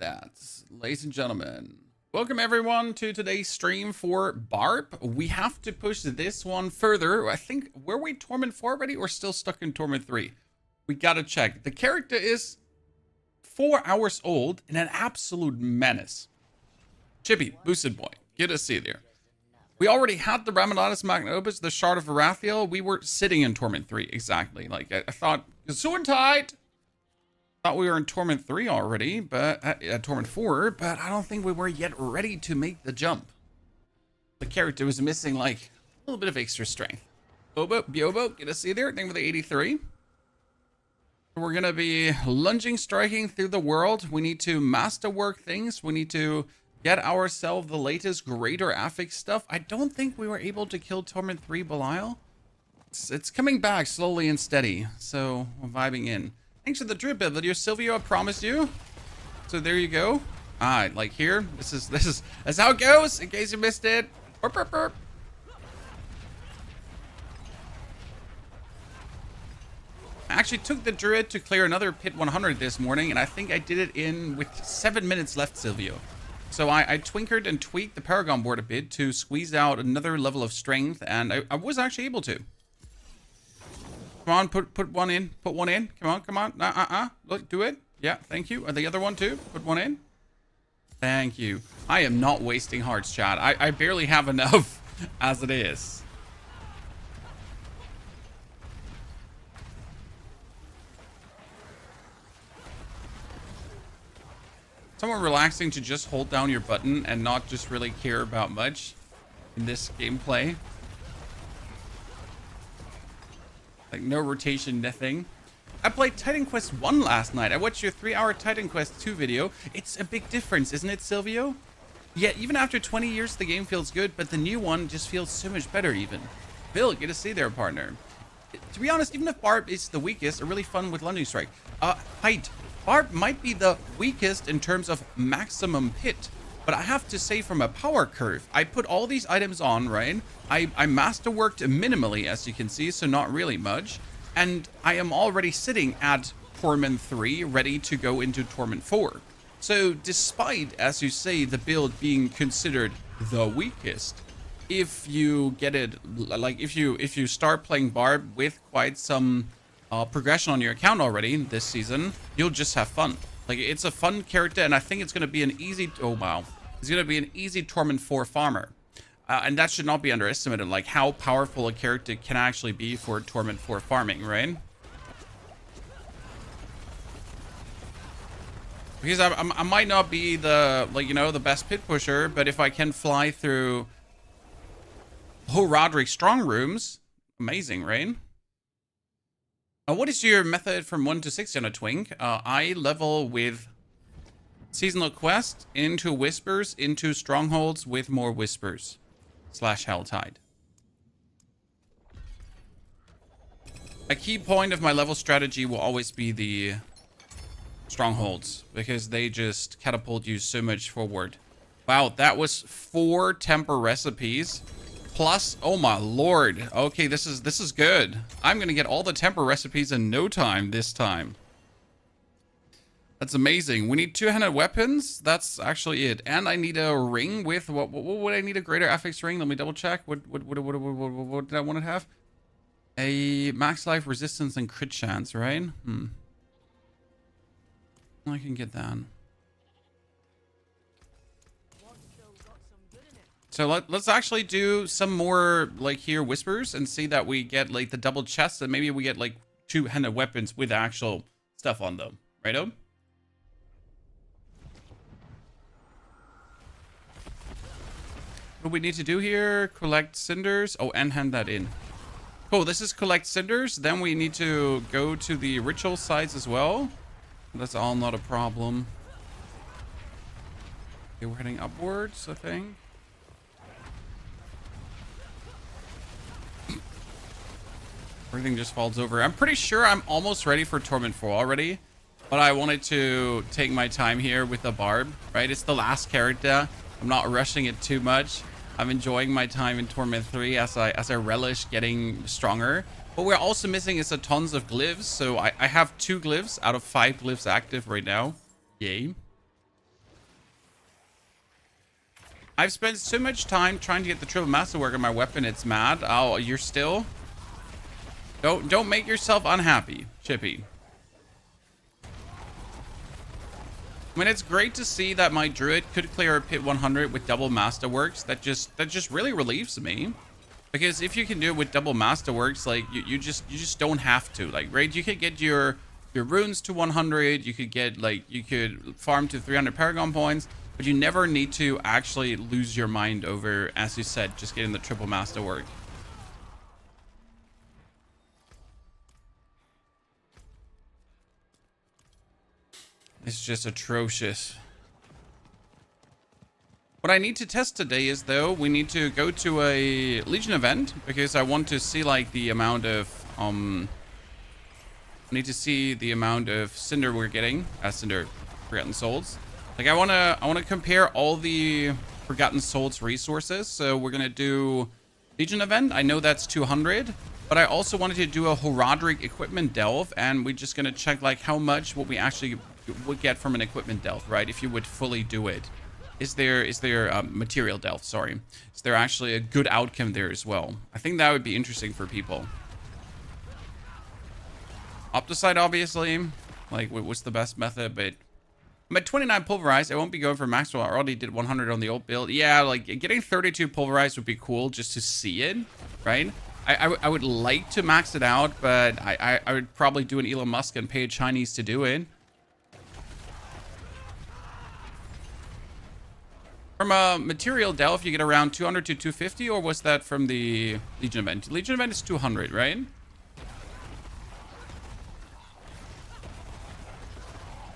that, ladies and gentlemen. Welcome everyone to today's stream for Barb. We have to push this one further. I think, were we Torment 4 already or still stuck in Torment 3? We gotta check. The character is 4 hours old and an absolute menace. Chippy, boosted boy, good to see you there. We already had the Ramadanis Magna Opus, the Shard of Varathiel. We were sitting in Torment 3, exactly. Like, I thought, Gesundheit! Thought we were in Torment 3 already, but Torment 4, but I don't think we were yet ready to make the jump. The character was missing like a little bit of extra strength. Biobo, get to see there, thank you for the 83. We're gonna be lunging, striking through the world. We need to masterwork things. We need to get ourselves the latest greater affix stuff. I don't think we were able to kill Torment 3 Belial. It's coming back slowly and steady, so we're vibing in. Thanks for the drip video, Silvio. I promised you. So there you go. Like here. That's how it goes. In case you missed it. Burp, burp, burp. I actually took the druid to clear another pit 100 this morning, and I think I did it in with 7 minutes left, Silvio. So I twinkered and tweaked the Paragon board a bit to squeeze out another level of strength, and I was actually able to. Come on, put one in. Put one in. Come on. Look, do it. Yeah, thank you. And the other one too. Put one in. Thank you. I am not wasting hearts, chat. I barely have enough as it is. Somewhat relaxing to just hold down your button and not just really care about much in this gameplay. Like no rotation, nothing. I played Titan Quest 1 last night. I watched your 3-hour Titan Quest 2 video. It's a big difference, isn't it, Silvio? Yeah, even after 20 years, the game feels good, but the new one just feels so much better even. Bill, good to see there, partner. To be honest, even if Barb is the weakest, really fun with Lunging Strike. Height. Barb might be the weakest in terms of maximum pit, but I have to say from a power curve, I put all these items on, right? I masterworked minimally, as you can see, so not really much. And I am already sitting at Torment 3, ready to go into Torment 4. So despite, as you say, the build being considered the weakest, if you get it, like if you start playing Barb with quite some progression on your account already this season, you'll just have fun. Like, it's a fun character, and I think it's going to be an easy, oh wow, it's going to be an easy Torment 4 farmer. And that should not be underestimated, like how powerful a character can actually be for Torment 4 farming, right? Because I might not be the, like, you know, the best pit pusher, but if I can fly through Roderick strong rooms, amazing, right? What is your method from 1 to 60 on a twink? I level with seasonal quest into whispers into strongholds with more whispers / Helltide. A key point of my level strategy will always be the strongholds because they just catapult you so much forward. Wow, that was 4 temper recipes. Plus, oh my lord. Okay, this is good. I'm gonna get all the temper recipes in no time this time. That's amazing. We need 200 weapons. That's actually it. And I need a ring with what would I need? A greater affix ring? Let me double check. What did I want to have? A max life resistance and crit chance, right? I can get that. So let's actually do some more, like, here whispers and see that we get, like, the double chests, and maybe we get, like, 200 weapons with actual stuff on them. Righto? What do we need to do here? Collect cinders. Oh, and hand that in. Cool, this is collect cinders. Then we need to go to the ritual sites as well. That's all not a problem. Okay, we're heading upwards, I think. Everything just falls over. I'm pretty sure I'm almost ready for Torment 4 already. But I wanted to take my time here with the Barb, right? It's the last character. I'm not rushing it too much. I'm enjoying my time in Torment 3 as I relish getting stronger. What we're also missing is a tons of glyphs. So I have 2 glyphs out of 5 glyphs active right now. Yay. I've spent so much time trying to get the triple masterwork on my weapon, it's mad. Oh, you're still... Don't make yourself unhappy, Chippy. I mean, it's great to see that my druid could clear a pit 100 with double masterworks. That just really relieves me. Because if you can do it with double masterworks, like you just don't have to. Like, right, you could get your runes to 100, you could get, like, you could farm to 300 Paragon points, but you never need to actually lose your mind over, as you said, just getting the triple masterwork. It's just atrocious. What I need to test today is, though, we need to go to a Legion event, because I want to see, like, the amount of, I need to see the amount of Cinder we're getting. Cinder, Forgotten Souls. Like, I wanna compare all the Forgotten Souls resources. So we're gonna do Legion event. I know that's 200, but I also wanted to do a Horadric equipment delve, and we're just gonna check, like, how much what we actually would get from an equipment delve, right? If you would fully do it. Is there material delve, sorry. Is there actually a good outcome there as well? I think that would be interesting for people. Opticide, obviously. Like, what's the best method? But I'm at 29 pulverized. I won't be going for maximum. I already did 100 on the old build. Yeah, like, getting 32 pulverized would be cool just to see it, right? I would like to max it out, but I would probably do an Elon Musk and pay a Chinese to do it. From a material delve, you get around 200 to 250, or was that from the Legion event? Legion event is 200, right?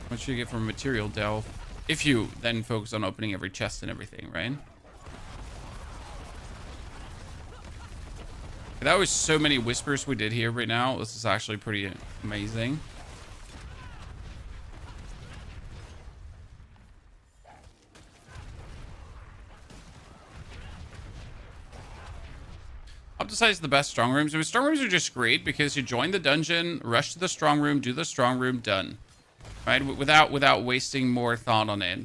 What should you get from a material delve? If you then focus on opening every chest and everything, right? That was so many whispers we did here right now. This is actually pretty amazing. Opticize the best strong rooms. I mean, strong rooms are just great because you join the dungeon, rush to the strong room, do the strong room, done. Right? Without wasting more thought on it.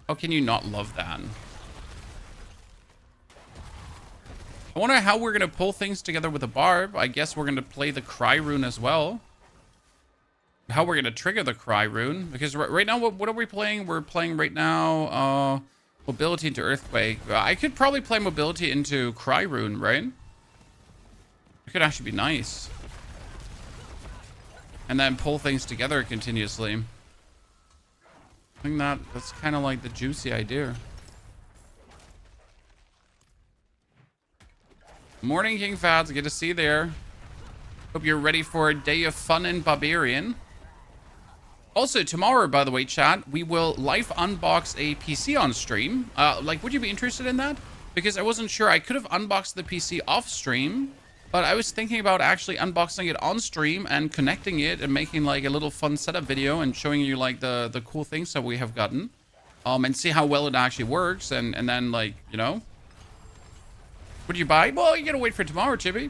How can you not love that? I wonder how we're going to pull things together with a barb. I guess we're going to play the cry rune as well. How we're going to trigger the cry rune. Because right now, what are we playing? We're playing right now mobility into earthquake. I could probably play mobility into cry rune, right? It could actually be nice. And then pull things together continuously. I think that's kind of like the juicy idea. Morning, King Fads. Good to see you there. Hope you're ready for a day of fun in Barbarian. Also, tomorrow, by the way, chat, we will live unbox a PC on stream. Like, would you be interested in that? Because I wasn't sure. I could have unboxed the PC off stream, but I was thinking about actually unboxing it on stream and connecting it and making like a little fun setup video and showing you like the cool things that we have gotten. And see how well it actually works, and then, like, you know. Would you buy? Well, you gotta wait for tomorrow, Chippy.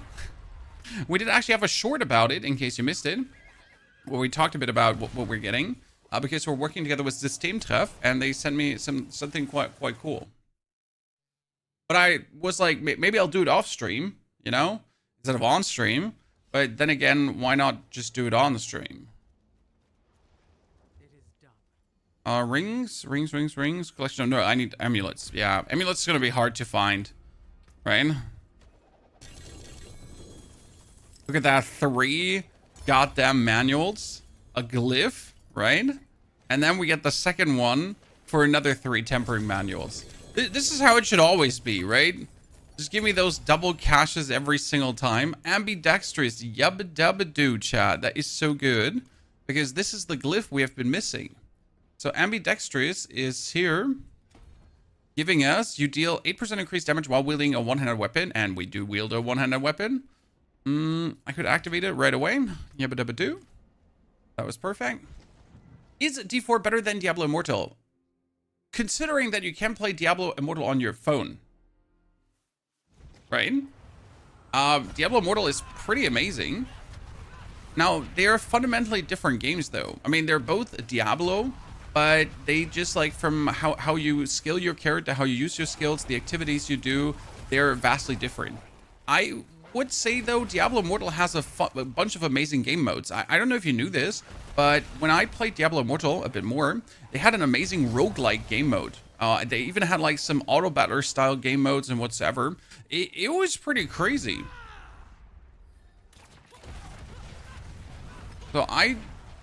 We did actually have a short about it, in case you missed it, where we talked a bit about what we're getting, because we're working together with Systemtreff, and they sent me something quite cool. But I was like, maybe I'll do it off stream, you know, instead of on stream. But then again, why not just do it on the stream? Rings. Collection. No, I need amulets. Yeah, amulets is gonna be hard to find, right? Look at that, 3 goddamn manuals, a glyph, right? And then we get the second one for another 3 tempering manuals. This is how it should always be, right? Just give me those double caches every single time. Ambidextrous, yubba dubba doo, chat. That is so good, because this is the glyph we have been missing. So ambidextrous is here, giving us, you deal 8% increased damage while wielding a one-handed weapon, and we do wield a one-handed weapon. I could activate it right away. Yabba dabba doo. That was perfect. Is D4 better than Diablo Immortal? Considering that you can play Diablo Immortal on your phone, right? Diablo Immortal is pretty amazing. Now, they are fundamentally different games, though. I mean, they're both Diablo, but they just, like, from how you skill your character, how you use your skills, the activities you do, they're vastly different. I would say, though, Diablo Immortal has a bunch of amazing game modes. I don't know if you knew this, but when I played Diablo Immortal a bit more, they had an amazing roguelike game mode. They even had, like, some auto-battler style game modes and whatsoever. It was pretty crazy. So I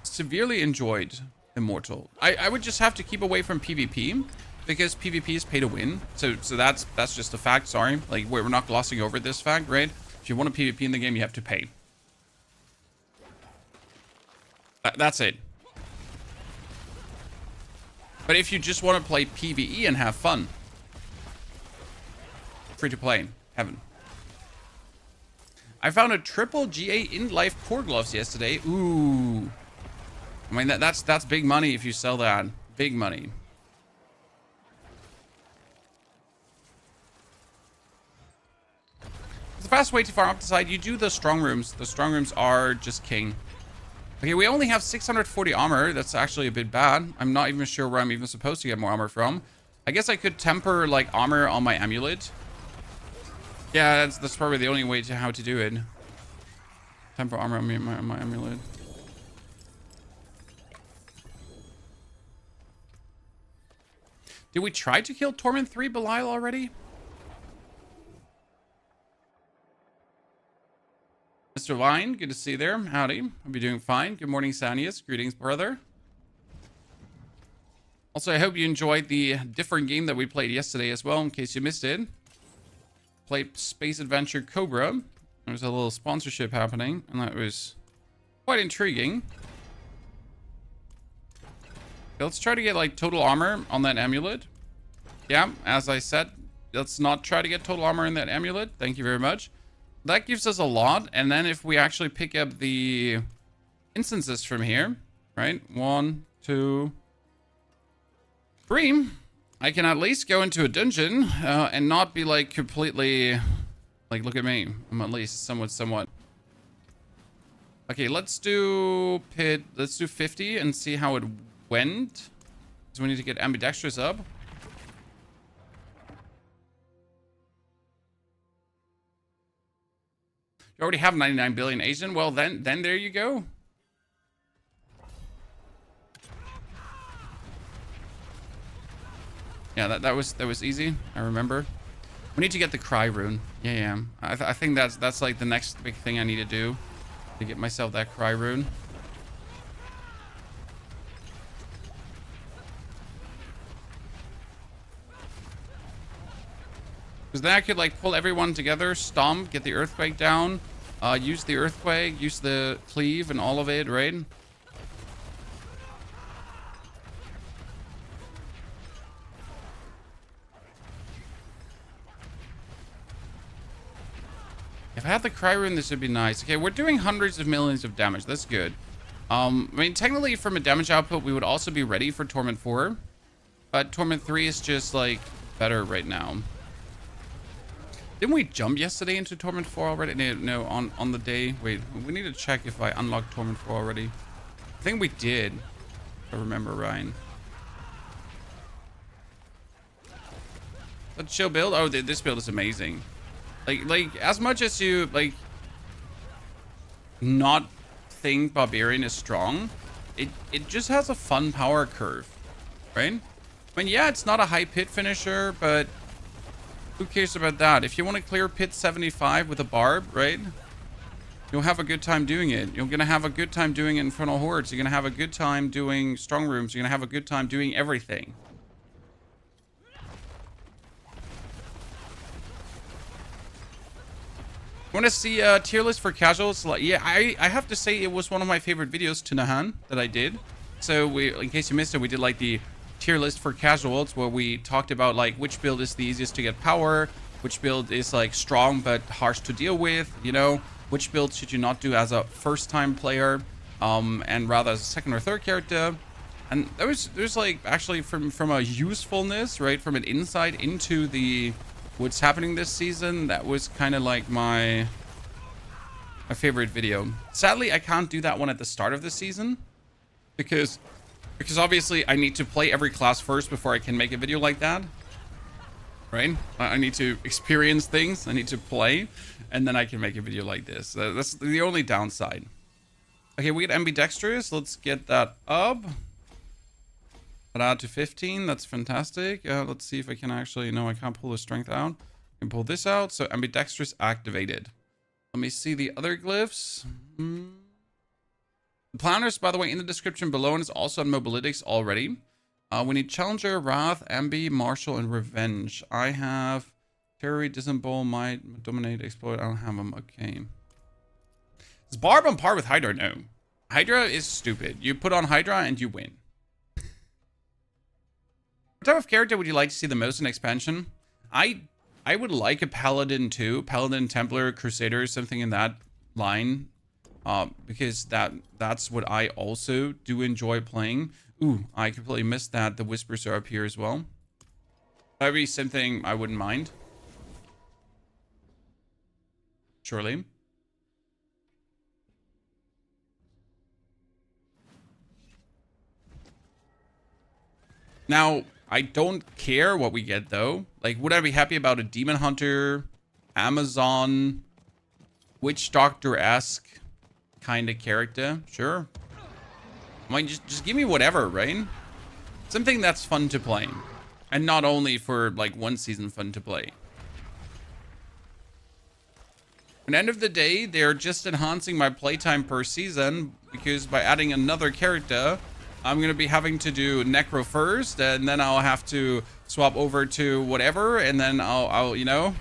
severely enjoyed Immortal. I would just have to keep away from PvP because PvP is pay to win. So that's just a fact. Sorry, like we're not glossing over this fact, right? If you want to PvP in the game, you have to pay. That's it. But if you just want to play PvE and have fun, free to play, heaven. I found a triple GA in life core gloves yesterday. Ooh. I mean, that's big money if you sell that. Big money. It's a fast way too far up the side. You do the strong rooms. The strong rooms are just king. Okay, we only have 640 armor. That's actually a bit bad. I'm not even sure where I'm even supposed to get more armor from. I guess I could temper, like, armor on my amulet. Yeah, that's probably the only way to how to do it. Temper armor on my amulet. Did we try to kill Torment 3 Belial already? Mr. Vine, good to see you there. Howdy. Hope you're doing fine. Good morning, Sanius. Greetings, brother. Also, I hope you enjoyed the different game that we played yesterday as well, in case you missed it. Played Space Adventure Cobra. There was a little sponsorship happening, and that was quite intriguing. Okay, let's try to get, like, total armor on that amulet. Yeah, as I said, let's not try to get total armor in that amulet. Thank you very much. That gives us a lot, and then if we actually pick up the instances from here, right? 1, 2, 3. I can at least go into a dungeon and not be, like, completely, like, look at me. I'm at least somewhat. Okay, let's do pit. Let's do 50 and see how it went. So we need to get ambidextrous up. You already have 99 billion Asian. Well, then there you go. Yeah, that was easy. I remember. We need to get the cry rune. Yeah. I think that's like the next big thing I need to do to get myself that cry rune. Because then I could, like, pull everyone together, stomp, get the earthquake down, use the earthquake, use the cleave and all of it, right? If I had the cry rune, this would be nice. Okay, we're doing hundreds of millions of damage. That's good. I mean, technically, from a damage output, we would also be ready for Torment 4. But Torment 3 is just, like, better right now. Didn't we jump yesterday into Torment 4 already? No, on the day. Wait, we need to check if I unlocked Torment 4 already. I think we did, if I remember right. A chill build? Oh, this build is amazing. Like as much as you, like, not think Barbarian is strong, it just has a fun power curve, right? I mean, yeah, it's not a high pit finisher, but who cares about that? If you want to clear pit 75 with a barb, right? You'll have a good time doing it. You're going to have a good time doing Infernal Hordes. You're going to have a good time doing Strong Rooms. You're going to have a good time doing everything. Want to see a tier list for casuals? Yeah, I have to say it was one of my favorite videos to Nahan that I did. So in case you missed it, we did like the tier list for casuals where we talked about like which build is the easiest to get power, which build is like strong but harsh to deal with, you know, which build should you not do as a first time player, and rather as a second or third character. And there's like actually from a usefulness, right, from an insight into the what's happening this season, that was kind of like my My favorite video. Sadly, I can't do that one at the start of the season because obviously I need to play every class first before I can make a video like that. Right? I need to experience things. I need to play, and then I can make a video like this. That's the only downside. Okay, we get ambidextrous. Let's get that up. Add to 15. That's fantastic. Let's see if I can actually... No, I can't pull the strength out. I can pull this out. So ambidextrous activated. Let me see the other glyphs. The planners, by the way, in the description below, and it's also on Mobalytics already. We need Challenger, Wrath, Ambi, Martial, and Revenge. I have Terry, Disembowel, Might, Dominate, Exploit. I don't have them. Okay. Is Barb on par with Hydra? No. Hydra is stupid. You put on Hydra and you win. What type of character would you like to see the most in expansion? I would like a Paladin too. Paladin, Templar, Crusader, something in that line. Because that's what I also do enjoy playing. Ooh, I completely missed that. The Whispers are up here as well. That'd be something I wouldn't mind. Surely. Now, I don't care what we get though. Like, would I be happy about a Demon Hunter, Amazon, Witch Doctor-esque kind of character? Sure. I mean, just give me whatever, right? Something that's fun to play. And not only for, like, one season fun to play. At the end of the day, they're just enhancing my playtime per season. Because by adding another character, I'm going to be having to do Necro first. And then I'll have to swap over to whatever. And then I'll you know...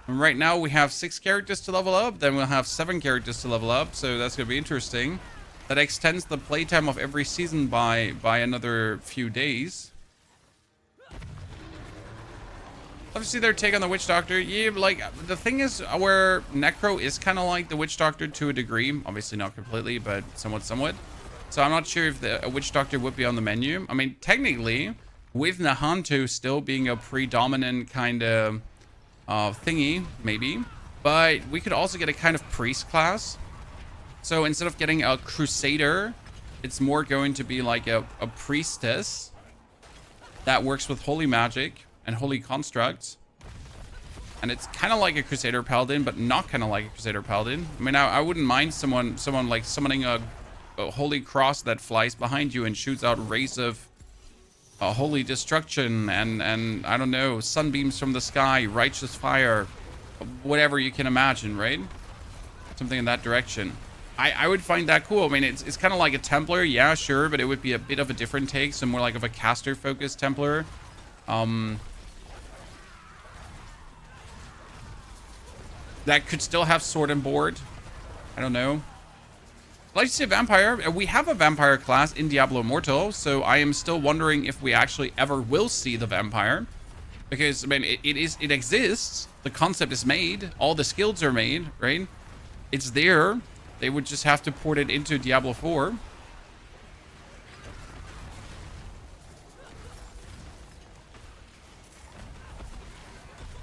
And right now we have 6 characters to level up. Then we'll have 7 characters to level up. So that's going to be interesting. That extends the playtime of every season by another few days. Obviously their take on the Witch Doctor. Yeah, like, the thing is where Necro is kind of like the Witch Doctor to a degree. Obviously not completely, but somewhat. So I'm not sure if a Witch Doctor would be on the menu. I mean, technically, with Nahantu still being a predominant kind of... thingy, maybe. But we could also get a kind of priest class. So instead of getting a crusader, it's more going to be like a priestess that works with holy magic and holy constructs. And it's kind of like a crusader paladin, but not kind of like a crusader paladin. I mean, I wouldn't mind someone like summoning a holy cross that flies behind you and shoots out rays of holy destruction and I don't know, sunbeams from the sky, righteous fire, whatever you can imagine, right? Something in that direction. I would find that cool. I mean, it's kind of like a Templar, yeah, sure, but it would be a bit of a different take, so more like of a caster focused Templar. That could still have sword and board. I don't know. I'd like to see a vampire. We have a vampire class in Diablo Immortal, so I am still wondering if we actually ever will see the vampire. Because, I mean, it exists. The concept is made. All the skills are made, right? It's there. They would just have to port it into Diablo 4.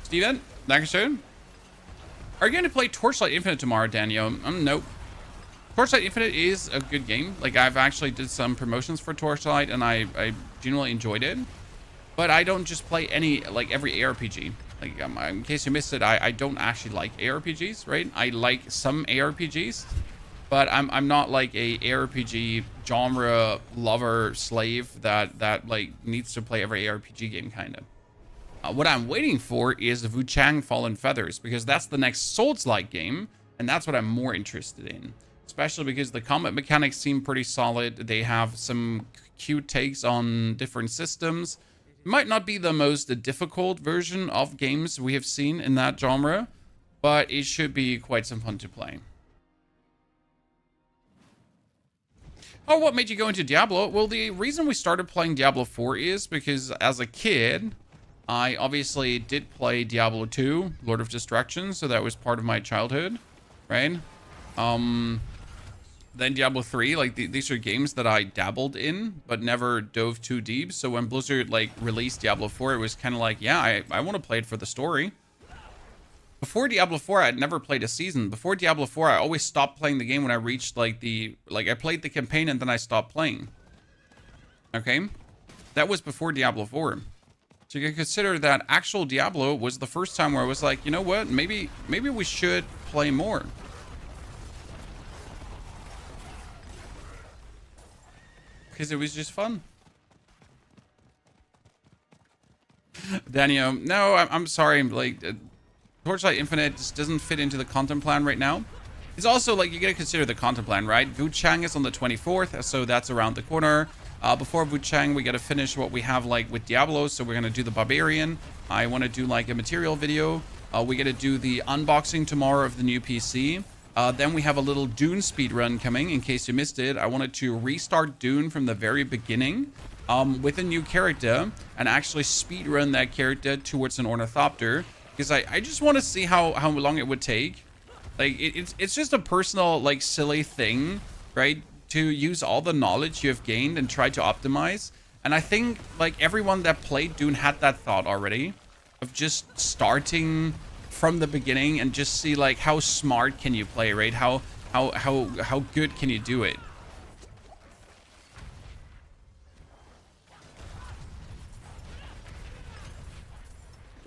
Steven, Dankeschön. Are you going to play Torchlight Infinite tomorrow, Daniel? Nope. Torchlight Infinite is a good game. Like, I've actually did some promotions for Torchlight, and I genuinely enjoyed it. But I don't just play every ARPG. Like, in case you missed it, I don't actually like ARPGs, right? I like some ARPGs, but I'm not like a ARPG genre lover slave that like needs to play every ARPG game, kind of. What I'm waiting for is Wuchang Fallen Feathers, because that's the next Souls-like game, and that's what I'm more interested in. Especially because the combat mechanics seem pretty solid. They have some cute takes on different systems. It might not be the most difficult version of games we have seen in that genre, but it should be quite some fun to play. Oh, what made you go into Diablo? Well, the reason we started playing Diablo 4 is because as a kid, I obviously did play Diablo 2, Lord of Destruction, so that was part of my childhood, right? Then Diablo 3, like these are games that I dabbled in, but never dove too deep. So when Blizzard like released Diablo 4, it was kind of like, yeah, I want to play it for the story. Before Diablo 4, I'd never played a season. Before Diablo 4, I always stopped playing the game when I reached like I played the campaign and then I stopped playing. Okay? That was before Diablo 4. So you can consider that actual Diablo was the first time where I was like, you know what? Maybe we should play more. Because it was just fun. Daniel, no, I'm sorry. Like, Torchlight Infinite just doesn't fit into the content plan right now. It's also like, you gotta consider the content plan, right? Wuchang is on the 24th, so that's around the corner. Before Wuchang, we gotta finish what we have like with Diablo, so we're gonna do the Barbarian. I want to do like a material video. We gotta do the unboxing tomorrow of the new PC. Then we have a little Dune speedrun coming, in case you missed it. I wanted to restart Dune from the very beginning with a new character and actually speedrun that character towards an Ornithopter, because I just want to see how long it would take. Like, it's just a personal, like, silly thing, right? To use all the knowledge you have gained and try to optimize. And I think, like, everyone that played Dune had that thought already of just starting from the beginning and just see, like, how smart can you play, right? How good can you do it?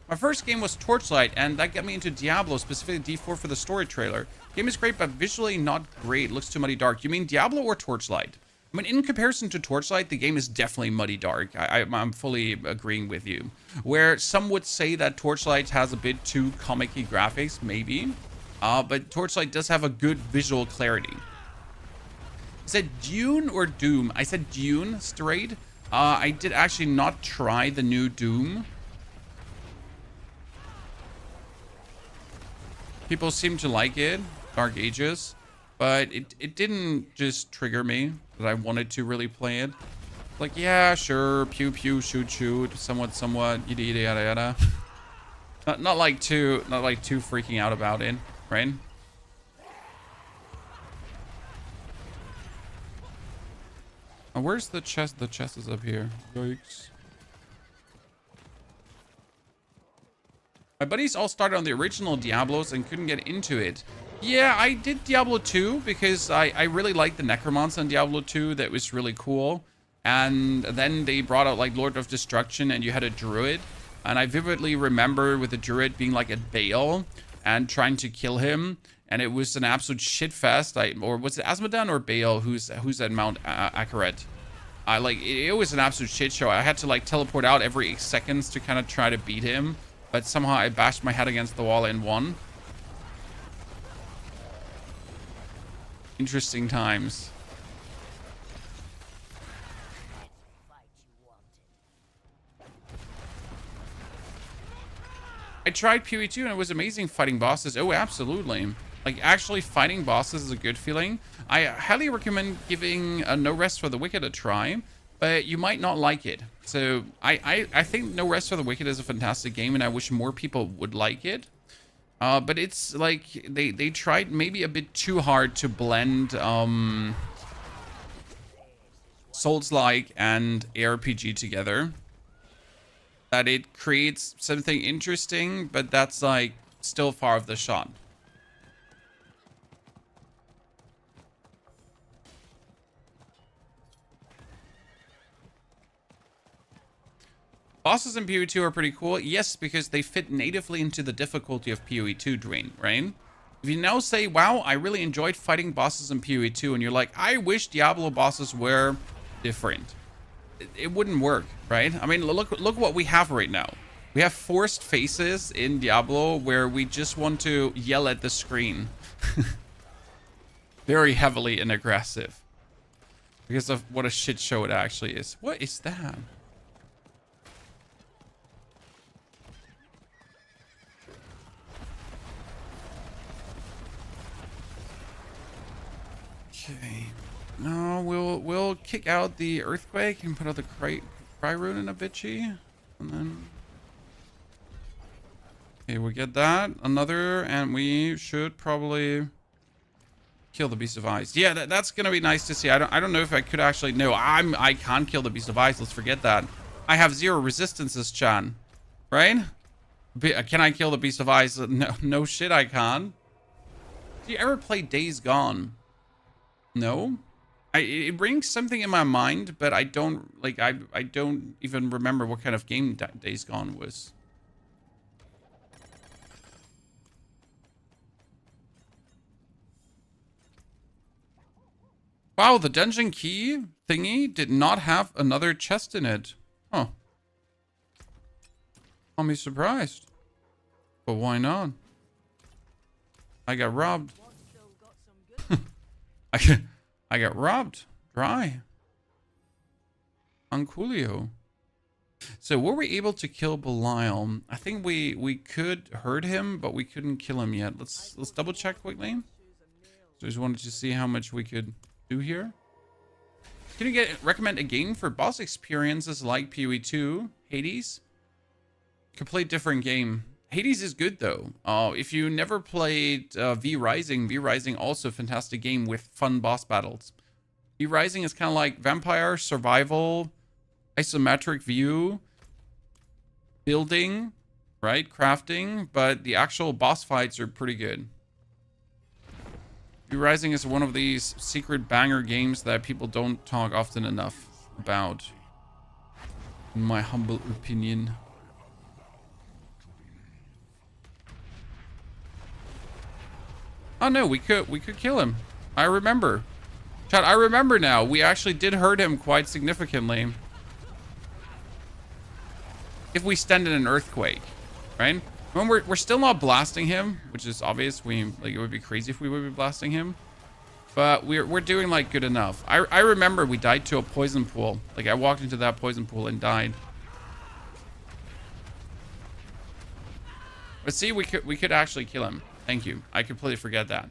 My first game was Torchlight, and that got me into Diablo, specifically D4 for the story trailer. Game is great, but visually not great. Looks too muddy dark. You mean Diablo or Torchlight? I mean, in comparison to Torchlight, the game is definitely muddy dark. I'm fully agreeing with you. Where some would say that Torchlight has a bit too comic-y graphics, maybe. But Torchlight does have a good visual clarity. I said Dune or Doom? I said Dune straight. I did actually not try the new Doom. People seem to like it, Dark Ages, but it didn't just trigger me that I wanted to really play it. Like, yeah, sure, pew pew, shoot shoot, somewhat, yada yada yada yada. not like too freaking out about it, right? Where's the chest? The chest is up here. Yikes. My buddies all started on the original Diablos and couldn't get into it. Yeah, I did Diablo 2 because I really liked the Necromancer in Diablo 2. That was really cool. And then they brought out like Lord of Destruction and you had a druid. And I vividly remember with the druid being like at Baal and trying to kill him. And it was an absolute shitfest. Or was it Asmodan or Baal who's at Mount Akaret? It was an absolute shit show. I had to like teleport out every 8 seconds to kind of try to beat him. But somehow I bashed my head against the wall and won. Interesting times. I tried PoE2 and it was amazing fighting bosses. Oh, absolutely. Like, actually fighting bosses is a good feeling. I highly recommend giving No Rest for the Wicked a try, but you might not like it. So I think No Rest for the Wicked is a fantastic game, and I wish more people would like it. But it's like they tried maybe a bit too hard to blend Souls-like and ARPG together. That it creates something interesting, but that's like still far off the shot. Bosses in PoE2 are pretty cool. Yes, because they fit natively into the difficulty of PoE2 Drain, right? If you now say, wow, I really enjoyed fighting bosses in PoE2, and you're like, I wish Diablo bosses were different. It wouldn't work, right? I mean, look what we have right now. We have forced faces in Diablo where we just want to yell at the screen. Very heavily and aggressive. Because of what a shit show it actually is. What is that? Okay. No, we'll kick out the earthquake and put out the cry rune in a bitchy, and then okay, we get that another, and we should probably kill the Beast of Ice. Yeah, that's gonna be nice to see. I don't know if I could actually. No, I can't kill the Beast of Ice. Let's forget that. I have 0 resistances, Chan. Right? Can I kill the Beast of Ice? No, no shit, I can't. Do you ever play Days Gone? No? It brings something in my mind, but I don't, like, I don't even remember what kind of game Days Gone was. Wow, the dungeon key thingy did not have another chest in it. Huh. I'll be surprised. But why not? I got robbed. I got robbed. Dry. Uncoolio. So were we able to kill Belial? I think we could hurt him, but we couldn't kill him yet. Let's double check quickly. So I just wanted to see how much we could do here. Can you recommend a game for boss experiences like PoE 2, Hades? Complete different game. Hades is good though. If you never played V Rising also a fantastic game with fun boss battles. V Rising is kind of like vampire survival, isometric view, building, right? Crafting, but the actual boss fights are pretty good. V Rising is one of these secret banger games that people don't talk often enough about, in my humble opinion. Oh no, we could kill him. I remember. Chat, I remember now. We actually did hurt him quite significantly. If we stand in an earthquake, right? When we're still not blasting him, which is obvious. It would be crazy if we would be blasting him. But we're doing like good enough. I remember we died to a poison pool. Like I walked into that poison pool and died. But see, we could actually kill him. Thank you. I completely forget that.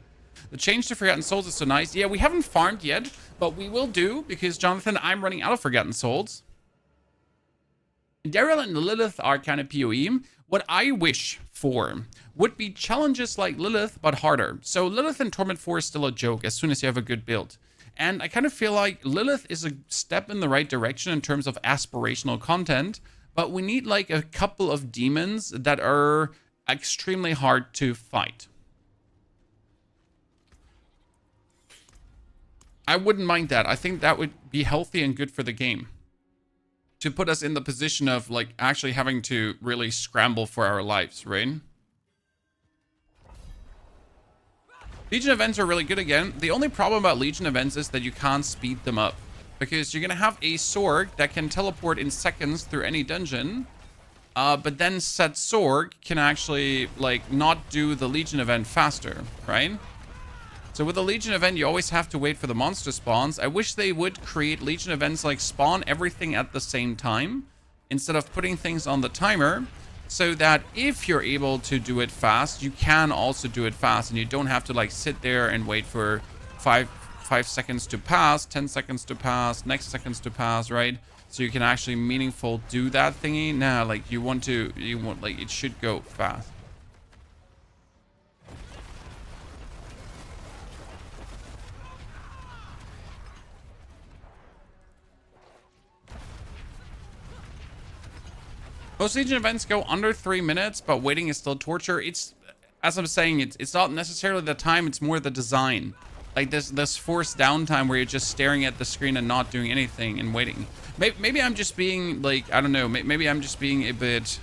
The change to Forgotten Souls is so nice. Yeah, we haven't farmed yet, but we will do because, Jonathan, I'm running out of Forgotten Souls. Daryl and Lilith are kind of PoE. What I wish for would be challenges like Lilith, but harder. So Lilith in Torment 4 is still a joke as soon as you have a good build. And I kind of feel like Lilith is a step in the right direction in terms of aspirational content, but we need like a couple of demons that are extremely hard to fight. I wouldn't mind that. I think that would be healthy and good for the game. To put us in the position of like actually having to really scramble for our lives, right? Legion events are really good again. The only problem about Legion events is that you can't speed them up. Because you're gonna have a sword that can teleport in seconds through any dungeon. But then said sword can actually like not do the Legion event faster, right? So with the Legion event, you always have to wait for the monster spawns. I wish they would create Legion events like spawn everything at the same time instead of putting things on the timer, so that if you're able to do it fast, you can also do it fast and you don't have to like sit there and wait for 5 seconds to pass, 10 seconds to pass, next seconds to pass, right? So you can actually meaningful do that thingy. Nah, like you want like it should go fast. Most Legion events go under 3 minutes, but waiting is still torture. It's, as I'm saying, it's not necessarily the time, it's more the design. Like this forced downtime where you're just staring at the screen and not doing anything and waiting. Maybe I'm just being like, I don't know, maybe I'm just being a bit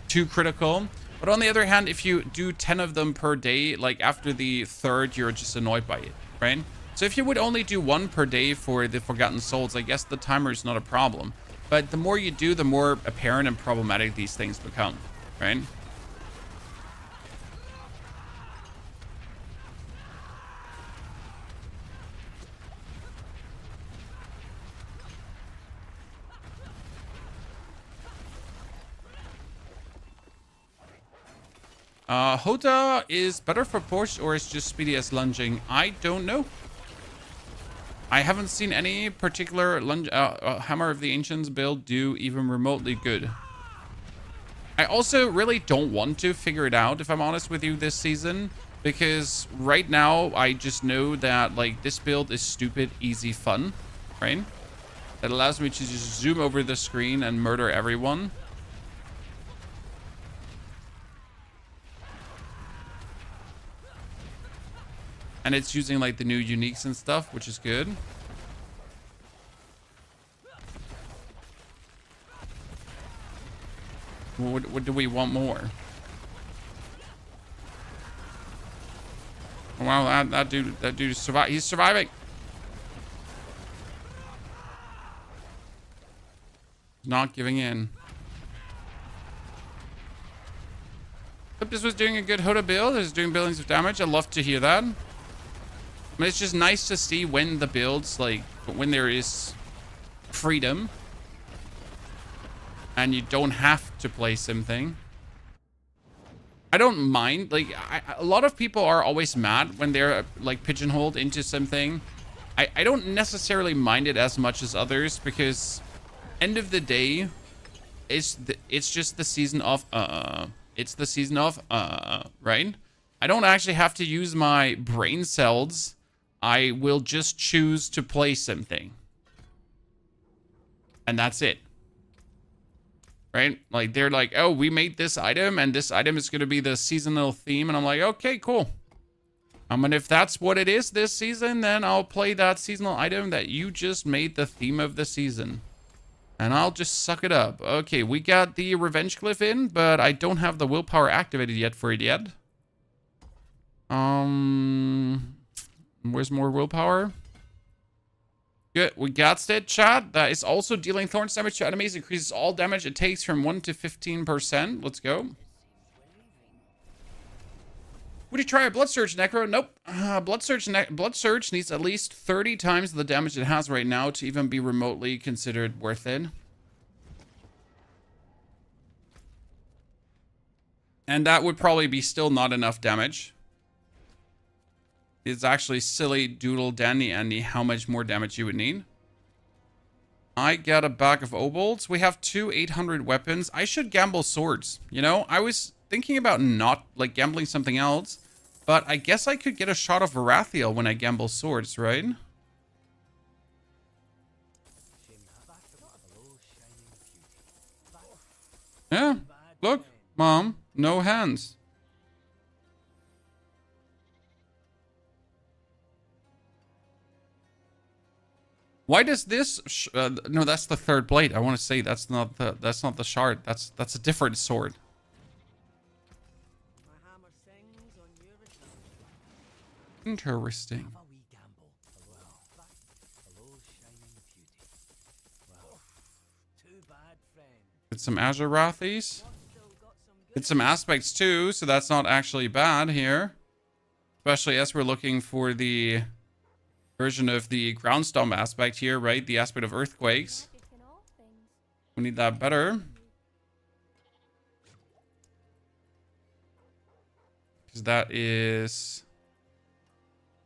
too critical. But on the other hand, if you do 10 of them per day, like after the third, you're just annoyed by it, right? So if you would only do 1 per day for the Forgotten Souls, I guess the timer is not a problem. But the more you do, the more apparent and problematic these things become, right? Hota is better for push or is just speedy as lunging? I don't know. I haven't seen any particular Hammer of the Ancients build do even remotely good. I also really don't want to figure it out, if I'm honest with you, this season. Because right now, I just know that like this build is stupid, easy fun, right? That allows me to just zoom over the screen and murder everyone. And it's using like the new uniques and stuff, which is good. What do we want more? Oh, wow, that dude is surviving. He's surviving. Not giving in. Hope this was doing a good Hoda build. It's doing billions of damage. I love to hear that. I mean, it's just nice to see when the builds, like, when there is freedom. And you don't have to play something. I don't mind. Like, a lot of people are always mad when they're, like, pigeonholed into something. I don't necessarily mind it as much as others because end of the day, it's just the season of, It's the season of, right? I don't actually have to use my brain cells. I will just choose to play something. And that's it. Right? Like, they're like, oh, we made this item, and this item is going to be the seasonal theme. And I'm like, okay, cool. And if that's what it is this season, then I'll play that seasonal item that you just made the theme of the season. And I'll just suck it up. Okay, we got the revenge glyph in, but I don't have the willpower activated yet for it yet. Where's more willpower? Good, we got it, chat. That is also dealing thorns damage to enemies. Increases all damage it takes from 1 to 15%. Let's go. Would you try a Blood Surge Necro? Nope. Blood Surge needs at least 30 times the damage it has right now to even be remotely considered worth it. And that would probably be still not enough damage. It's actually silly doodle dandy Andy how much more damage you would need. I got a bag of obolts. We have 2 800 weapons. I should gamble swords. You know, I was thinking about not, like, gambling something else. But I guess I could get a shot of Varathiel when I gamble swords, right? Yeah. Look, Mom. No hands. Why does this... no, that's the third blade. I want to say that's not the shard. That's a different sword. Interesting. Get some Azure Rathies. Get some aspects too, so that's not actually bad here. Especially as we're looking for the version of the Groundstorm aspect here, right? The aspect of earthquakes. We need that better. Because that is...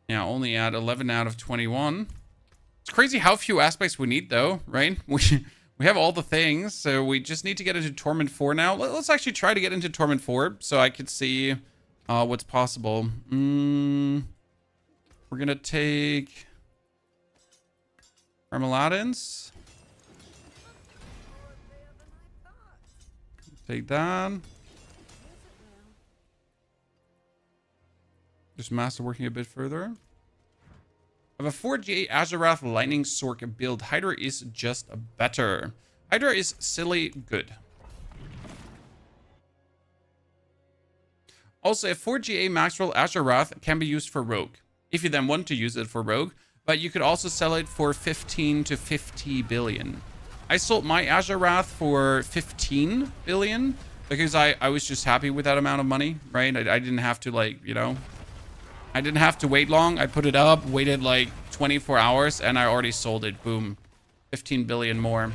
yeah, only at 11 out of 21. It's crazy how few aspects we need, though, right? We have all the things, so we just need to get into Torment 4 now. Let's actually try to get into Torment 4 so I could see what's possible. We're going to take Marmaladins. Take that. Just master working a bit further. I have a 4G Azurath Lightning Sork build. Hydra is just better. Hydra is silly good. Also, a 4GA Maxwell Azurath can be used for Rogue, if you then want to use it for Rogue, but you could also sell it for 15 to 50 billion. I sold my Azurath for 15 billion because I was just happy with that amount of money, right? I didn't have to, like, you know... I didn't have to wait long. I put it up, waited like 24 hours, and I already sold it. Boom. 15 billion more.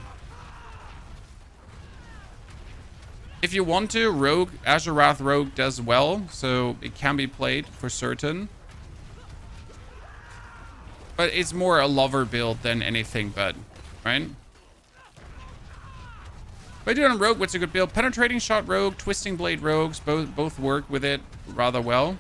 If you want to, Rogue, Azurath Rogue does well, so it can be played for certain. But it's more a lover build than anything but, right? But I do it on Rogue, what's a good build? Penetrating Shot Rogue, Twisting Blade Rogues, both work with it rather well.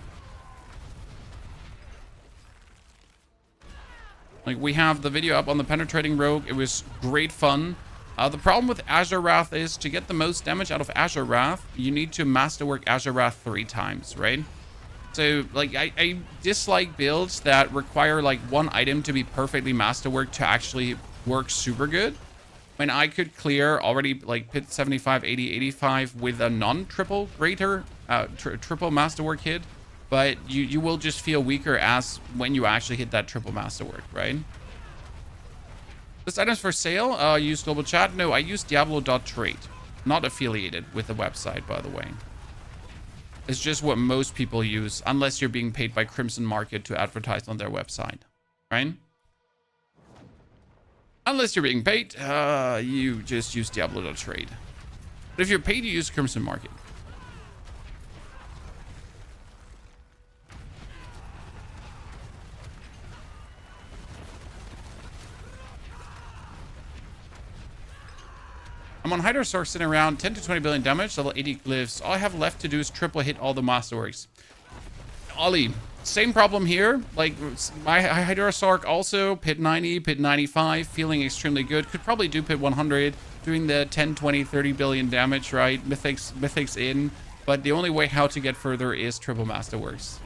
Like, we have the video up on the Penetrating Rogue. It was great fun. The problem with Azurath is to get the most damage out of Azurath, you need to masterwork Azurath 3 times, right? So, like, I dislike builds that require, like, one item to be perfectly masterwork to actually work super good. When I could clear already, like, pit 75, 80, 85 with a non-triple greater, triple masterwork hit. But you will just feel weaker as when you actually hit that triple masterwork, right? This item's for sale. Use global chat. No, I use Diablo.trade. Not affiliated with the website, by the way. It's just what most people use, unless you're being paid by Crimson Market to advertise on their website, right? Unless you're being paid, you just use Diablo.trade. But if you're paid, you use Crimson Market. I'm on Hydra Stork sitting around 10 to 20 billion damage, level 80 glyphs. All I have left to do is triple hit all the masterworks. Ollie, same problem here. Like, my Hydra Stork also, pit 90, pit 95, feeling extremely good. Could probably do pit 100, doing the 10, 20, 30 billion damage, right? Mythics in. But the only way how to get further is triple masterworks.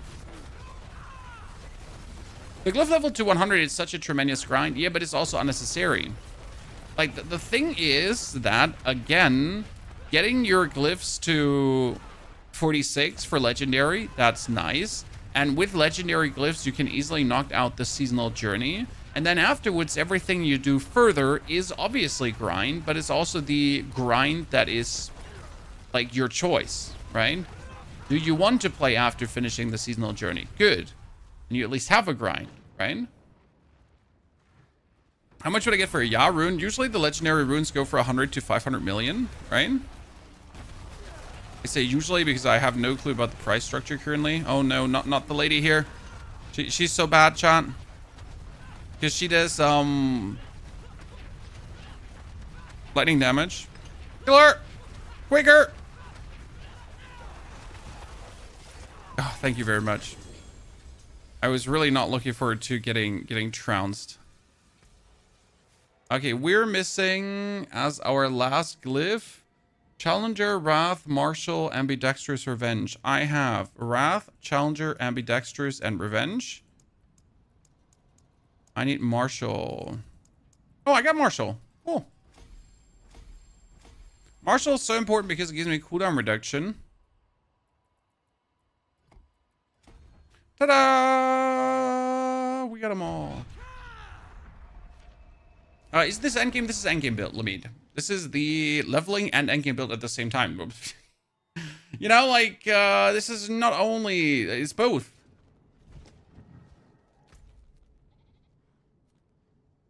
The glyph level to 100 is such a tremendous grind. Yeah, but it's also unnecessary. Like, the thing is that, again, getting your glyphs to 46 for legendary, that's nice. And with legendary glyphs, you can easily knock out the seasonal journey. And then afterwards, everything you do further is obviously grind, but it's also the grind that is, like, your choice, right? Do you want to play after finishing the seasonal journey? Good. And you at least have a grind, right? How much would I get for a Ya rune? Usually the legendary runes go for 100 to 500 million, right? I say usually because I have no clue about the price structure currently. Oh no, not the lady here. She's so bad, chat. Because she does lightning damage. Kill her! Quicker! Oh, thank you very much. I was really not looking forward to getting trounced. Okay, we're missing as our last glyph Challenger, Wrath, Martial, Ambidextrous, Revenge. I have Wrath, Challenger, Ambidextrous, and Revenge. I need Martial. Oh, I got Martial. Cool. Martial is so important because it gives me cooldown reduction. Ta-da! We got them all. Is this endgame? This is endgame build, Lamid. This is the leveling and endgame build at the same time. You know, like, this is not only... It's both.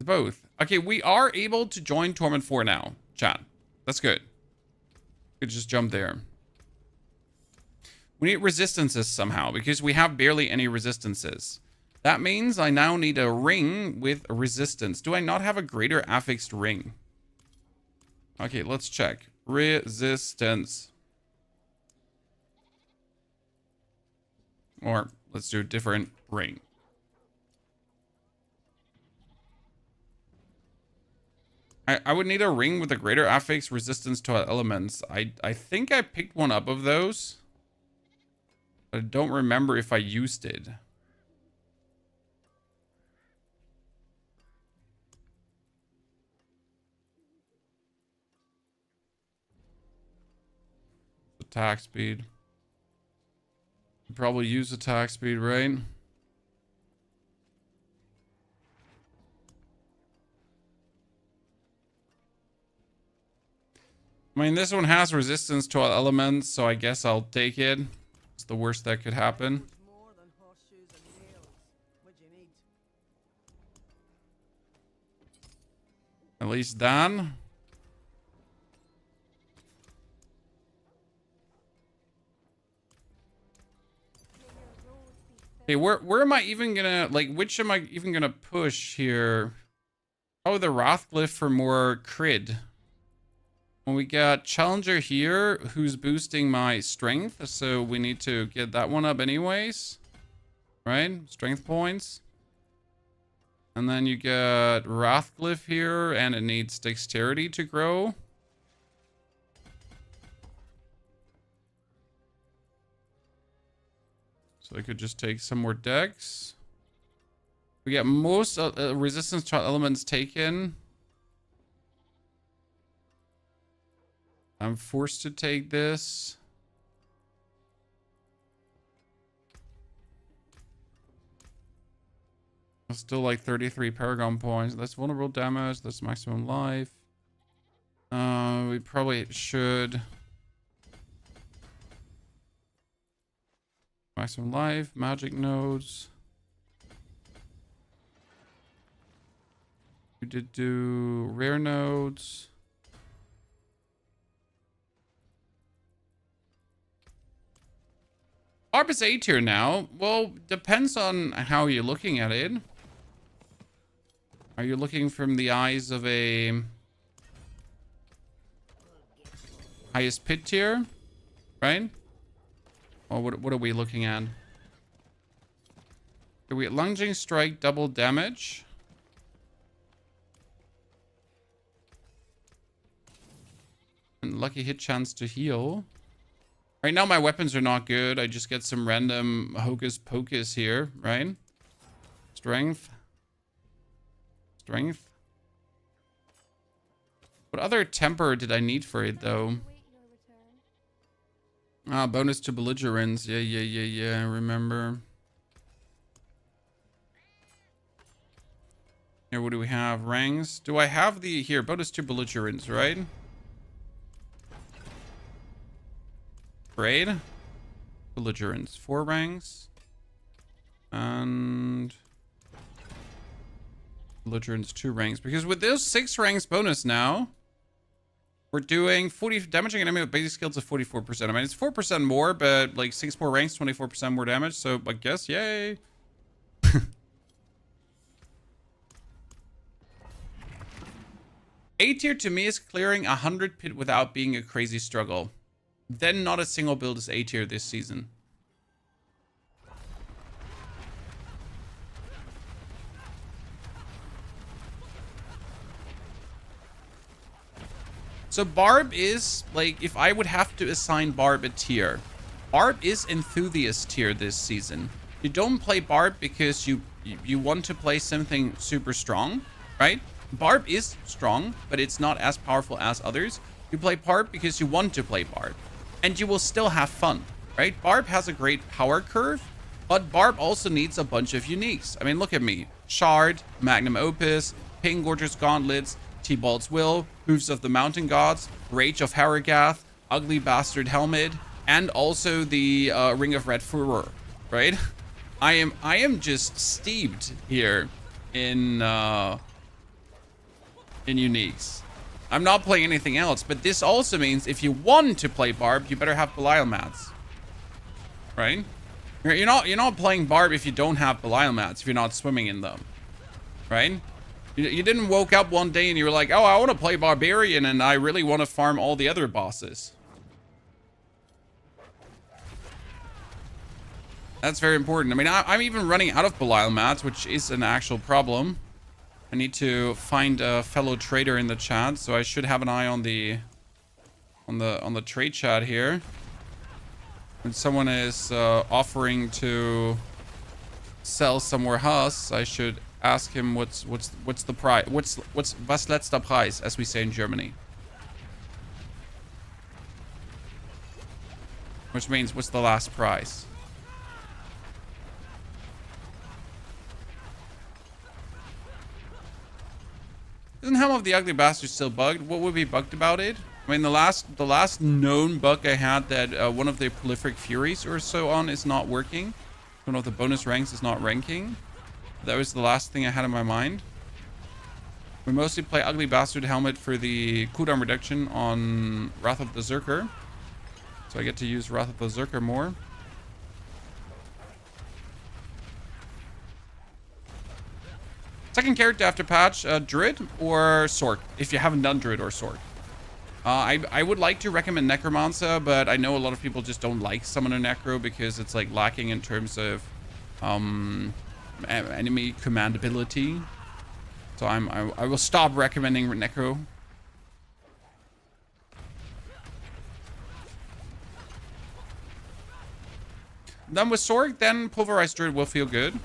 It's both. Okay, we are able to join Torment 4 now, chat. That's good. Could just jump there. We need resistances somehow, because we have barely any resistances. That means I now need a ring with a resistance. Do I not have a greater affixed ring? Okay, let's check. Resistance. Or let's do a different ring. I would need a ring with a greater affix resistance to elements. I think I picked one up of those. But I don't remember if I used it. Attack speed. Probably use attack speed, right? I mean, this one has resistance to all elements, so I guess I'll take it. It's the worst that could happen. At least done. Hey, where am I even gonna, like, which am I even gonna push here? Oh, the Wrath Glyph for more crit. Well, we got Challenger here, who's boosting my strength, so we need to get that one up anyways. Right? Strength points. And then you got Wrath Glyph here, and it needs dexterity to grow. So I could just take some more decks. We get most resistance to elements taken. I'm forced to take this. Still like 33 Paragon points. That's vulnerable damage. That's maximum life. We probably should. Maximum life, magic nodes. We did do rare nodes. ARP is A tier now. Well, depends on how you're looking at it. Are you looking from the eyes of a highest pit tier, right? Or what are we looking at? Are we at Lunging Strike double damage? And lucky hit chance to heal. Right now my weapons are not good. I just get some random hocus pocus here, right? Strength. Strength. What other temper did I need for it though? Ah, bonus to belligerence. Yeah, I remember. Here, what do we have? Ranks. Do I have the... Here, bonus to belligerence, right? Trade. Belligerence. 4 ranks. And... belligerence 2 ranks. Because with those 6 ranks bonus now... we're doing 40 damaging enemy with basic skills of 44%. I mean, it's 4% more, but like 6 more ranks, 24% more damage. So I guess, yay. A tier to me is clearing 100 pit without being a crazy struggle. Then not a single build is A tier this season. So Barb is, like, if I would have to assign Barb a tier, Barb is enthusiast tier this season. You don't play Barb because you want to play something super strong, right? Barb is strong, but it's not as powerful as others. You play Barb because you want to play Barb, and you will still have fun, right? Barb has a great power curve, but Barb also needs a bunch of uniques. I mean, look at me. Shard, Magnum Opus, Ping Gorgeous Gauntlets, T-Bald's Will, Hooves of the Mountain Gods, Rage of Harrogath, Ugly Bastard Helmet, and also the Ring of Red Furor, right? I am just steeped here in uniques. I'm not playing anything else, but this also means if you want to play Barb, you better have Belial mats, right? You're not playing Barb if you don't have Belial mats, if you're not swimming in them, right? You didn't woke up one day and you were like, oh, I want to play Barbarian and I really want to farm all the other bosses. That's very important. I mean, I'm even running out of Belial mats, which is an actual problem. I need to find a fellow trader in the chat, so I should have an eye on the trade chat here. When someone is offering to sell somewhere Haas, I should ask him what's the price, what's was letzter Preis, as we say in Germany, which means what's the last price. Isn't Helm of the Ugly Bastard still bugged? What would be bugged about it? I mean, the last known bug I had, that one of the prolific furies or so on is not working. One of the bonus ranks is not ranking. That was the last thing I had in my mind. We mostly play Ugly Bastard Helmet for the cooldown reduction on Wrath of the Zerker. So I get to use Wrath of the Zerker more. Second character after patch, Druid or Sork, if you haven't done Druid or Sork. I would like to recommend Necromancer, but I know a lot of people just don't like Summoner Necro because it's like lacking in terms of enemy command ability. So I will stop recommending Necro. Then with Sorg, then Pulverized Druid will feel good.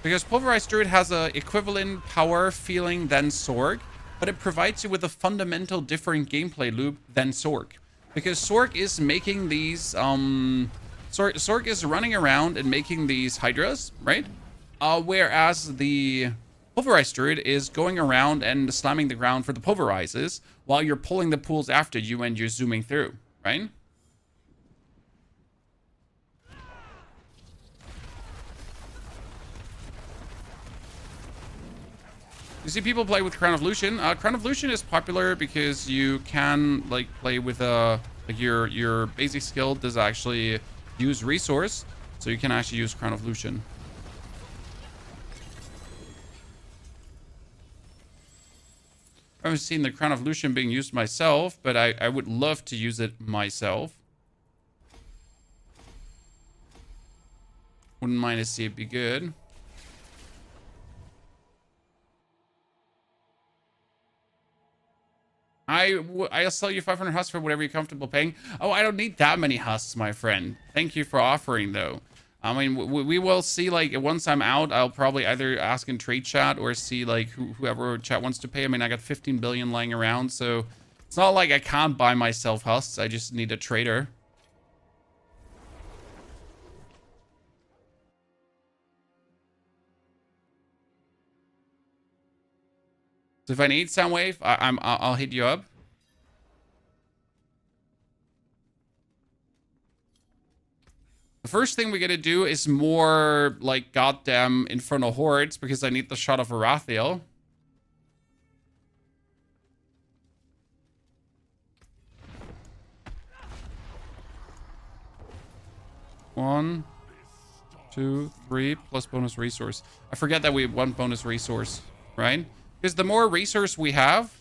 Because Pulverized Druid has a equivalent power feeling than Sorg, but it provides you with a fundamental different gameplay loop than Sorg. Because Sorg is making these, Sorg is running around and making these Hydras, right? Whereas the Pulverized Druid is going around and slamming the ground for the Pulverizes, while you're pulling the pools after you and you're zooming through, right? You see people play with Crown of Lucian. Crown of Lucian is popular because you can like play with like your basic skill does actually use resource, so you can actually use Crown of Lucian. I haven't seen the Crown of Lucian being used myself, but I would love to use it myself. Wouldn't mind to see it be good. I'll sell you 500 husks for whatever you're comfortable paying. Oh, I don't need that many husks, my friend. Thank you for offering, though. I mean, we will see, like, once I'm out, I'll probably either ask in trade chat or see, like, whoever chat wants to pay. I mean, I got 15 billion lying around, so it's not like I can't buy myself husks. I just need a trader. So if I need Soundwave, I'll hit you up. The first thing we gotta do is more like goddamn Infernal Hordes because I need the shot of Arathiel. One, 2, 3 plus bonus resource. I forget that we have one bonus resource, right? Because the more resource we have,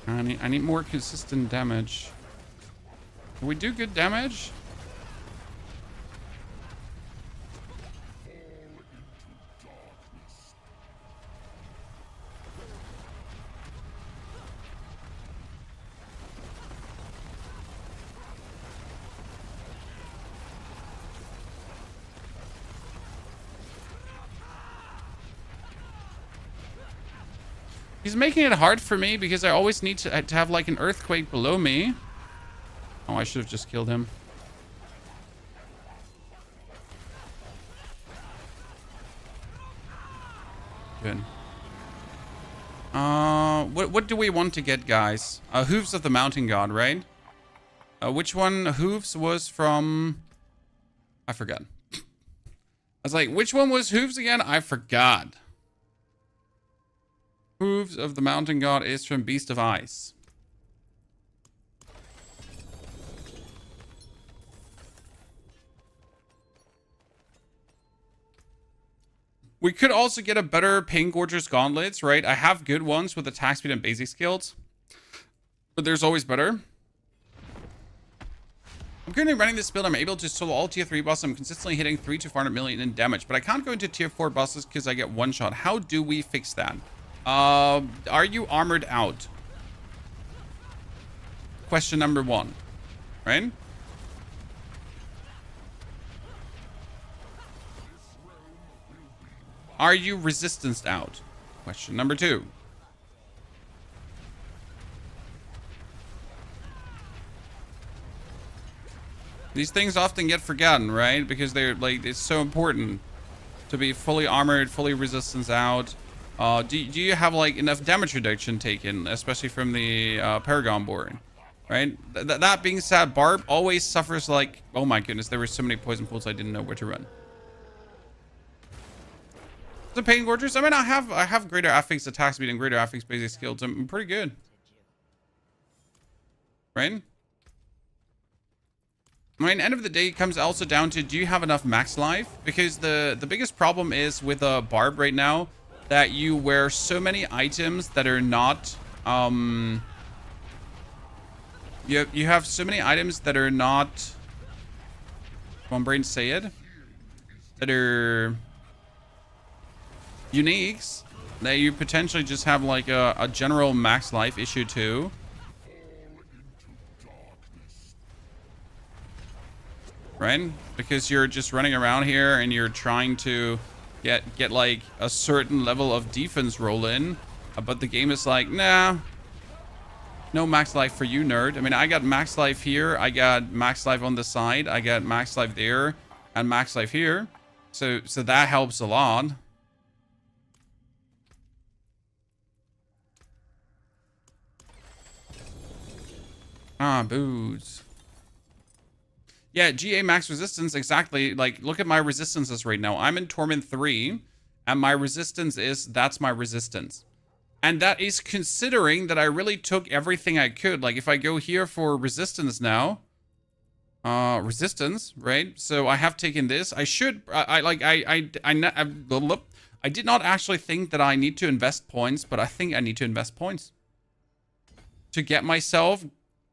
I need more consistent damage. Can we do good damage? He's making it hard for me because I always need to have like an earthquake below me. Oh, I should have just killed him. Good. What do we want to get, guys? Hooves of the Mountain God, right? Which one? Hooves was from... I forgot. I was like, which one was Hooves again? I forgot. Hooves of the Mountain God is from Beast of Ice. We could also get a better Pain Gorger's Gauntlets, right? I have good ones with attack speed and basic skills, but there's always better. I'm currently running this build. I'm able to solo all tier 3 bosses. I'm consistently hitting 300 to 400 million in damage, but I can't go into tier 4 bosses because I get one shot. How do we fix that? Are you armored out? Question number 1, right? Are you resistanced out? Question number 2. These things often get forgotten, right? Because they're like, it's so important to be fully armored, fully resistance out. Do you have like enough damage reduction taken, especially from the Paragon board, right? That being said, Barb always suffers like, oh my goodness, there were so many poison pools I didn't know where to run. The Pain Gorgers, I mean, I have greater affix attack speed and greater affix basic skills. I'm pretty good, right? I mean, end of the day, it comes also down to, do you have enough max life? Because the biggest problem is with a Barb right now, that you wear so many items that are not, you have so many items that are not, come on, brain, say it, that are uniques, Now you potentially just have like a general max life issue too. Right? Because you're just running around here and you're trying to get like a certain level of defense roll in. But the game is like, nah, no max life for you, nerd. I mean, I got max life here. I got max life on the side. I got max life there and max life here. So that helps a lot. Ah, booze. Yeah, GA max resistance, exactly. Like, look at my resistances right now. I'm in Torment 3, and my resistance is, that's my resistance. And that is considering that I really took everything I could. Like, if I go here for resistance now, resistance, right? So I have taken this. I should, I did not actually think that I need to invest points, but I think I need to invest points to get myself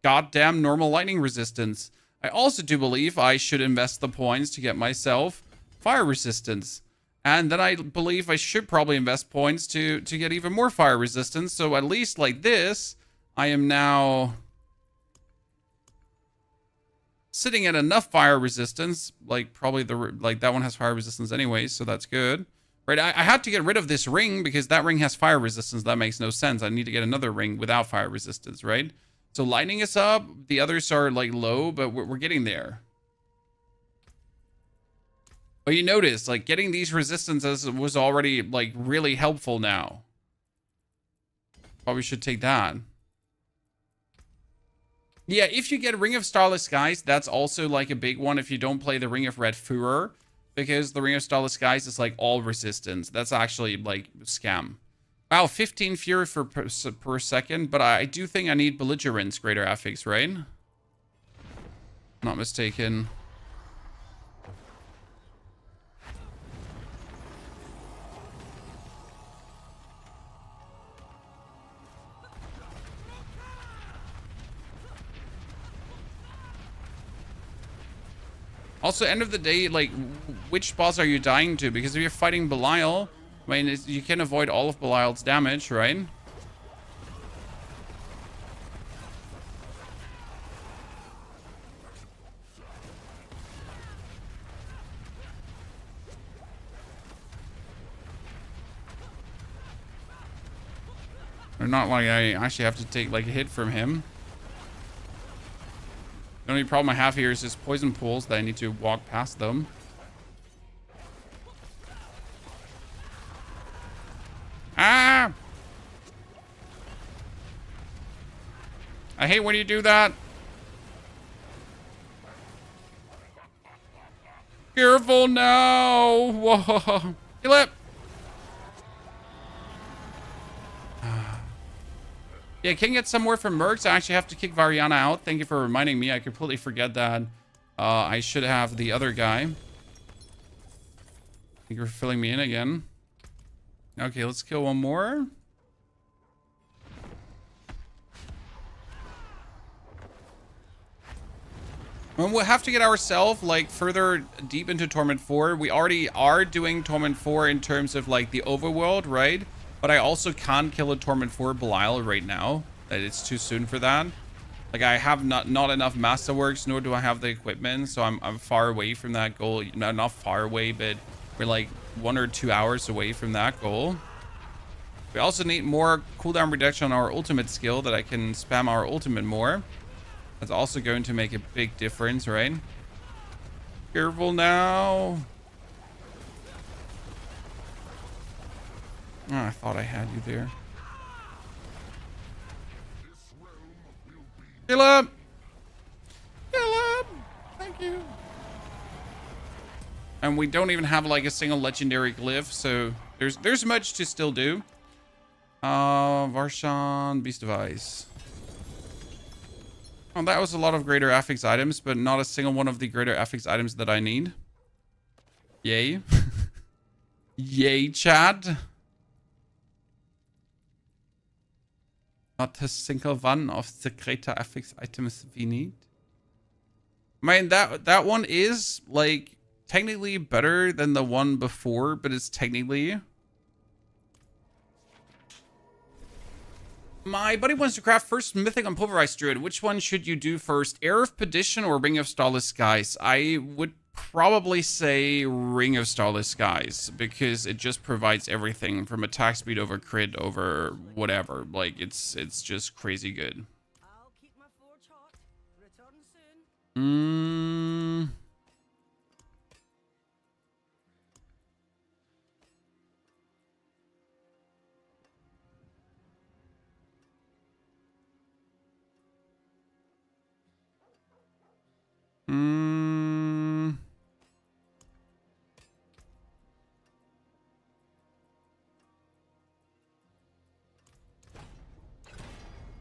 goddamn normal lightning resistance. I also do believe I should invest the points to get myself fire resistance. And then I believe I should probably invest points to get even more fire resistance. So at least like this, I am now sitting at enough fire resistance. Like probably that one has fire resistance anyway, so that's good. Right, I had to get rid of this ring because that ring has fire resistance. That makes no sense. I need to get another ring without fire resistance, right? So lightning is up. The others are like low, but we're getting there. But you notice, like, getting these resistances was already, like, really helpful now. Probably should take that. Yeah, if you get Ring of Starless Skies, that's also, like, a big one if you don't play the Ring of Red Furor. Because the Ring of Starless Skies is, like, all resistance. That's actually, like, scam. Wow, 15 Fury per second, but I do think I need Belligerence Greater Affix, right? Not mistaken. Also, end of the day, like, which boss are you dying to? Because if you're fighting Belial, I mean, you can avoid all of Belial's damage, right? Or not like I actually have to take, like, a hit from him. The only problem I have here is just poison pools that I need to walk past them. Ah! I hate when you do that. Careful now! Whoa! Kill it! Yeah, can get some more from Mercs. I actually have to kick Variana out. Thank you for reminding me. I completely forget that. I should have the other guy. Thank you for filling me in again. Okay, let's kill one more. And we'll have to get ourselves, like, further deep into Torment 4. We already are doing Torment 4 in terms of, like, the overworld, right? But I also can't kill a Torment 4 Belial right now. It's too soon for that. Like, I have not enough Masterworks, nor do I have the equipment. So I'm far away from that goal. Not far away, but we're like 1 or 2 hours away from that goal. We also need more cooldown reduction on our ultimate skill, that I can spam our ultimate more. That's also going to make a big difference, right? Careful now. Oh, I thought I had you there. Kill him! Kill him! Thank you. And we don't even have like a single legendary glyph, so there's much to still do. Varshan, Beast of Ice. Oh, that was a lot of greater affix items, but not a single one of the greater affix items that I need. Yay. Yay, chat. Not a single one of the greater affix items we need. I mean, that one is, like, technically better than the one before, but it's technically My buddy wants to craft first Mythic on Pulverized Druid. Which one should you do first? Heir of Perdition or Ring of Starless Skies? I would probably say Ring of Starless Skies, because it just provides everything from attack speed over crit over whatever. Like, it's just crazy good.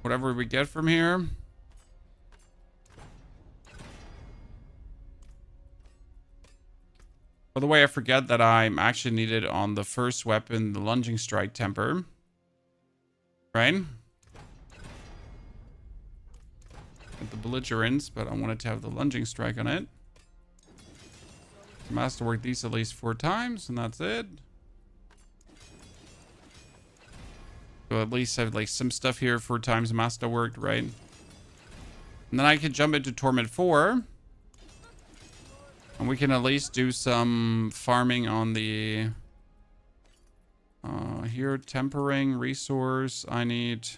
Whatever we get from here. By the way, I forget that I'm actually needed on the first weapon, the Lunging Strike Temper. Right? With the Belligerents, but I wanted to have the Lunging Strike on it. Masterwork these at least 4 times, and that's it. So at least have like some stuff here 4 times Masterworked, right? And then I can jump into Torment 4. And we can at least do some farming on the... here, tempering, resource. I need...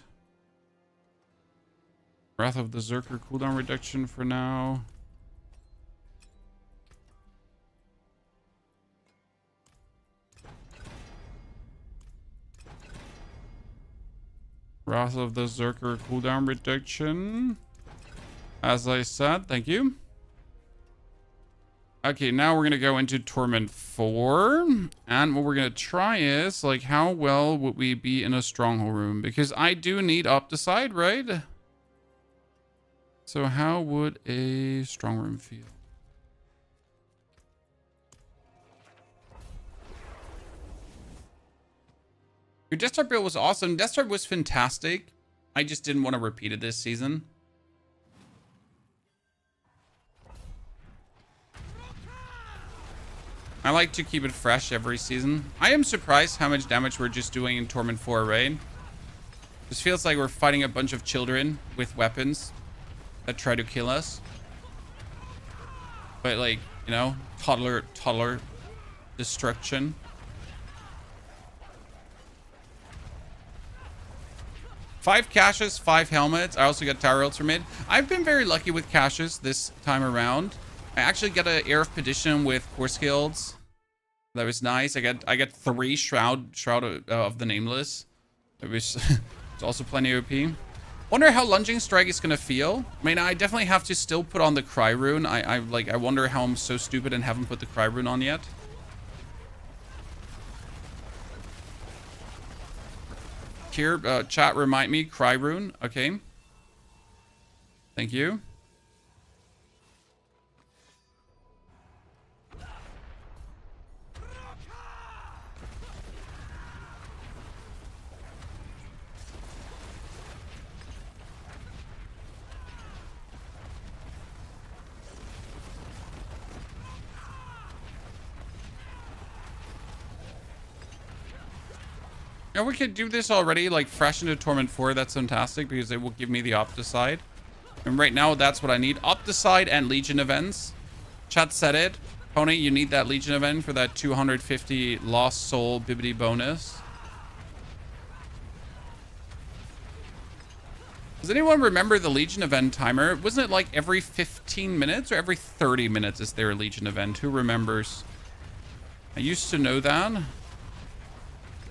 Wrath of the Zerker cooldown reduction for now. Wrath of the Zerker cooldown reduction. As I said, thank you. Okay, now we're going to go into Torment 4. And what we're going to try is, like, how well would we be in a Stronghold room? Because I do need Opticide, right? So how would a Strong room feel? Your Death Star build was awesome. Death Star was fantastic. I just didn't want to repeat it this season. I like to keep it fresh every season. I am surprised how much damage we're just doing in Torment 4 raid. This feels like we're fighting a bunch of children with weapons that try to kill us. But like, you know, toddler destruction. 5 caches, 5 helmets. I also got tower ults from it. I've been very lucky with caches this time around. I actually got an Heir of Perdition with core skills. That was nice. I got 3 Shroud of the Nameless. It was it's also plenty OP. Wonder how Lunging Strike is gonna feel. I mean, I definitely have to still put on the Cry Rune. I wonder how I'm so stupid and haven't put the Cry Rune on yet. Here, chat, remind me, Cry Rune. Okay. Thank you. Yeah, we could do this already, like fresh into Torment 4. That's fantastic because it will give me the Opticide. And right now, that's what I need. Opticide and Legion events. Chat said it. Pony, you need that Legion event for that 250 Lost Soul Bibbidi bonus. Does anyone remember the Legion event timer? Wasn't it like every 15 minutes or every 30 minutes is there a Legion event? Who remembers? I used to know that.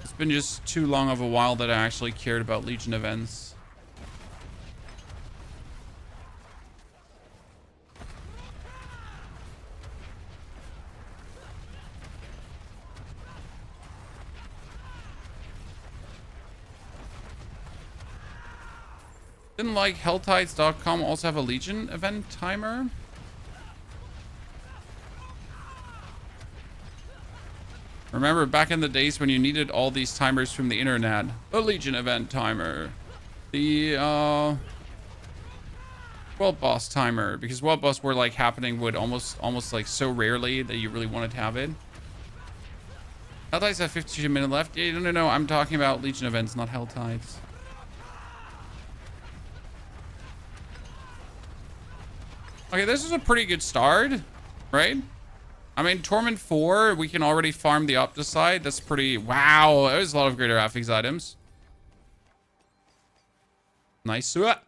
It's been just too long of a while that I actually cared about Legion events. Didn't like helltides.com also have a Legion event timer? Remember back in the days when you needed all these timers from the internet? A Legion event timer. The World Boss timer. Because World Boss were like happening would almost like so rarely that you really wanted to have it. Helltides have 52 minutes left. Yeah, no. I'm talking about Legion events, not Helltides. Okay, this is a pretty good start, right? I mean, Torment 4, we can already farm the Opticite. That's pretty... Wow, there's a lot of greater affix items. Nice. 12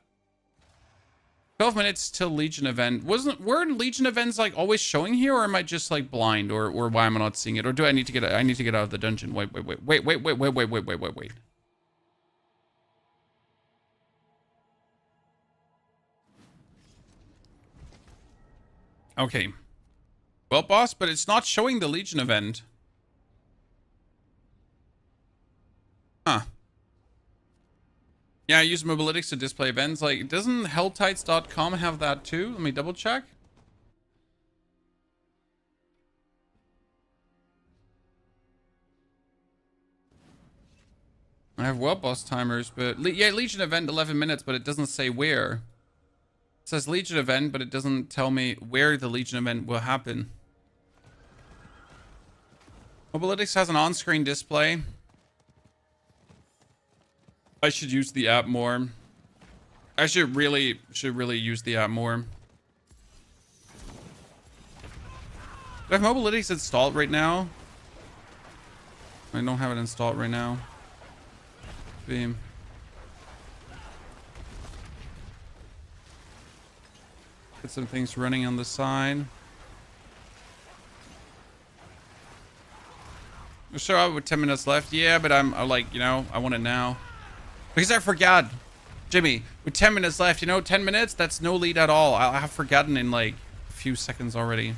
minutes till Legion event. Weren't Legion events like always showing here, or am I just like blind, or why am I not seeing it? Or do I need to get out of the dungeon? Wait. Okay. Well, boss, but it's not showing the Legion event. Huh. Yeah, I use Mobalytics to display events. Like, doesn't helltides.com have that too? Let me double check. I have well boss timers, but yeah, Legion event 11 minutes, but it doesn't say where. It says Legion event, but it doesn't tell me where the Legion event will happen. Mobalytics has an on-screen display. I should use the app more. I should really use the app more. Do I have Mobalytics installed right now? I don't have it installed right now. Beam. Get some things running on the side. Show up with 10 minutes left. Yeah, but I'm like, you know, I want it now. Because I forgot. Jimmy, with 10 minutes left, you know, 10 minutes, that's no lead at all. I have forgotten in like a few seconds already.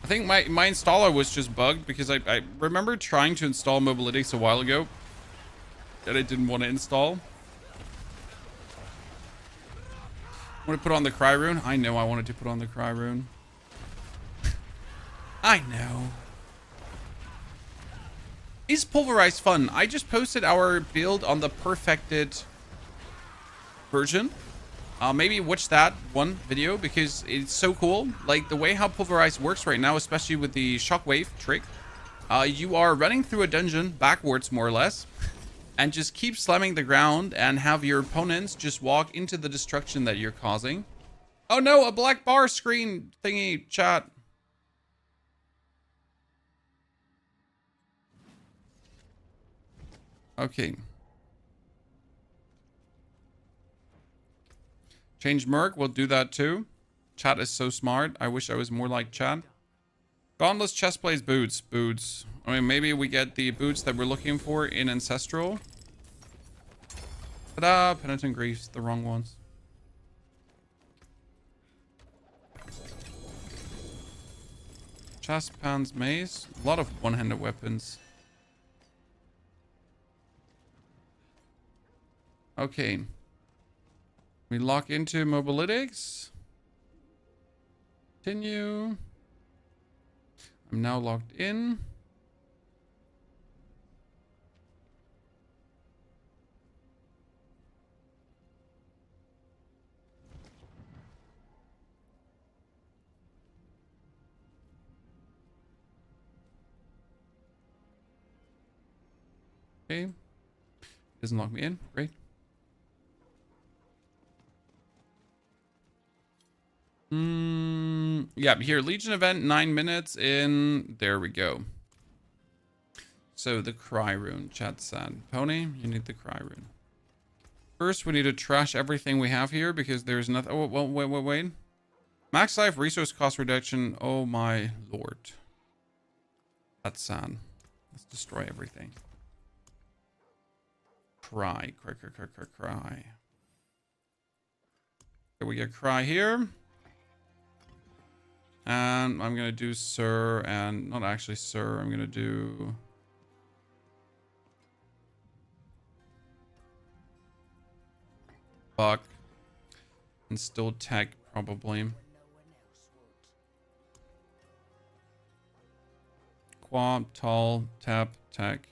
I think my installer was just bugged because I remember trying to install Mobalytics a while ago that I didn't want to install. I want to put on the Cry Rune. I know I wanted to put on the Cry Rune. I know. Is Pulverize fun? I just posted our build on the perfected version. Maybe watch that one video because it's so cool. Like the way how Pulverize works right now, especially with the shockwave trick. You are running through a dungeon backwards more or less and just keep slamming the ground and have your opponents just walk into the destruction that you're causing. Oh no, a black bar screen thingy, chat. Okay. Change Merc, we'll do that too. Chat is so smart. I wish I was more like chat. Gauntless chestplates boots. Boots. I mean, maybe we get the boots that we're looking for in Ancestral. Ta-da! Penitent Griefs, the wrong ones. Chest pans mace. A lot of one-handed weapons. Okay. We lock into Mobalytics. Continue. I'm now logged in. Okay. Doesn't log me in. Great. Yeah, here, Legion event, 9 minutes in. There we go. So the Cry Rune, chat said. Pony, you need the Cry Rune. First, we need to trash everything we have here because there's nothing. Oh, well, wait. Max life, resource cost reduction. Oh my lord. That's sad. Let's destroy everything. Cry. Okay, we get Cry here. And I'm going to do Sir, and not actually Sir, I'm going to do... Buck. And still Tech, probably. Quab, Tall, Tap, Tech.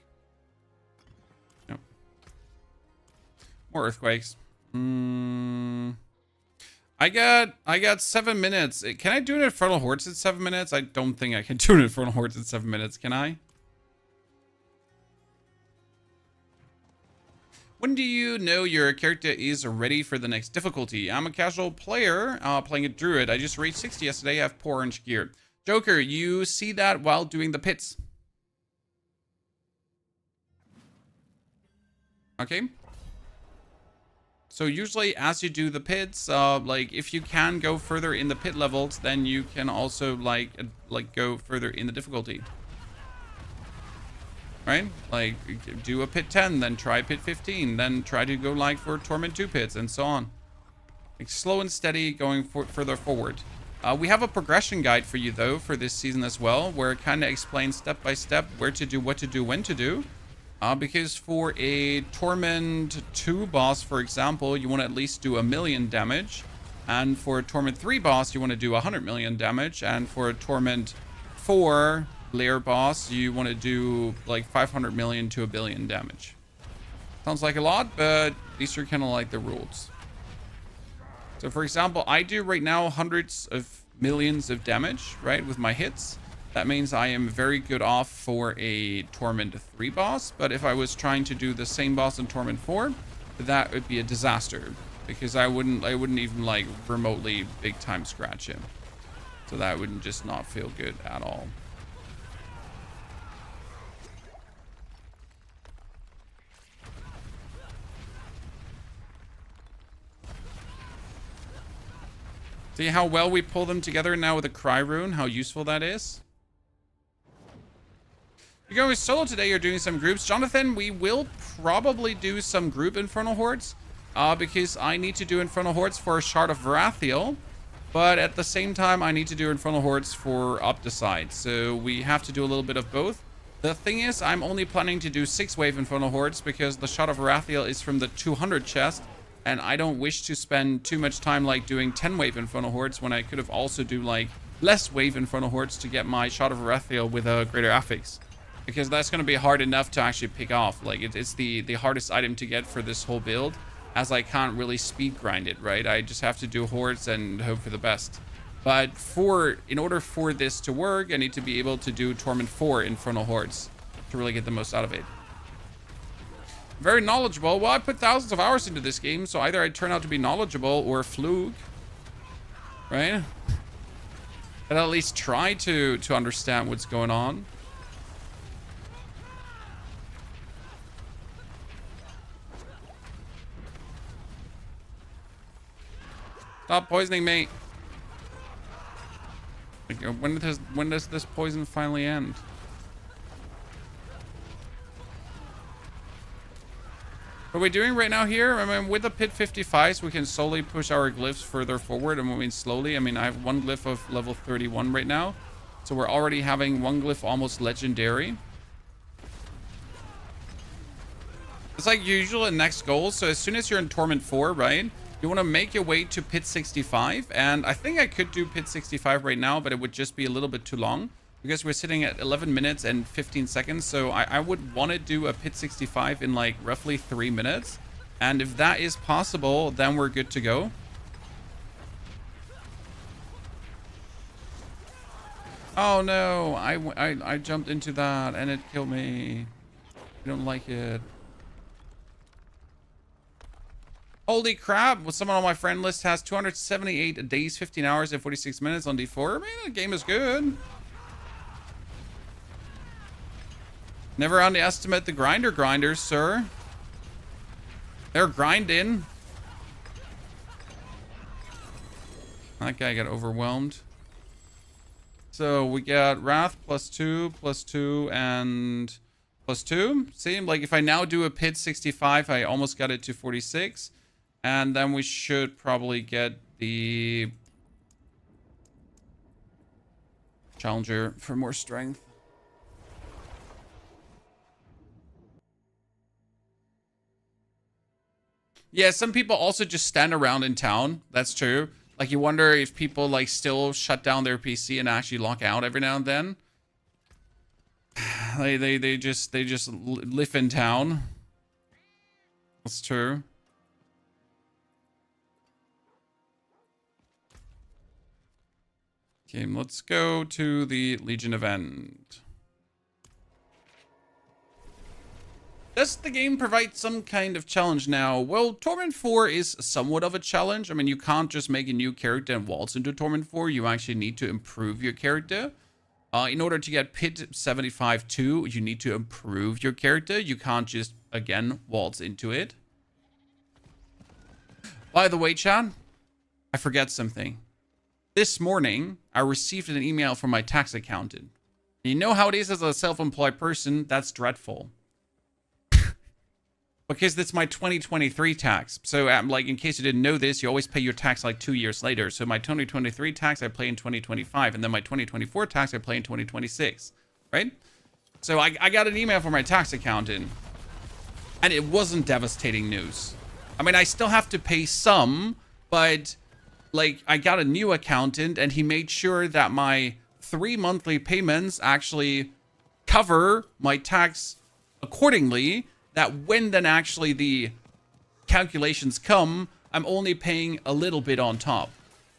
Yep. More Earthquakes. I got 7 minutes. Can I do an Infernal Hordes at 7 minutes? I don't think I can do an Infernal Hordes at 7 minutes, can I? When do you know your character is ready for the next difficulty? I'm a casual player playing a druid. I just reached 60 yesterday. I have poor orange gear. Joker, you see that while doing the pits. Okay. So usually as you do the pits, like if you can go further in the pit levels, then you can also like go further in the difficulty. Right? Like do a pit 10, then try pit 15, then try to go like for Torment 2 pits and so on. Like slow and steady going further forward. We have a progression guide for you though for this season as well, where it kind of explains step by step where to do, what to do, when to do. Because for a Torment 2 boss, for example, you want to at least do 1,000,000 damage. And for a Torment 3 boss, you want to do 100 million damage. And for a Torment 4 layer boss, you want to do like 500 million to 1 billion damage. Sounds like a lot, but these are kind of like the rules. So for example, I do right now hundreds of millions of damage, right, with my hits. That means I am very good off for a Torment 3 boss, but if I was trying to do the same boss in Torment 4, that would be a disaster because I wouldn't even like remotely big time scratch him. So that would just not feel good at all. See how well we pull them together now with a Cry Rune, how useful that is? You're going solo today, you're doing some groups. Jonathan, we will probably do some group Infernal Hordes, because I need to do Infernal Hordes for a Shard of Varathiel, but at the same time, I need to do Infernal Hordes for Opticide, so we have to do a little bit of both. The thing is, I'm only planning to do 6-wave Infernal Hordes because the Shard of Varathiel is from the 200 chest, and I don't wish to spend too much time like doing 10-wave Infernal Hordes when I could have also do like less wave Infernal Hordes to get my Shard of Varathiel with a greater affix. Because that's going to be hard enough to actually pick off. Like it's the hardest item to get for this whole build, as I can't really speed grind it, right? I just have to do hordes and hope for the best. But in order for this to work, I need to be able to do Torment 4 Infernal Hordes to really get the most out of it. Very knowledgeable. Well, I put thousands of hours into this game, so either I turn out to be knowledgeable or fluke, right? But at least try to understand what's going on. Stop poisoning me. Like, when does this poison finally end? What are we doing right now here? I mean, with the pit 55s, we can slowly push our glyphs further forward. And I mean, slowly. I mean, I have one glyph of level 31 right now. So we're already having one glyph almost legendary. It's like usual in next goals. So as soon as you're in Torment 4, right? You want to make your way to pit 65, and I think I could do pit 65 right now, but it would just be a little bit too long because we're sitting at 11 minutes and 15 seconds. So I would want to do a pit 65 in like roughly 3 minutes, and if that is possible, then we're good to go. Oh no, I jumped into that and it killed me. I don't like it. Holy crap, well, someone on my friend list has 278 days, 15 hours, and 46 minutes on D4. Man, the game is good. Never underestimate the grinders, sir. They're grinding. That guy got overwhelmed. So we got Wrath +2, and +2. See, like if I now do a pit 65, I almost got it to 46. And then we should probably get the Challenger for more strength. Yeah, some people also just stand around in town. That's true. Like you wonder if people like still shut down their PC and actually lock out every now and then. They just live in town. That's true. Okay, let's go to the Legion event. Does the game provide some kind of challenge now? Well, Torment 4 is somewhat of a challenge. I mean, you can't just make a new character and waltz into Torment 4. You actually need to improve your character. In order to get Pit 75-2, you need to improve your character. You can't just, again, waltz into it. By the way, Chad, I forget something. This morning, I received an email from my tax accountant. You know how it is as a self-employed person? That's dreadful. Because it's my 2023 tax. So, like, in case you didn't know this, you always pay your tax like 2 years later. So my 2023 tax, I pay in 2025. And then my 2024 tax, I pay in 2026. Right? So I got an email from my tax accountant. And it wasn't devastating news. I mean, I still have to pay some. But, like, I got a new accountant. And he made sure that my 3 monthly payments actually cover my tax accordingly. That when then actually the calculations come, I'm only paying a little bit on top.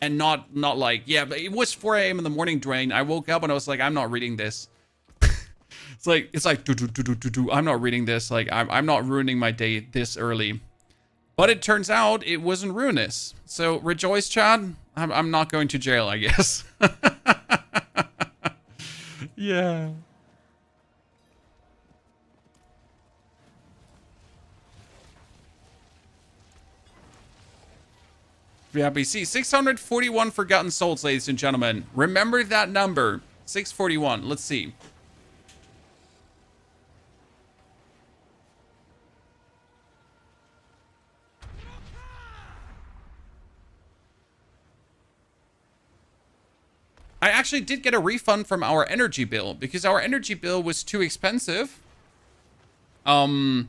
And not like, yeah, but it was 4 a.m. in the morning, Dwayne. I woke up and I was like, I'm not reading this. it's like, I'm not reading this. Like, I'm not ruining my day this early. But it turns out it wasn't ruinous. So rejoice, Chad. I'm not going to jail, I guess. Yeah. VIPC, 641 forgotten souls, ladies and gentlemen. Remember that number, 641. Let's see. I actually did get a refund from our energy bill because our energy bill was too expensive. And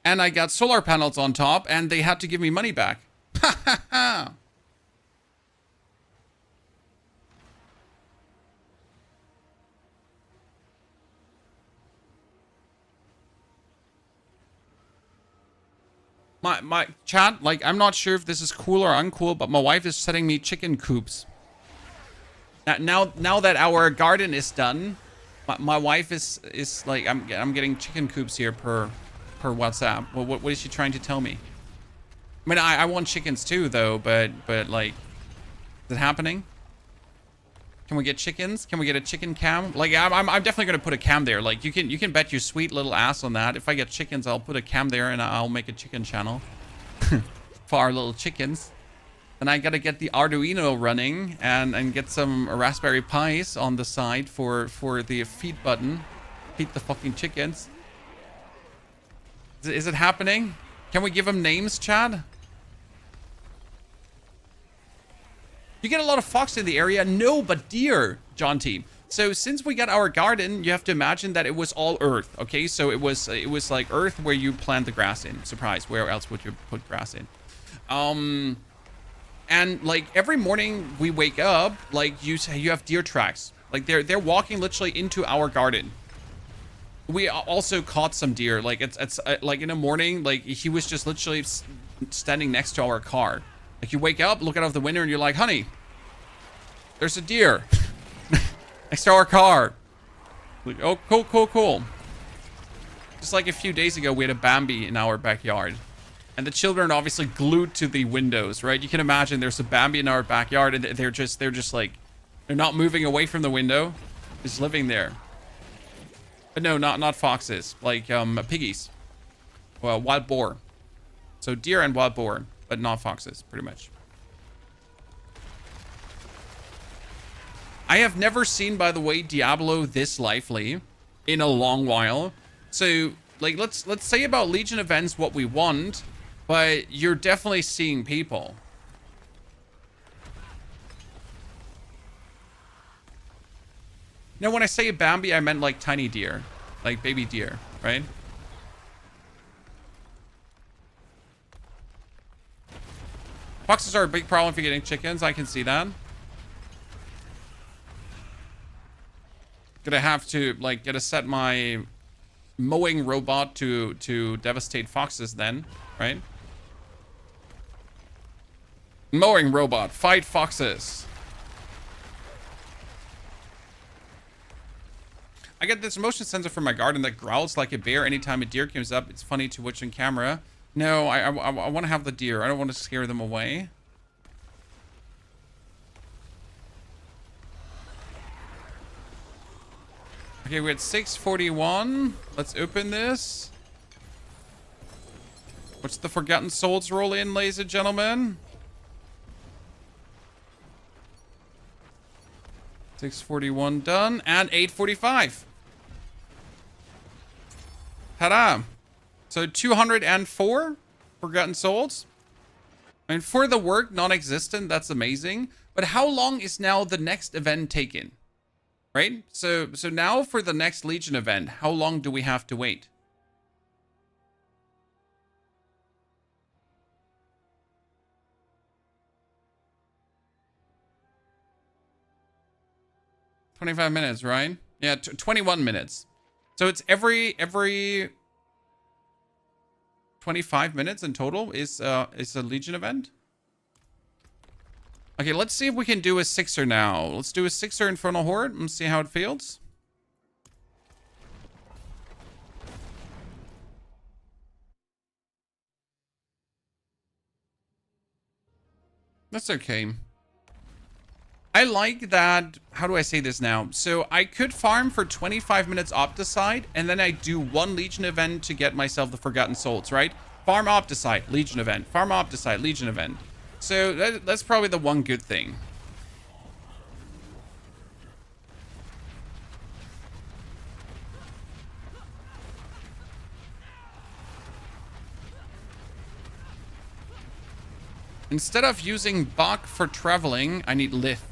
I got solar panels on top and they had to give me money back. Ha ha ha! My chat, like, I'm not sure if this is cool or uncool, but my wife is setting me chicken coops. Now that our garden is done, my wife is like, I'm getting chicken coops here per WhatsApp. Well, what is she trying to tell me? I mean, I want chickens too, though, but like, is it happening? Can we get chickens? Can we get a chicken cam? Like, I'm definitely gonna put a cam there. Like, you can bet your sweet little ass on that. If I get chickens, I'll put a cam there and I'll make a chicken channel for our little chickens. And I gotta get the Arduino running and get some Raspberry Pis on the side for the feed button. Feed the fucking chickens. Is it happening? Can we give them names, Chad? You get a lot of fox in the area? No, but deer, John T. So since we got our garden, you have to imagine that it was all earth, okay? So it was like earth where you plant the grass in. Surprise, where else would you put grass in? And like every morning we wake up, like you have deer tracks. Like they're walking literally into our garden. We also caught some deer. Like it's like in the morning, like he was just literally standing next to our car. Like you wake up, look out of the window, and you're like, honey, there's a deer next to our car. Like, oh, cool. Just like a few days ago, we had a Bambi in our backyard. And the children are obviously glued to the windows, right? You can imagine there's a Bambi in our backyard, and they're just like, they're not moving away from the window, just living there. But no, not foxes, like piggies. Well, wild boar. So deer and wild boar, but not foxes, pretty much. I have never seen, by the way, Diablo this lively in a long while. So, like, let's say about Legion events what we want, but you're definitely seeing people. Now, when I say Bambi, I meant like tiny deer, like baby deer, right? Foxes are a big problem if you're getting chickens. I can see that. Gonna have to, like, set my mowing robot to devastate foxes then, right? Mowing robot, fight foxes. I get this motion sensor from my garden that growls like a bear anytime a deer comes up. It's funny to watch on camera. No, I want to have the deer. I don't want to scare them away. Okay, we're at 641. Let's open this. What's the Forgotten Souls roll in, ladies and gentlemen? 641 done. And 845. Ta-da. So 204 Forgotten Souls. I mean, for the work, non-existent, that's amazing. But how long is now the next event taken? Right? So now for the next Legion event, how long do we have to wait? $25 minutes, right? Yeah, 21 minutes. So it's every 25 minutes in total is a Legion event. Okay, let's see if we can do a 6er now. Let's do a 6er Infernal Horde and see how it feels. That's okay. I like that. How do I say this now? So I could farm for 25 minutes Opticide, and then I do one Legion event to get myself the Forgotten Souls, right? Farm Opticide, Legion event. Farm Opticide, Legion event. So that's probably the one good thing. Instead of using Bach for traveling, I need Lith.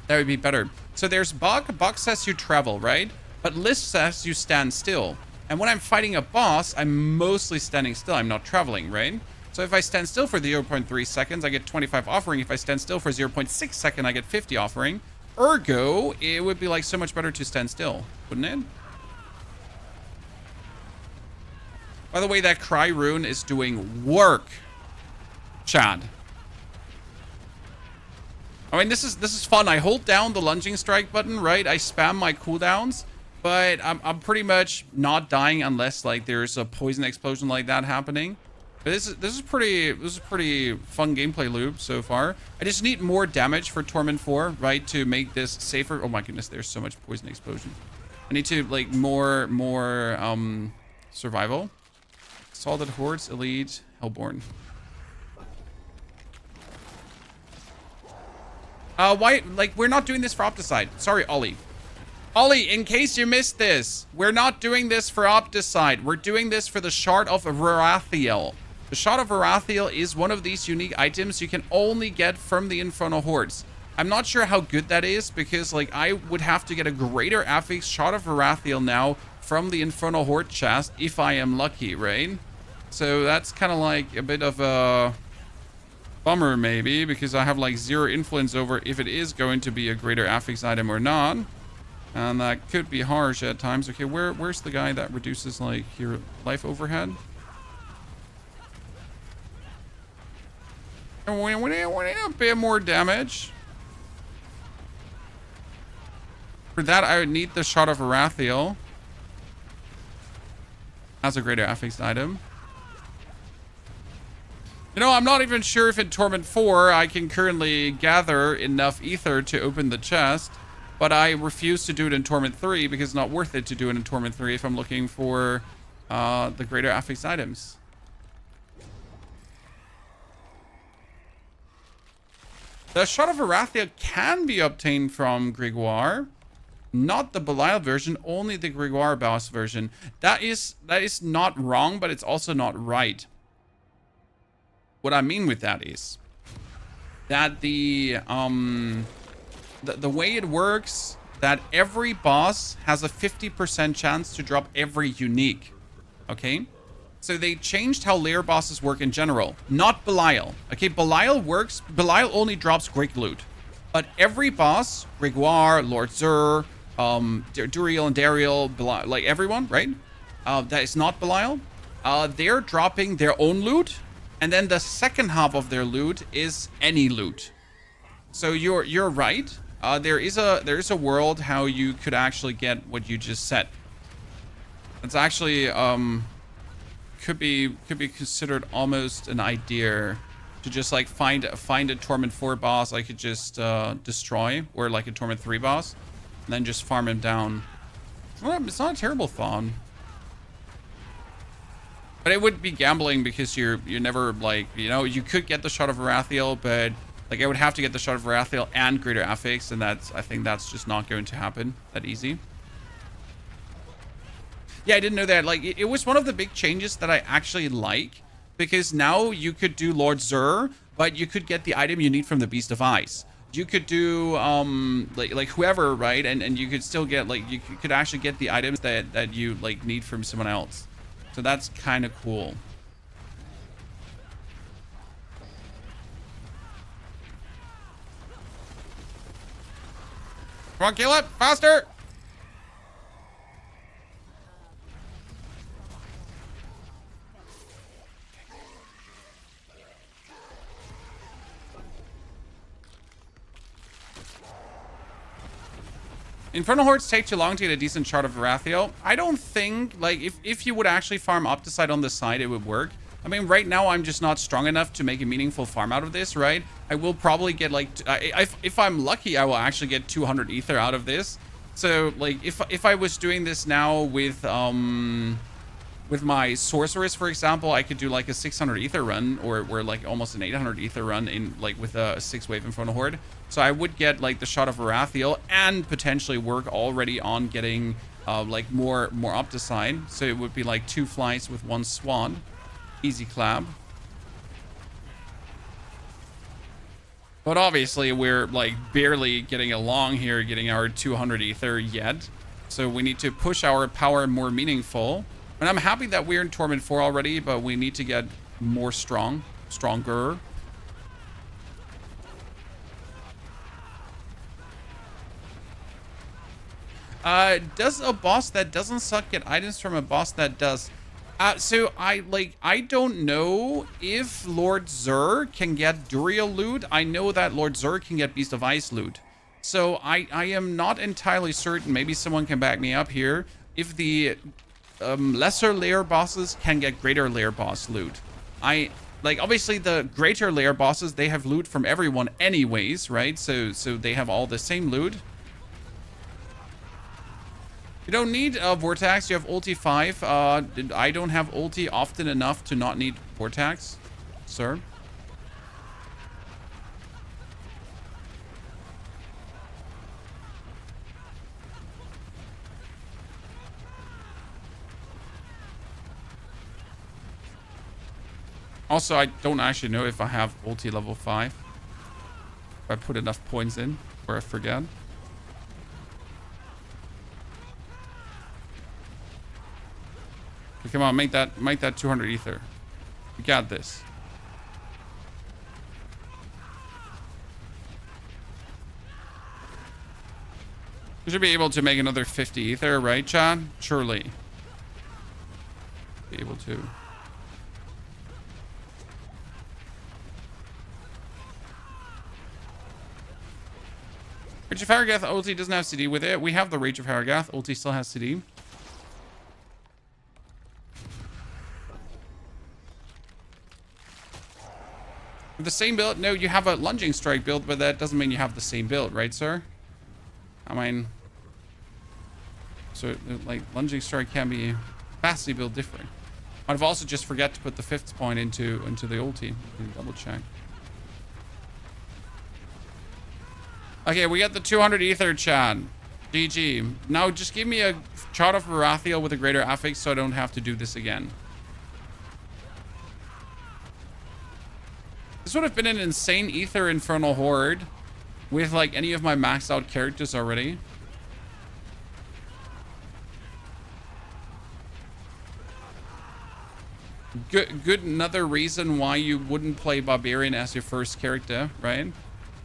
That would be better. So there's Bach. Bach says you travel, right? But Lith says you stand still. And when I'm fighting a boss, I'm mostly standing still. I'm not traveling, right? So if I stand still for 0.3 seconds, I get 25 offering. If I stand still for 0.6 seconds, I get 50 offering. Ergo, it would be like so much better to stand still, wouldn't it? By the way, that Cry rune is doing work, Chad. I mean, this is fun. I hold down the Lunging Strike button, right? I spam my cooldowns, but I'm pretty much not dying unless like there's a poison explosion like that happening. But this is pretty fun gameplay loop so far. I just need more damage for Torment 4, right, to make this safer. Oh my goodness, there's so much poison explosion. I need to like more survival. Salted Hordes, Elite, Hellborn. Why, like, we're not doing this for Opticide. Sorry, Ollie. Ollie, in case you missed this, we're not doing this for Opticide. We're doing this for the Shard of Varathiel. The Shard of Varathiel is one of these unique items you can only get from the Infernal Hordes. I'm not sure how good that is because, like, I would have to get a greater affix Shard of Varathiel now from the Infernal Horde chest if I am lucky, right? So that's kind of like a bit of a bummer maybe because I have like 0 influence over if it is going to be a greater affix item or not. And that could be harsh at times. Okay, where's the guy that reduces like your life overhead? And we need a bit more damage. For that, I would need the Shard of Varathiel as a greater affixed item. You know, I'm not even sure if in Torment 4 I can currently gather enough ether to open the chest. But I refuse to do it in Torment 3 because it's not worth it to do it in Torment 3 if I'm looking for the greater affixed items. The Shard of Varathiel can be obtained from Grégoire. Not the Belial version, only the Grégoire boss version. That is not wrong, but it's also not right. What I mean with that is that the way it works, that every boss has a 50% chance to drop every unique. Okay? So they changed how lair bosses work in general. Not Belial. Okay, Belial only drops Greek loot. But every boss, Grégoire, Lord Zur, Duriel and Dariel, Belial, like everyone, right? That is not Belial. They're dropping their own loot. And then the second half of their loot is any loot. So you're right. there is a world how you could actually get what you just said. It's actually could be considered almost an idea to just like find a Torment 4 boss I could just destroy, or like a Torment 3 boss, and then just farm him down. Well, it's not a terrible thought. But it would be gambling because you're never like, you know, you could get the Shot of Varathiel, but like I would have to get the Shot of Varathiel and Greater Affix, and I think that's just not going to happen that easy. Yeah, I didn't know that. Like it was one of the big changes that I actually like, because now you could do Lord Zur, but you could get the item you need from the Beast of Ice. You could do like whoever, right? And you could still get like you could actually get the items that you like need from someone else. So that's kind of cool. Come on, kill it faster. Infernal Hordes take too long to get a decent Shard of Varathiel. I don't think, like, if you would actually farm Opticide on the side, it would work. I mean, right now, I'm just not strong enough to make a meaningful farm out of this, right? I will probably get, like, if I'm lucky, I will actually get 200 Ether out of this. So, like, if I was doing this now with my Sorceress, for example, I could do, like, a 600 Ether run, or like, almost an 800 Ether run in, like, with a 6-wave Infernal Horde. So I would get like the Shot of Varathiel and potentially work already on getting like more Opticide. So it would be like 2 flies with 1 swan. Easy clap. But obviously we're like barely getting along here, getting our 200 Ether yet. So we need to push our power more meaningful. And I'm happy that we're in Torment 4 already, but we need to get more stronger. Does a boss that doesn't suck get items from a boss that does? So I don't know if Lord Zur can get Duriel loot. I know that Lord Zur can get Beast of Ice loot. So I am not entirely certain. Maybe someone can back me up here. If the lesser layer bosses can get greater layer boss loot. Like obviously the greater layer bosses, they have loot from everyone anyways, right? So they have all the same loot. You don't need Vortex, you have ulti 5. I don't have ulti often enough to not need Vortex, sir. Also, I don't actually know if I have ulti level 5. If I put enough points in, or I forget. Come on, make that 200 Ether. We got this. We should be able to make another 50 Ether, right, Chad? Surely. Be able to. Rage of Haragath ulti doesn't have CD with it. We have the Rage of Haragath. Ulti still has CD. The same build? No, you have a Lunging Strike build, but that doesn't mean you have the same build, right, sir? I mean, so like Lunging Strike can be vastly build different. I've also just forgot to put the 5th point into the ulti. Double check. Okay, we got the 200 Ether, Chad. GG. Now just give me a Shot of Varathiel with a greater affix so I don't have to do this again. This would have been an insane Ether Infernal Horde with like any of my maxed out characters already. Good another reason why you wouldn't play Barbarian as your first character, right?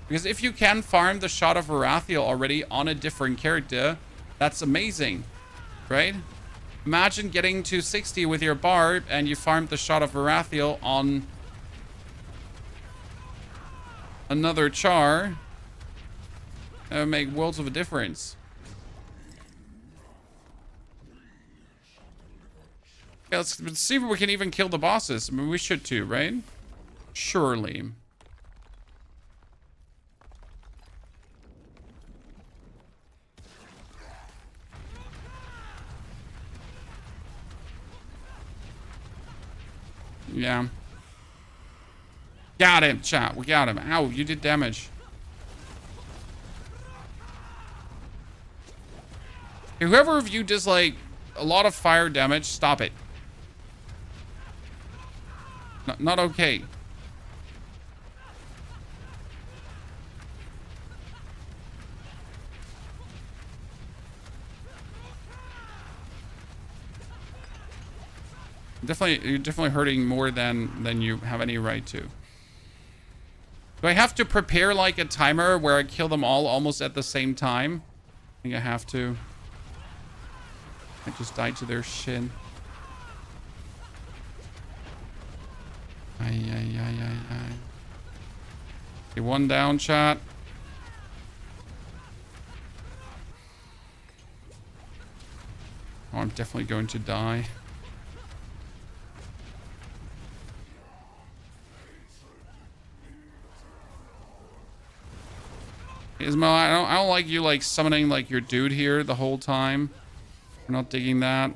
Because if you can farm the Shot of Varathiel already on a different character, that's amazing, right? Imagine getting to 60 with your Barb and you farmed the Shot of Varathiel on another char. That would make worlds of a difference. Yeah, let's see if we can even kill the bosses. I mean, we should too, right? Surely. Yeah. Got him, chat. We got him. Ow, you did damage. Whoever of you does like a lot of fire damage, stop it. Not okay. You're definitely hurting more than you have any right to. Do I have to prepare like a timer where I kill them all almost at the same time? I think I have to. I just died to their shin. Ay. Okay, one down, chat. Oh, I'm definitely going to die. Ismail, I don't like you like summoning like your dude here the whole time. We're not digging that.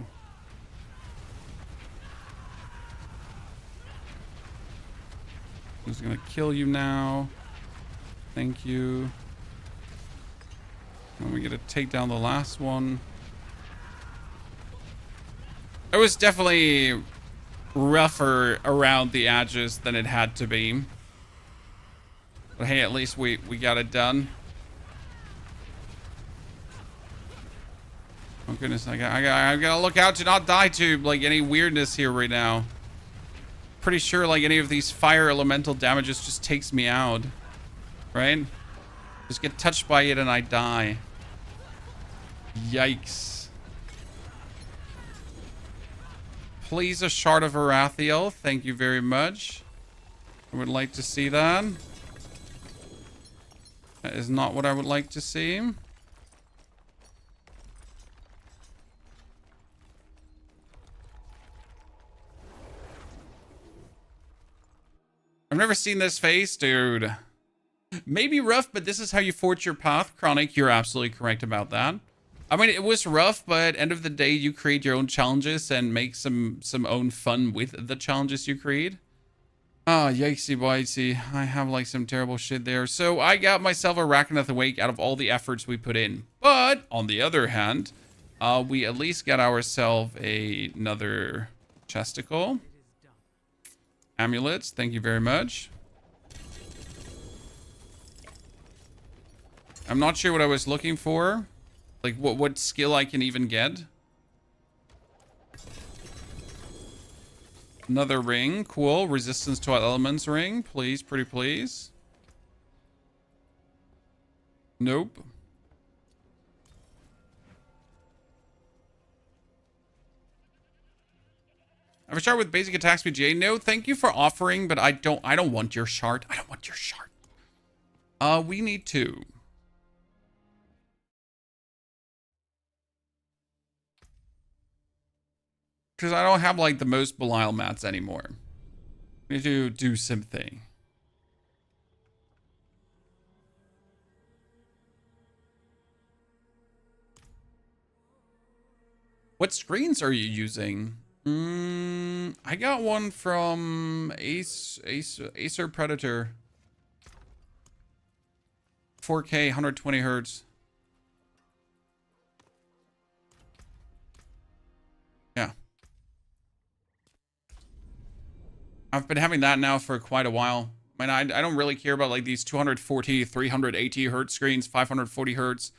Who's gonna kill you now? Thank you. And we get to take down the last one. It was definitely rougher around the edges than it had to be. But hey, at least we got it done. Oh goodness, I gotta look out to not die to like any weirdness here right now. Pretty sure like any of these fire elemental damages just takes me out. Right? Just get touched by it and I die. Yikes. Please, a shard of Arathiel. Thank you very much. I would like to see that. That is not what I would like to see. I've never seen this face, dude. Maybe rough, but this is how you forge your path. Chronic, you're absolutely correct about that. I mean, it was rough, but end of the day, you create your own challenges and make some own fun with the challenges you create. Ah, yikesy bitesy. I have like some terrible shit there. So I got myself a Rackaneth Awake out of all the efforts we put in. But on the other hand, we at least got ourselves another chesticle. Amulets, thank you very much. I'm not sure what I was looking for. Like what skill I can even get. Another ring, cool. Resistance to all elements ring, please, pretty please. Nope. Have a shard with basic attack speed GA? No, thank you for offering, but I don't want your shard. I don't want your shard. We need to. Because I don't have like the most Belial mats anymore. We need to do something. What screens are you using? I got one from Acer Predator. 4K, 120 hertz. Yeah. I've been having that now for quite a while. I mean, I don't really care about like these 240, 380 hertz screens, 540 hertz.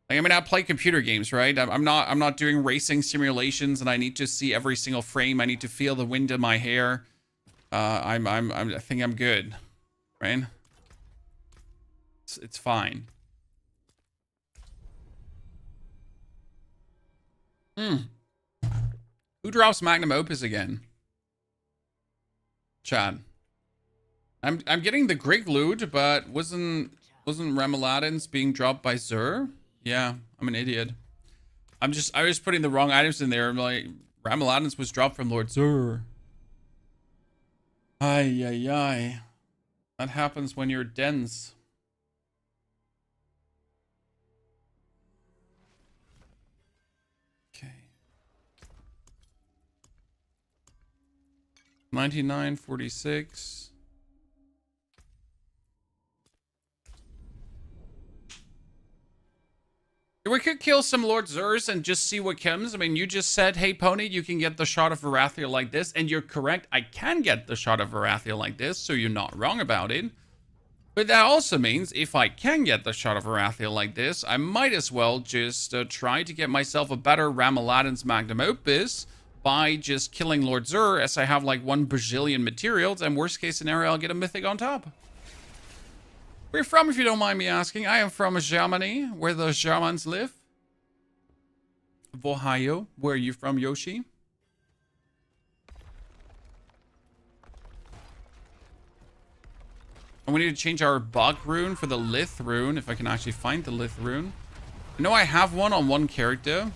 Like, I mean, I play computer games, right? I'm not doing racing simulations, and I need to see every single frame. I need to feel the wind in my hair. I think I'm good, right? It's fine. Who drops Magnum Opus again? Chad. I'm getting the Grig loot, but wasn't Wasn't Ramaladin's being dropped by Zur? Yeah, I'm an idiot. I was putting the wrong items in there. I'm like, Ramaladin's was dropped from Lord Zur. Ay, ay, ay. That happens when you're dense. Okay. 99.46. We could kill some Lord Zurs and just see what comes. I mean, you just said, hey, Pony, you can get the shot of Varathia like this. And you're correct. I can get the shot of Varathia like this, so you're not wrong about it. But that also means if I can get the shot of Varathia like this, I might as well just try to get myself a better Ramaladin's Magnum Opus by just killing Lord Zur, as I have like 1 bajillion materials. And worst case scenario, I'll get a mythic on top. Where are you from, if you don't mind me asking? I am from Germany, where the Germans live. Ohio, where are you from, Yoshi? And we need to change our bug rune for the Lith rune, if I can actually find the Lith rune. I know I have one on 1 character.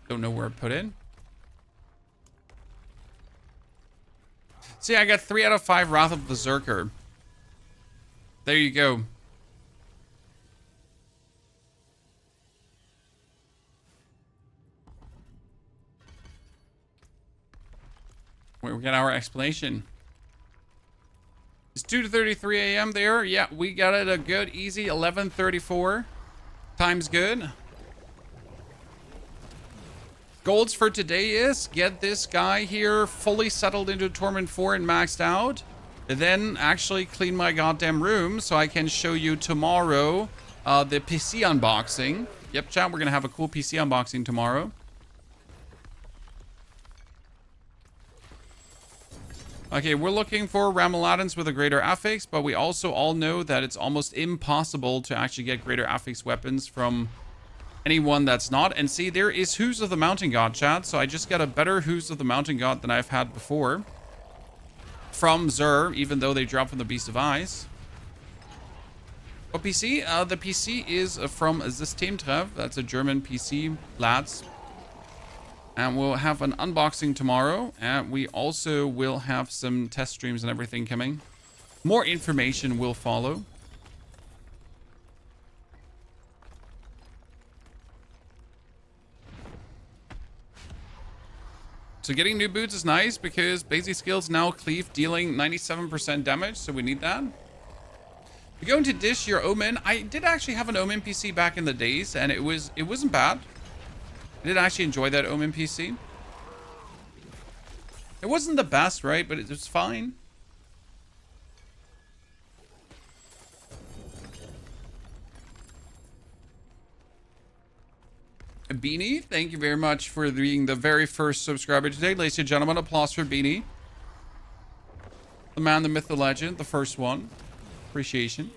Don't know where I put it. See, I got 3 out of 5 Wrath of Berserker. There you go. We got our explanation. It's 2:33 a.m. there. Yeah, we got it a good, easy 11:34. Time's good. Goals for today is get this guy here fully settled into Torment 4 and maxed out. Then actually clean my goddamn room so I can show you tomorrow the PC unboxing. Yep, chat, we're going to have a cool PC unboxing tomorrow. Okay, we're looking for Ramaladins with a greater affix, but we also all know that it's almost impossible to actually get greater affix weapons from anyone that's not. And see, there is Hooves of the Mountain God, chat. So I just got a better Hooves of the Mountain God than I've had before. From Zur, even though they drop from the Beast of Ice. What PC? The PC is from Systemtreff. That's a German PC, lads. And we'll have an unboxing tomorrow. And we also will have some test streams and everything coming. More information will follow. So getting new boots is nice because basic skills now cleave dealing 97% damage. So we need that. You're going to dish your Omen. I did actually have an Omen PC back in the days, and it wasn't bad. I did actually enjoy that Omen PC. It wasn't the best, right? But it was fine. Beanie, thank you very much for being the very first subscriber today. Ladies and gentlemen, applause for Beanie. The man, the myth, the legend, the first one. Appreciation.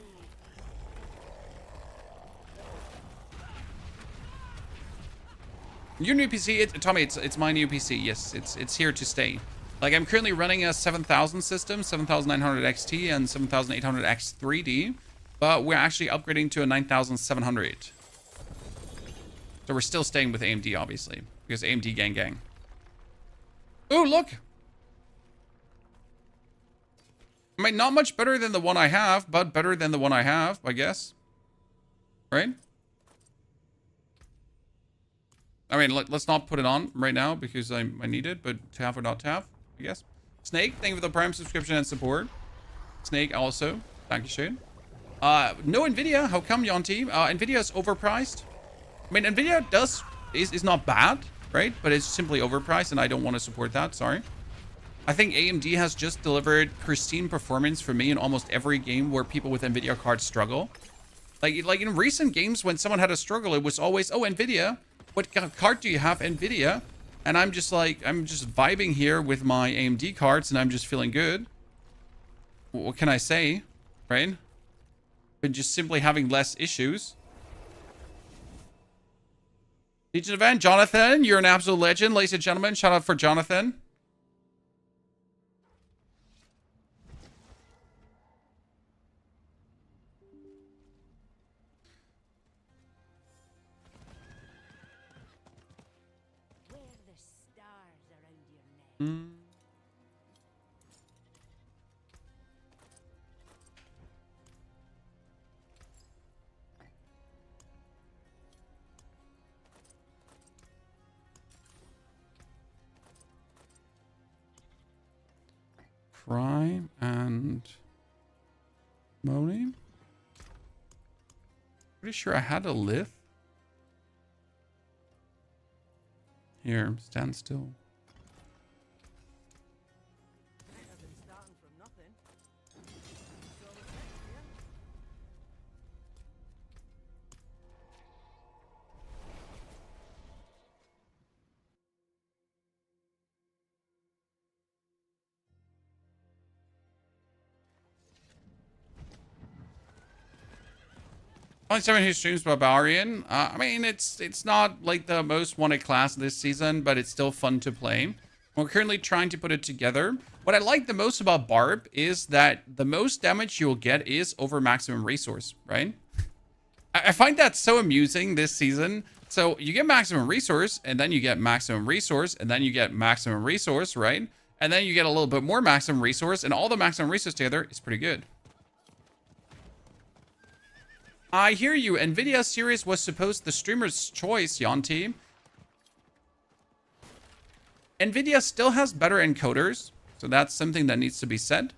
Your new PC, Tommy, it's my new PC. Yes, it's here to stay. Like, I'm currently running a 7000 system, 7900 XT and 7800 X3D, but we're actually upgrading to a 9700. So we're still staying with AMD, obviously, because AMD gang gang. Oh, look! I mean, not much better than the one I have, but better than the one I have, I guess. Right? I mean, let's not put it on right now because I need it, but to have or not to have, I guess. Snake, thank you for the Prime subscription and support. Snake also, thank you, schön. No Nvidia, how come, Yonti? Nvidia is overpriced. I mean, Nvidia is not bad, right? But it's simply overpriced, and I don't want to support that. Sorry. I think AMD has just delivered pristine performance for me in almost every game where people with Nvidia cards struggle. Like in recent games, when someone had a struggle, it was always, oh, Nvidia, what card do you have, Nvidia? And I'm just like, I'm just vibing here with my AMD cards, and I'm just feeling good. What can I say, right? But just simply having less issues. Legion event, Jonathan, you're an absolute legend. Ladies and gentlemen, shout out for Jonathan. Cry and Moni. Pretty sure I had a lift. Here, stand still. Only someone who streams Barbarian. I mean, it's not like the most wanted class this season, but it's still fun to play. We're currently trying to put it together. What I like the most about Barb is that the most damage you'll get is over maximum resource, right? I find that so amusing this season. So you get maximum resource, and then you get maximum resource, and then you get maximum resource, right? And then you get a little bit more maximum resource, and all the maximum resource together is pretty good. I hear you. Nvidia series was supposed the streamer's choice, Yanti. Nvidia still has better encoders, so that's something that needs to be said.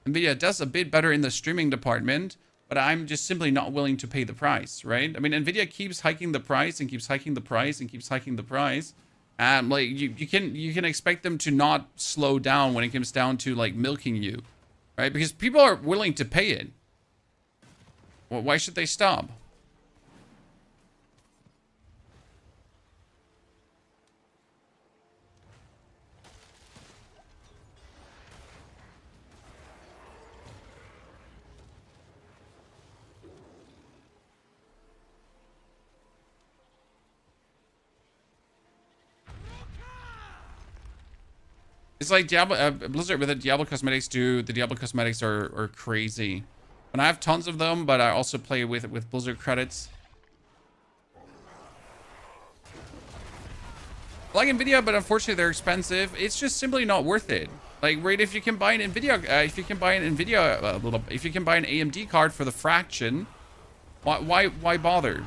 Nvidia does a bit better in the streaming department, but I'm just simply not willing to pay the price, right? I mean, Nvidia keeps hiking the price and keeps hiking the price and keeps hiking the price. And like you can expect them to not slow down when it comes down to like milking you, right? Because people are willing to pay it. Well, why should they stop? It's like Diablo, Blizzard with the Diablo cosmetics do. The Diablo cosmetics are crazy. And I have tons of them, but I also play with Blizzard credits. I like Nvidia, but unfortunately they're expensive. It's just simply not worth it. Like, right, if you can buy an Nvidia, if you can buy an AMD card for the fraction, why bother?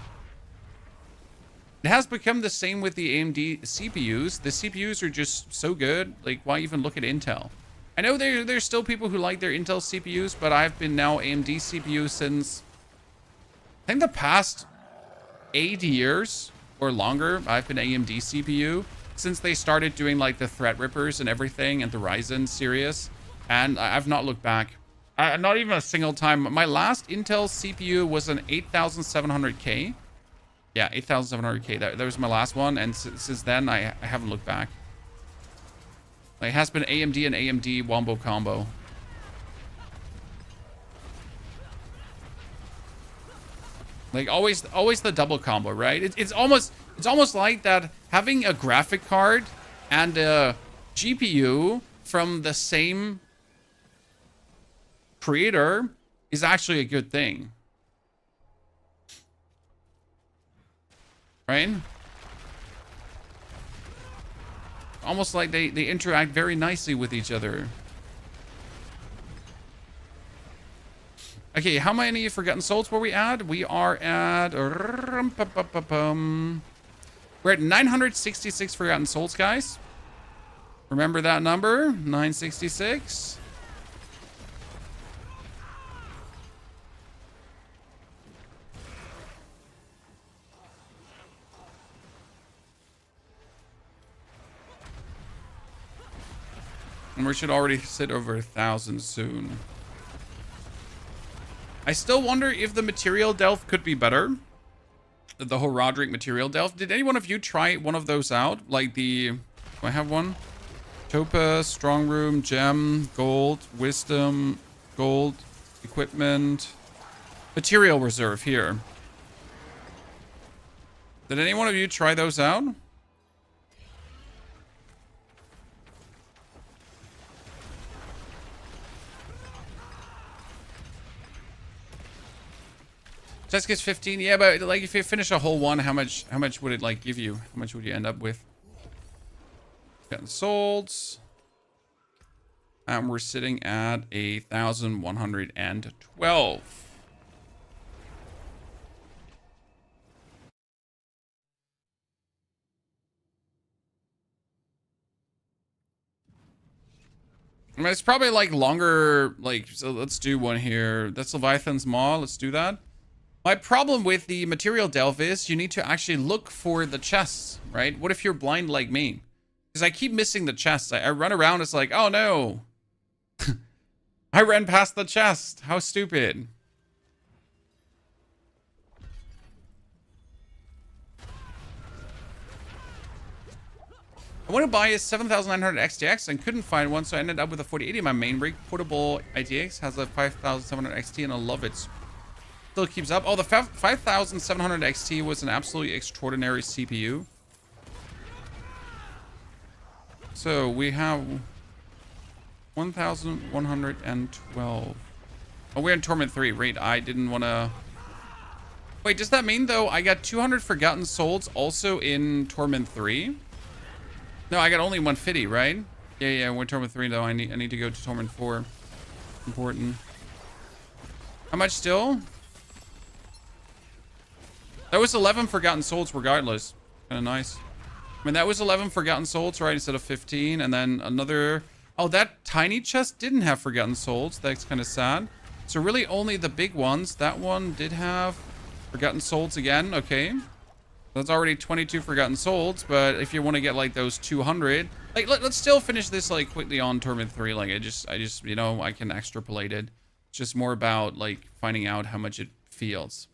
It has become the same with the AMD CPUs. The CPUs are just so good. Like, why even look at Intel? I know there's still people who like their Intel CPUs, but I've been now AMD CPU since, I think, the past 8 years or longer. I've been AMD CPU since they started doing like the Threadrippers and everything and the Ryzen series, and I've not looked back. Not even a single time. My last Intel CPU was an 8700K. Yeah, 8700K. That was my last one, and since then I haven't looked back. Like, it has been AMD and AMD wombo combo. Like, always the double combo, right? It's almost like that having a graphic card and a GPU from the same creator is actually a good thing. Right? Almost like they interact very nicely with each other. Okay, how many Forgotten Souls were we at? We are at... We're at 966 Forgotten Souls, guys. Remember that number? 966. And we should already sit over 1,000 soon. I still wonder if the material delve could be better. The Horadric material delve. Did any one of you try one of those out? Like the... Do I have one? Topaz, Strong Room, Gem, Gold, Wisdom, Gold, Equipment. Material Reserve here. Did any one of you try those out? Jessica's 15. Yeah, but like if you finish a whole one, how much would it like give you? How much would you end up with? Getting solds. And we're sitting at 1,112. I mean, it's probably like longer, like, so let's do one here. That's Leviathan's Maw. Let's do that. My problem with the material delve is you need to actually look for the chests, right? What if you're blind like me? Because I keep missing the chests. I run around, it's like, oh no. I ran past the chest. How stupid. I want to buy a 7900 XTX and couldn't find one, so I ended up with a 4080. My main rig portable ITX has a 5700 XT and I love it. Still keeps up. Oh, the 5700 XT was an absolutely extraordinary CPU. So we have 1112. Oh, we're in Torment 3. Right, I didn't want to... Wait, does that mean, though, I got 200 Forgotten Souls also in Torment 3? No, I got only 150, right? Yeah, we're Torment 3, though. I need to go to Torment 4. Important. How much still? That was 11 Forgotten Souls regardless. Kind of nice. I mean, that was 11 Forgotten Souls, right? Instead of 15. And then another... Oh, that tiny chest didn't have Forgotten Souls. That's kind of sad. So really only the big ones. That one did have Forgotten Souls again. Okay. That's already 22 Forgotten Souls. But if you want to get like those 200... Like, let's still finish this like quickly on Torment 3. Like, I just, you know, I can extrapolate it. It's just more about like finding out how much it feels.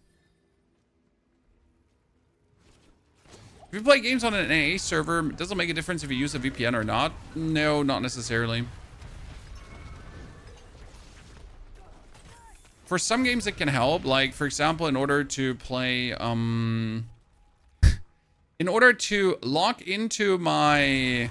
If you play games on an AA server, does it make a difference if you use a VPN or not? No, not necessarily. For some games it can help. Like, for example, in order to play, in order to log into my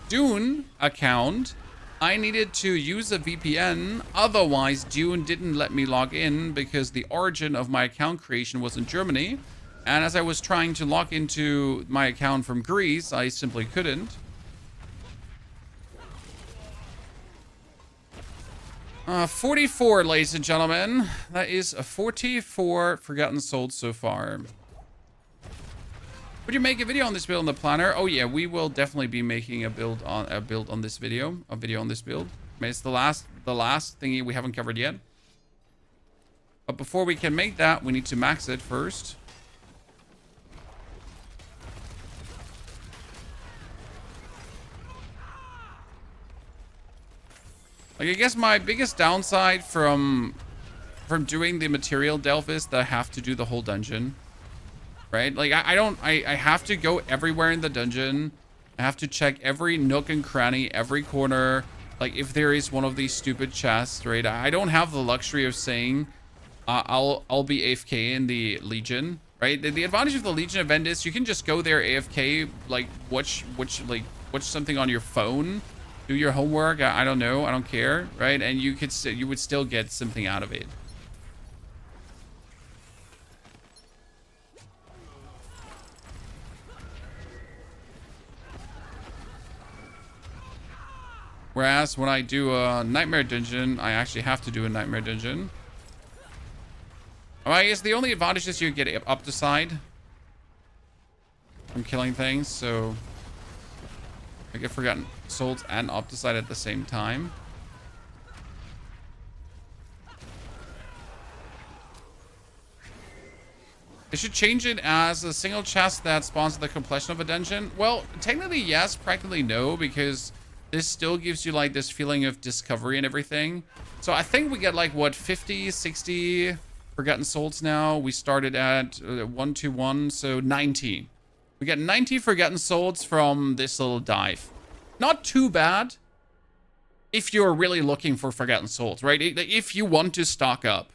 Dune account, I needed to use a VPN. Otherwise, Dune didn't let me log in because the origin of my account creation was in Germany. And as I was trying to log into my account from Greece, I simply couldn't. 44, ladies and gentlemen. That is a 44 Forgotten Souls so far. Would you make a video on this build on the planner? Oh yeah, we will definitely be making a build on this video. A video on this build. I mean, it's the last thingy we haven't covered yet. But before we can make that, we need to max it first. Like, I guess my biggest downside from doing the material delve is that I have to do the whole dungeon. Right? Like, I have to go everywhere in the dungeon. I have to check every nook and cranny, every corner. Like, if there is one of these stupid chests, right? I don't have the luxury of saying, I'll be AFK in the Legion, right? The advantage of the Legion event is you can just go there AFK, like, watch something on your phone. Do your homework. I don't know. I don't care, right? And you would still get something out of it. Whereas when I do a nightmare dungeon, I actually have to do a nightmare dungeon. Well, I guess the only advantage is you get up the side from killing things, so I get Forgotten Souls and Opticide at the same time. They should change it as a single chest that spawns at the completion of a dungeon. Well, technically yes, practically no, because this still gives you like this feeling of discovery and everything. So I think we get like, what, 50, 60 Forgotten Souls now. We started at 121, so 90. We get 90 Forgotten Souls from this little dive. Not too bad if you're really looking for Forgotten Souls, right? If you want to stock up.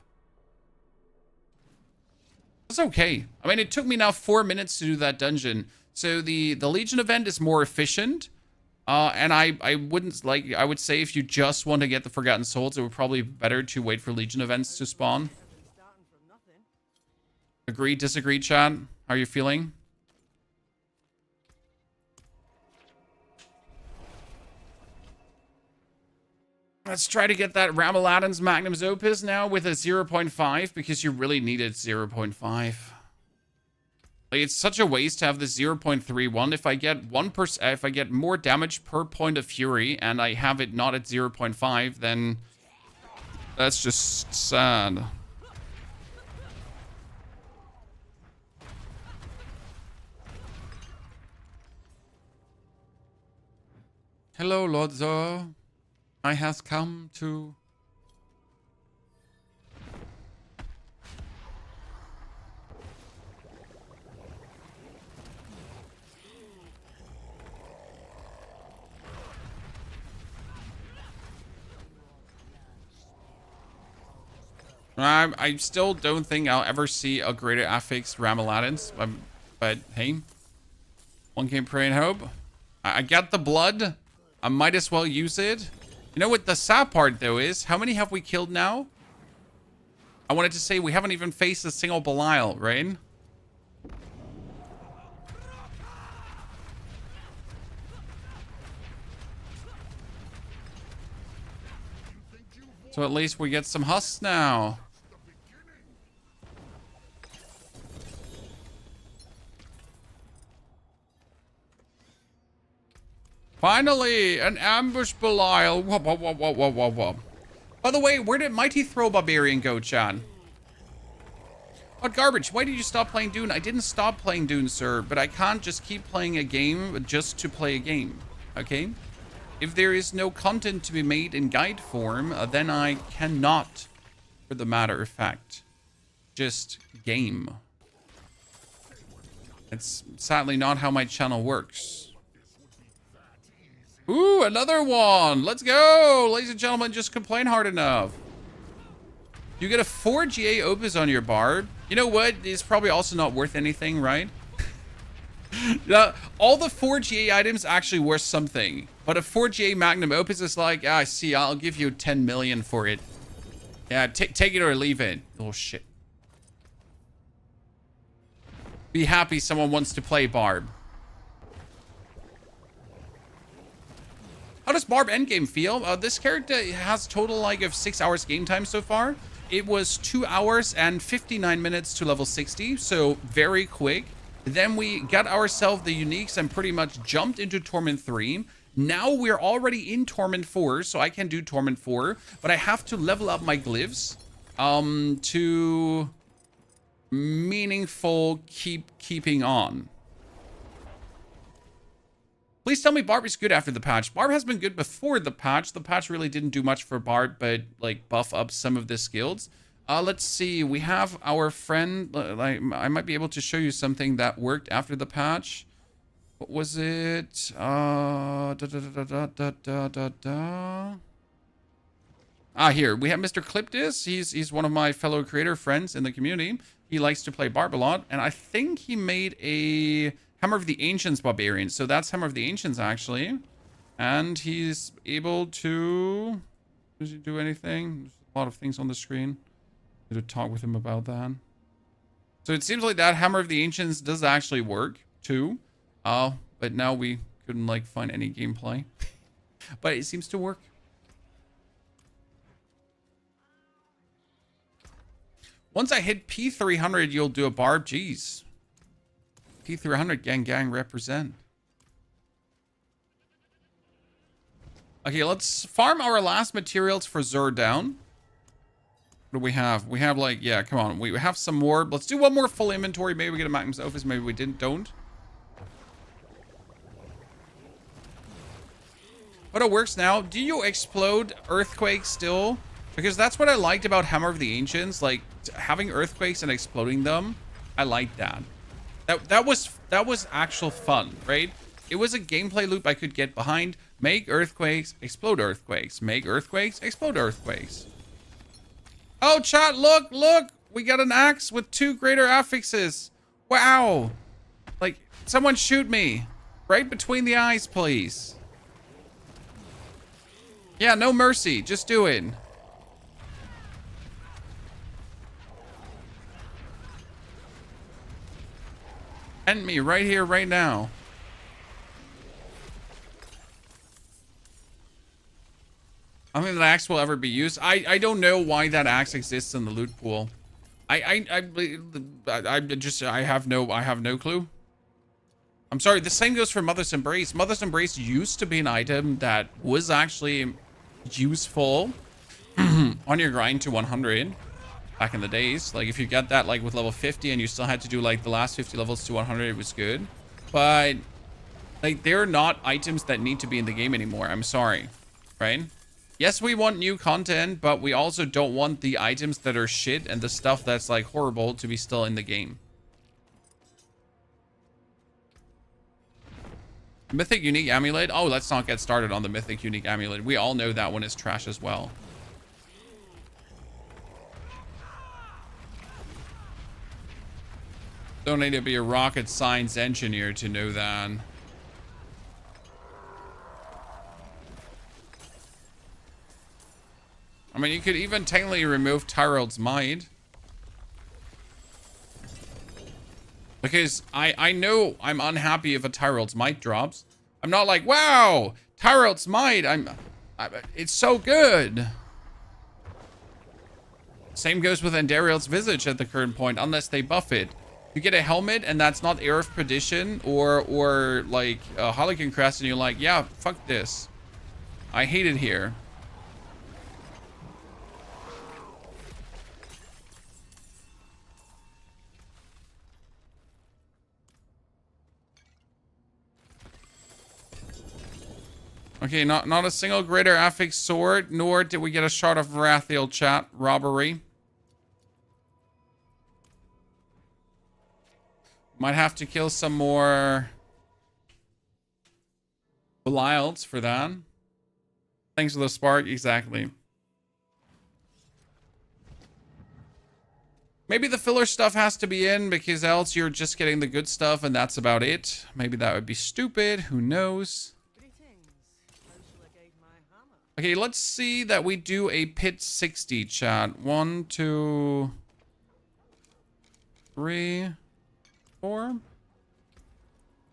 It's okay. I mean, it took me now 4 minutes to do that dungeon. So the Legion event is more efficient. And I wouldn't, like, I would say if you just want to get the Forgotten Souls, it would probably be better to wait for Legion events to spawn. Agree, disagree, chat? How are you feeling? Let's try to get that Ram Aladdin's Magnum's Opus now with a 0.5 because you really needed 0.5. Like, it's such a waste to have the 0.31. If I get 1%, if I get more damage per point of fury and I have it not at 0.5, then that's just sad. Hello, Lord Zor. I has come to... I still don't think I'll ever see a greater affix Ramaladins, but hey, one can pray and hope. I got the blood. I might as well use it. You know what the sad part though is? How many have we killed now? I wanted to say we haven't even faced a single Belial, right? So at least we get some husks now. Finally, an ambush Belial. Whoa, whoa, whoa, whoa, whoa, whoa, whoa. By the way, where did Mighty Throw Barbarian go, Chan? What garbage? Why did you stop playing Dune? I didn't stop playing Dune, sir, but I can't just keep playing a game just to play a game, okay? If there is no content to be made in guide form, then I cannot, for the matter of fact, just game. It's sadly not how my channel works. Ooh, another one. Let's go. Ladies and gentlemen, just complain hard enough. You get a 4 GA Opus on your Barb. You know what? It's probably also not worth anything, right? All the 4 GA items actually worth something. But a 4 GA Magnum Opus is like, I see, I'll give you 10 million for it. Yeah, take it or leave it. Oh, shit. Be happy someone wants to play Barb. How does Barb Endgame feel? This character has total like of 6 hours game time so far. It was 2 hours and 59 minutes to level 60, so very quick. Then we got ourselves the uniques and pretty much jumped into Torment 3. Now we're already in Torment 4, so I can do Torment 4, but I have to level up my glyphs to meaningful keeping on. Please tell me Barb is good after the patch. Barb has been good before the patch. The patch really didn't do much for Barb, but like buff up some of the skills. Let's see. We have our friend. I might be able to show you something that worked after the patch. What was it? Here we have Mr. Cliptis. He's one of my fellow creator friends in the community. He likes to play Barb a lot, and I think he made a Hammer of the Ancients Barbarian. So that's Hammer of the Ancients, actually. And he's able to... Does he do anything? There's a lot of things on the screen. I need to talk with him about that. So it seems like that Hammer of the Ancients does actually work, too. But now we couldn't, like, find any gameplay. But it seems to work. Once I hit P300, you'll do a Barb. Jeez. P300 gang represent. Okay, let's farm our last materials for Zur down. What do we have? We have like, yeah, come on. We have some more. Let's do one more full inventory. Maybe we get a Magnum's Opus. Maybe we don't. But it works now. Do you explode earthquakes still? Because that's what I liked about Hammer of the Ancients. Like, having earthquakes and exploding them. I like that. That was actual fun, right? It was a gameplay loop I could get behind. Make earthquakes, explode earthquakes. Make earthquakes, explode earthquakes. Oh, chat, look! We got an axe with 2 greater affixes. Wow! Like, someone shoot me. Right between the eyes, please. Yeah, no mercy. Just do it. End me right here, right now. I don't think that axe will ever be used. I don't know why that axe exists in the loot pool. I have no clue. I'm sorry, the same goes for Mother's Embrace. Mother's Embrace used to be an item that was actually useful on your grind to 100 back in the days. Like if you get that like with level 50 and you still had to do like the last 50 levels to 100, it was good. But like they're not items that need to be in the game anymore. I'm sorry, right? Yes, we want new content, but we also don't want the items that are shit and the stuff that's like horrible to be still in the game. Mythic Unique Amulet. Oh, let's not get started on the Mythic Unique Amulet. We all know that one is trash as well. Don't need to be a rocket science engineer to know that. I mean, you could even technically remove Tyrell's Might. Because I know I'm unhappy if a Tyrell's Might drops. I'm not like, wow, Tyrell's Might, it's so good. Same goes with Andariel's Visage at the current point, unless they buff it. You get a helmet and that's not Air of Perdition or like a Harlequin Crest and you're like, yeah, fuck this. I hate it here. Okay, not a single greater affix sword, nor did we get a shard of Rathiel chat. Robbery. Might have to kill some more Belials for that. Thanks for the spark, exactly. Maybe the filler stuff has to be in because else you're just getting the good stuff and that's about it. Maybe that would be stupid, who knows? Okay, let's see that we do a pit 60, chat. 1, 2, 3, 4.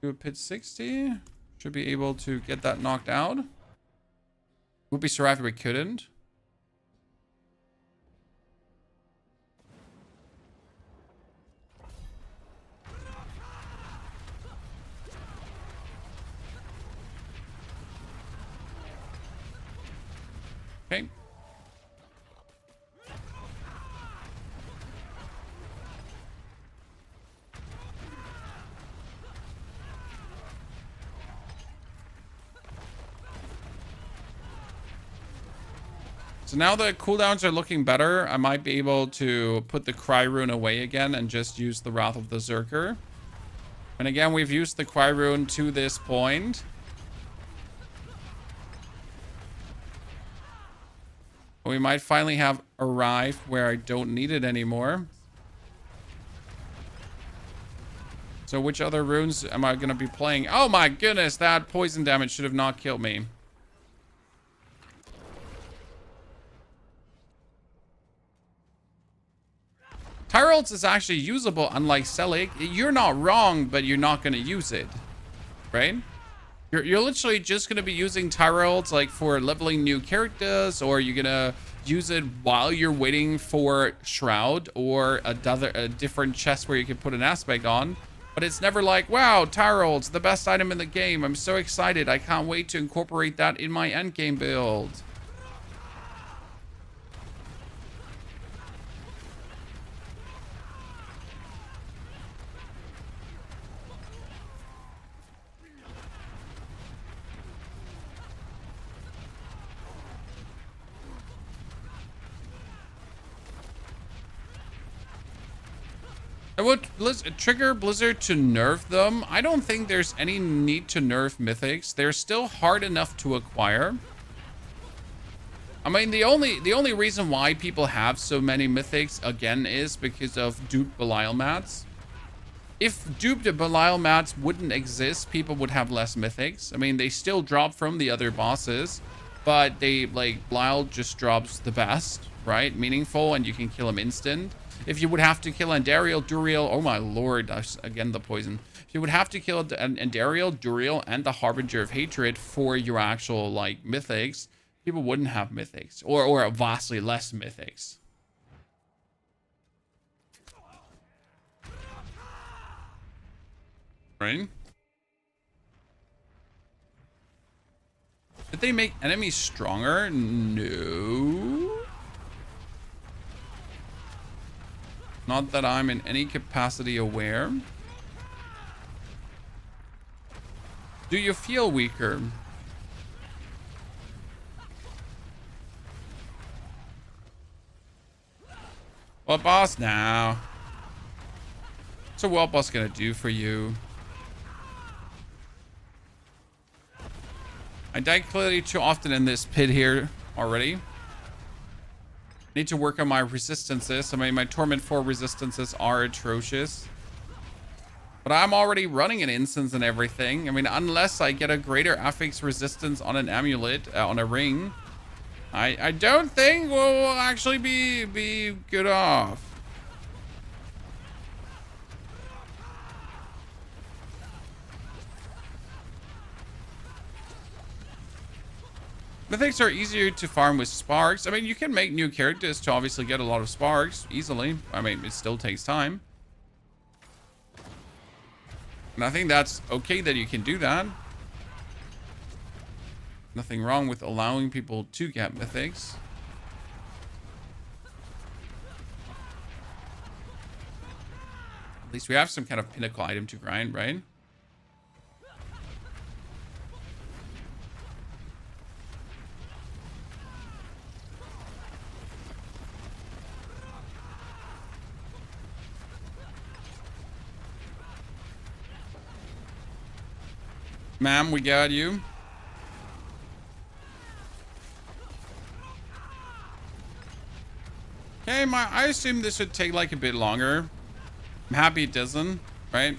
Do a pit 60. Should be able to get that knocked out. Would be sorry if we couldn't. Okay. So now the cooldowns are looking better. I might be able to put the Cry Rune away again and just use the Wrath of the Zerker. And again, we've used the Cry Rune to this point. We might finally have arrived where I don't need it anymore. So which other runes am I going to be playing? Oh my goodness, that poison damage should have not killed me. Tyrell's is actually usable, unlike Selig. You're not wrong, but you're not going to use it, right? You're literally just going to be using Tyrell's like for leveling new characters, or you're going to use it while you're waiting for Shroud or a different chest where you can put an aspect on. But it's never like, wow, Tyrell's the best item in the game. I'm so excited. I can't wait to incorporate that in my endgame build. I would trigger Blizzard to nerf them. I don't think there's any need to nerf mythics. They're still hard enough to acquire. I mean, the only reason why people have so many mythics again is because of duped Belial mats. If duped Belial mats wouldn't exist, people would have less mythics. I mean, they still drop from the other bosses, but they like Belial just drops the best, right? Meaningful, and you can kill him instant. If you would have to kill Andariel, Duriel, oh my lord, again the poison. If you would have to kill Andariel, Duriel, and the Harbinger of Hatred for your actual like mythics, people wouldn't have mythics, or vastly less mythics. Right? Did they make enemies stronger? No. Not that I'm in any capacity aware. Do you feel weaker? What boss now? What's a world boss gonna do for you? I died clearly too often in this pit here already. Need to work on my resistances. I mean, my Torment 4 resistances are atrocious. But I'm already running an instance and everything. I mean, unless I get a greater affix resistance on an amulet, on a ring, I don't think we'll actually be good off. Mythics are easier to farm with sparks. I mean, you can make new characters to obviously get a lot of sparks easily. I mean, it still takes time. And I think that's okay that you can do that. Nothing wrong with allowing people to get mythics. At least we have some kind of pinnacle item to grind, right? Ma'am, we got you. Okay, I assume this would take like a bit longer. I'm happy it doesn't, right?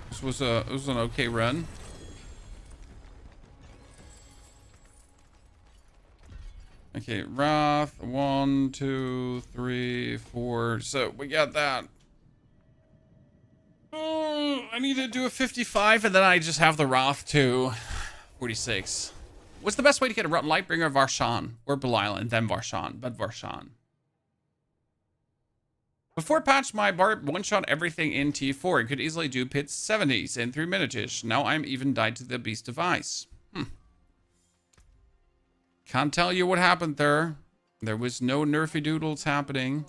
This was an okay run. Okay, Wrath, 1, 2, 3, 4. So we got that. Oh, I need to do a 55 and then I just have the Wrath to 46. What's the best way to get a Rotten Lightbringer? Varshan or Belial and then Varshan, but Varshan. Before patch, my Barb one-shot everything in T4. It could easily do pit 70s in 3 minutes-ish. Now I'm even died to the Beast of Ice. Can't tell you what happened there. There was no nerfy doodles happening.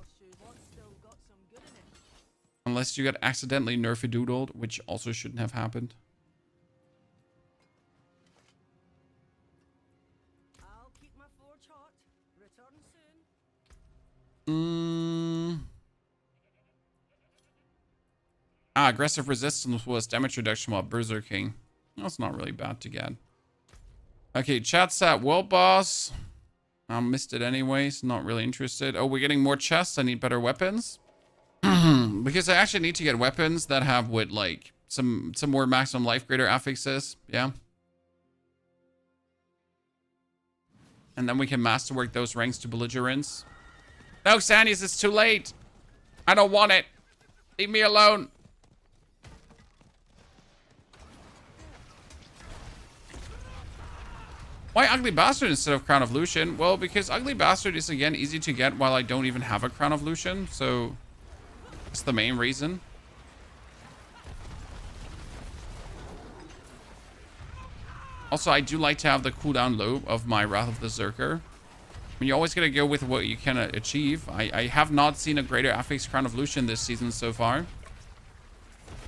Unless you got accidentally nerfy doodled, which also shouldn't have happened. I'll keep my forge hot. Return soon. Aggressive resistance was damage reduction while berserking. That's not really bad to get. Okay, chat's at world boss. I missed it anyways. Not really interested. Oh, we're getting more chests. I need better weapons. Because I actually need to get weapons that have what, like some more maximum life greater affixes. Yeah. And then we can masterwork those ranks to belligerents. No, Sandies, it's too late. I don't want it. Leave me alone. Why Ugly Bastard instead of Crown of Lucian? Well, because Ugly Bastard is, again, easy to get while I don't even have a Crown of Lucian. So that's the main reason. Also, I do like to have the cooldown low of my Wrath of the Zerker. I mean, you're always going to go with what you can achieve. I have not seen a greater affix Crown of Lucian this season so far.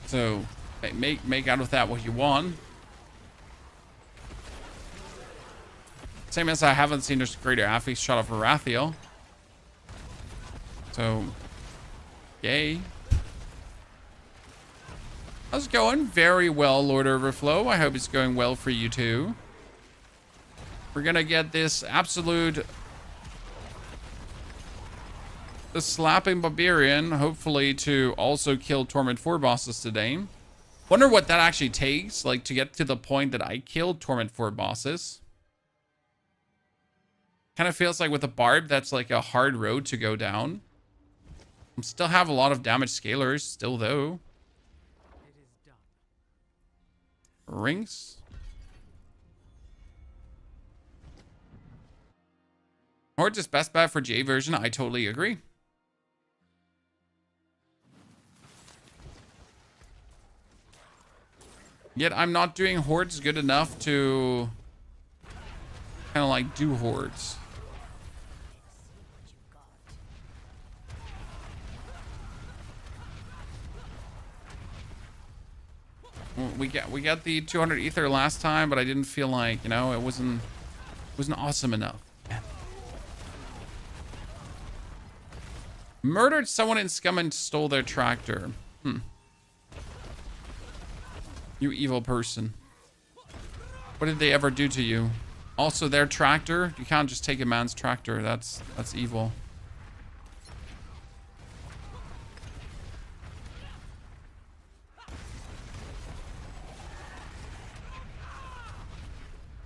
So make out of that what you want. Same as I haven't seen a greater affix shot of Arathiel. So, yay. How's it going? Very well, Lord Overflow. I hope it's going well for you too. We're gonna get this absolute... the slapping Barbarian, hopefully to also kill Torment 4 bosses today. Wonder what that actually takes, like, to get to the point that I killed Torment 4 bosses. Kind of feels like with a Barb, that's like a hard road to go down. Still have a lot of damage scalers, still though. It is done. Rings. Horde is best bet for GA version. I totally agree. Yet I'm not doing hordes good enough to kind of like do hordes. We got the 200 ether last time, but I didn't feel like, you know, it wasn't awesome enough. Murdered someone in Scum and stole their tractor. You evil person. What did they ever do to you? Also, their tractor. You can't just take a man's tractor. That's evil.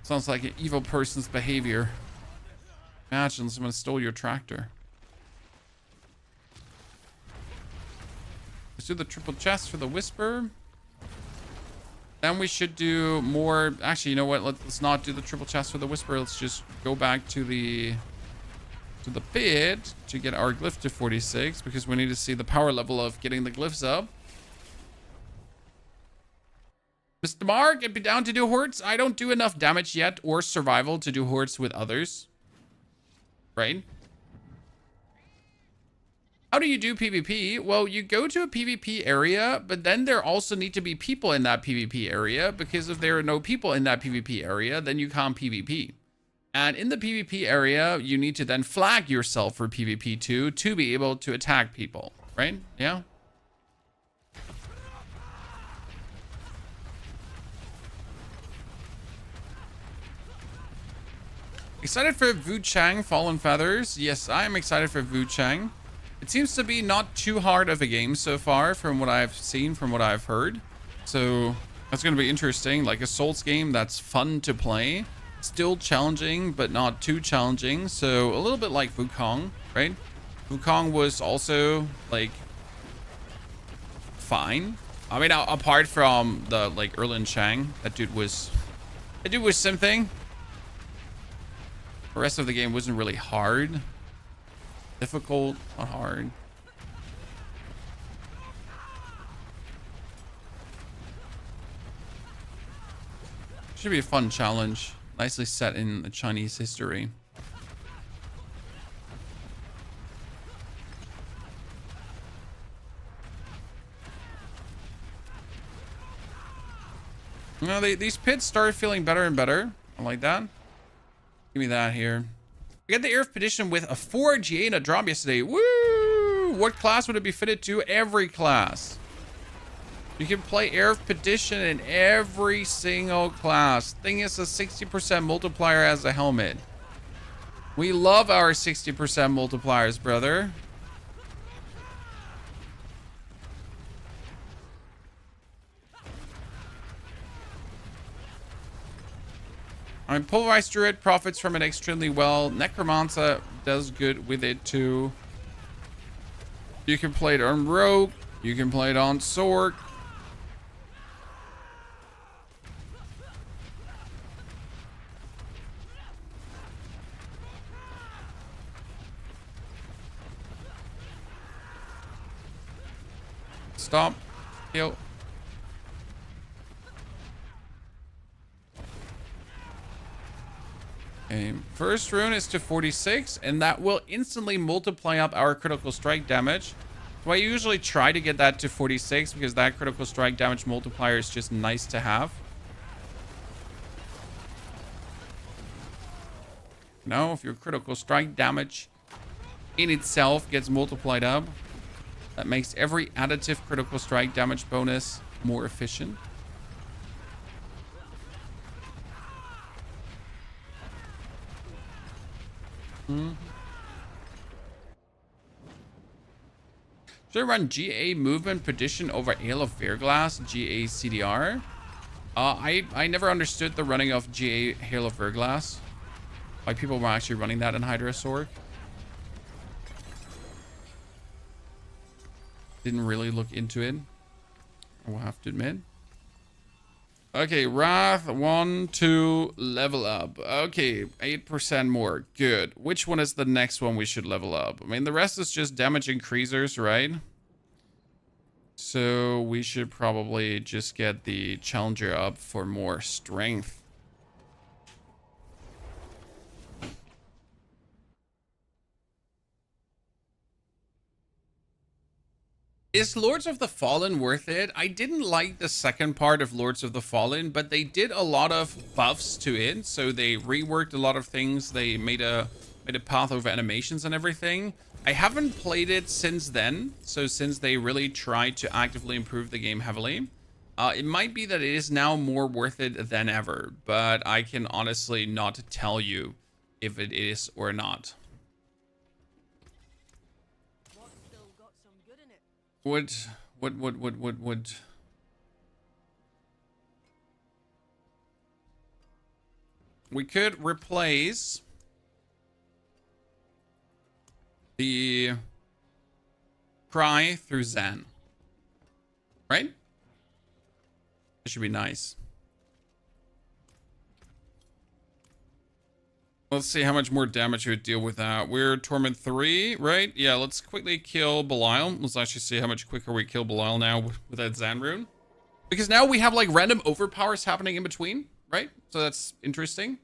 Sounds like an evil person's behavior. Imagine someone stole your tractor. Let's do the triple chest for the whisper. Then we should do more. Actually, you know what? Let's not do the triple chest for the whisper. Let's just go back to the pit to get our glyph to 46 because we need to see the power level of getting the glyphs up. Mr. Mark, I'd be down to do hordes. I don't do enough damage yet or survival to do hordes with others. Right? How do you do PvP? Well, you go to a PvP area, but then there also need to be people in that PvP area because if there are no people in that PvP area, then you can't PvP. And in the PvP area, you need to then flag yourself for PvP 2 to be able to attack people. Right? Yeah? Excited for Wu Chang Fallen Feathers? Yes, I am excited for Wu Chang. It seems to be not too hard of a game so far from what I've seen, from what I've heard. So that's going to be interesting. Like a Souls game that's fun to play. Still challenging, but not too challenging. So a little bit like Wukong, right? Wukong was also like fine. I mean, apart from the like Erlin Chang, that dude was something. The rest of the game wasn't really hard. Difficult, not hard. Should be a fun challenge. Nicely set in the Chinese history. You know, these pits started feeling better and better. I like that. Give me that here. We got the Air Petition with a 4 GA and a drop yesterday. Woo! What class would it be fitted to? Every class. You can play Air Petition in every single class. Thing is a 60% multiplier as a helmet. We love our 60% multipliers, brother. I mean, Pulverized Druid profits from it extremely well. Necromancer does good with it too. You can play it on Rogue. You can play it on Sword. Stop. Heal. Okay, first rune is to 46, and that will instantly multiply up our critical strike damage. So I usually try to get that to 46 because that critical strike damage multiplier is just nice to have. Now, if your critical strike damage in itself gets multiplied up, that makes every additive critical strike damage bonus more efficient. Should I run GA movement petition over Ale of Verglass, GA CDR? I never understood the running of GA Hail of Verglass. Why people were actually running that in Hydra Sorg. Didn't really look into it. I will have to admit. Okay, Wrath 1, 2, level up. Okay, 8% more. Good. Which one is the next one we should level up? I mean, the rest is just damage increasers, right? So we should probably just get the challenger up for more strength. Is Lords of the Fallen worth it? I didn't like the second part of Lords of the Fallen, but they did a lot of buffs to it. So they reworked a lot of things. They made a path over animations and everything. I haven't played it since then. So since they really tried to actively improve the game heavily, it might be that it is now more worth it than ever. But I can honestly not tell you if it is or not. What's still got some good in it? Would. We could replace the cry through Zen. Right? It should be nice. Let's see how much more damage you would deal with that. We're Torment 3, right? Yeah, let's quickly kill Belial. Let's actually see how much quicker we kill Belial now with that Zan rune. Because now we have like random overpowers happening in between, right? So that's interesting.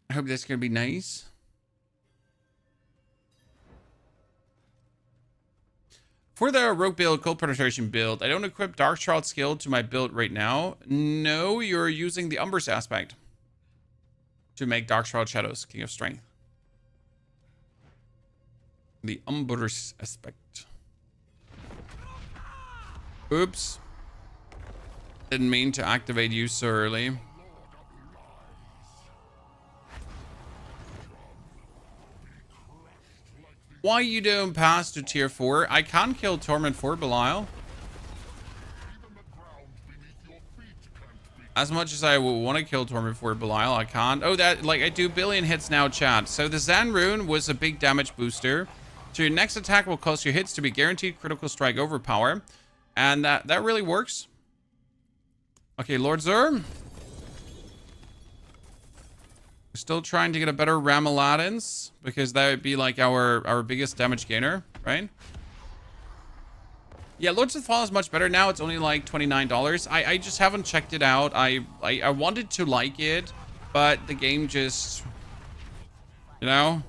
I hope that's going to be nice. For the rogue build, cold penetration build, I don't equip Dark Shroud skill to my build right now. No, you're using the Umbrous aspect to make Dark Shroud Shadows King of Strength. The Umbrous aspect. Oops. Didn't mean to activate you so early. Why you don't pass to tier 4? I can't kill Torment for Belial. As much as I want to kill Torment for Belial, I can't. Oh, that, like, I do billion hits now, chat. So the Zan rune was a big damage booster. So your next attack will cause your hits to be guaranteed critical strike overpower. And that really works. Okay, Lord Zur. We're still trying to get a better Ram Aladdin's, because that would be like our biggest damage gainer, right? Yeah, Lords of the Fall is much better now. It's only like $29. I just haven't checked it out. I wanted to like it, but the game just, you know,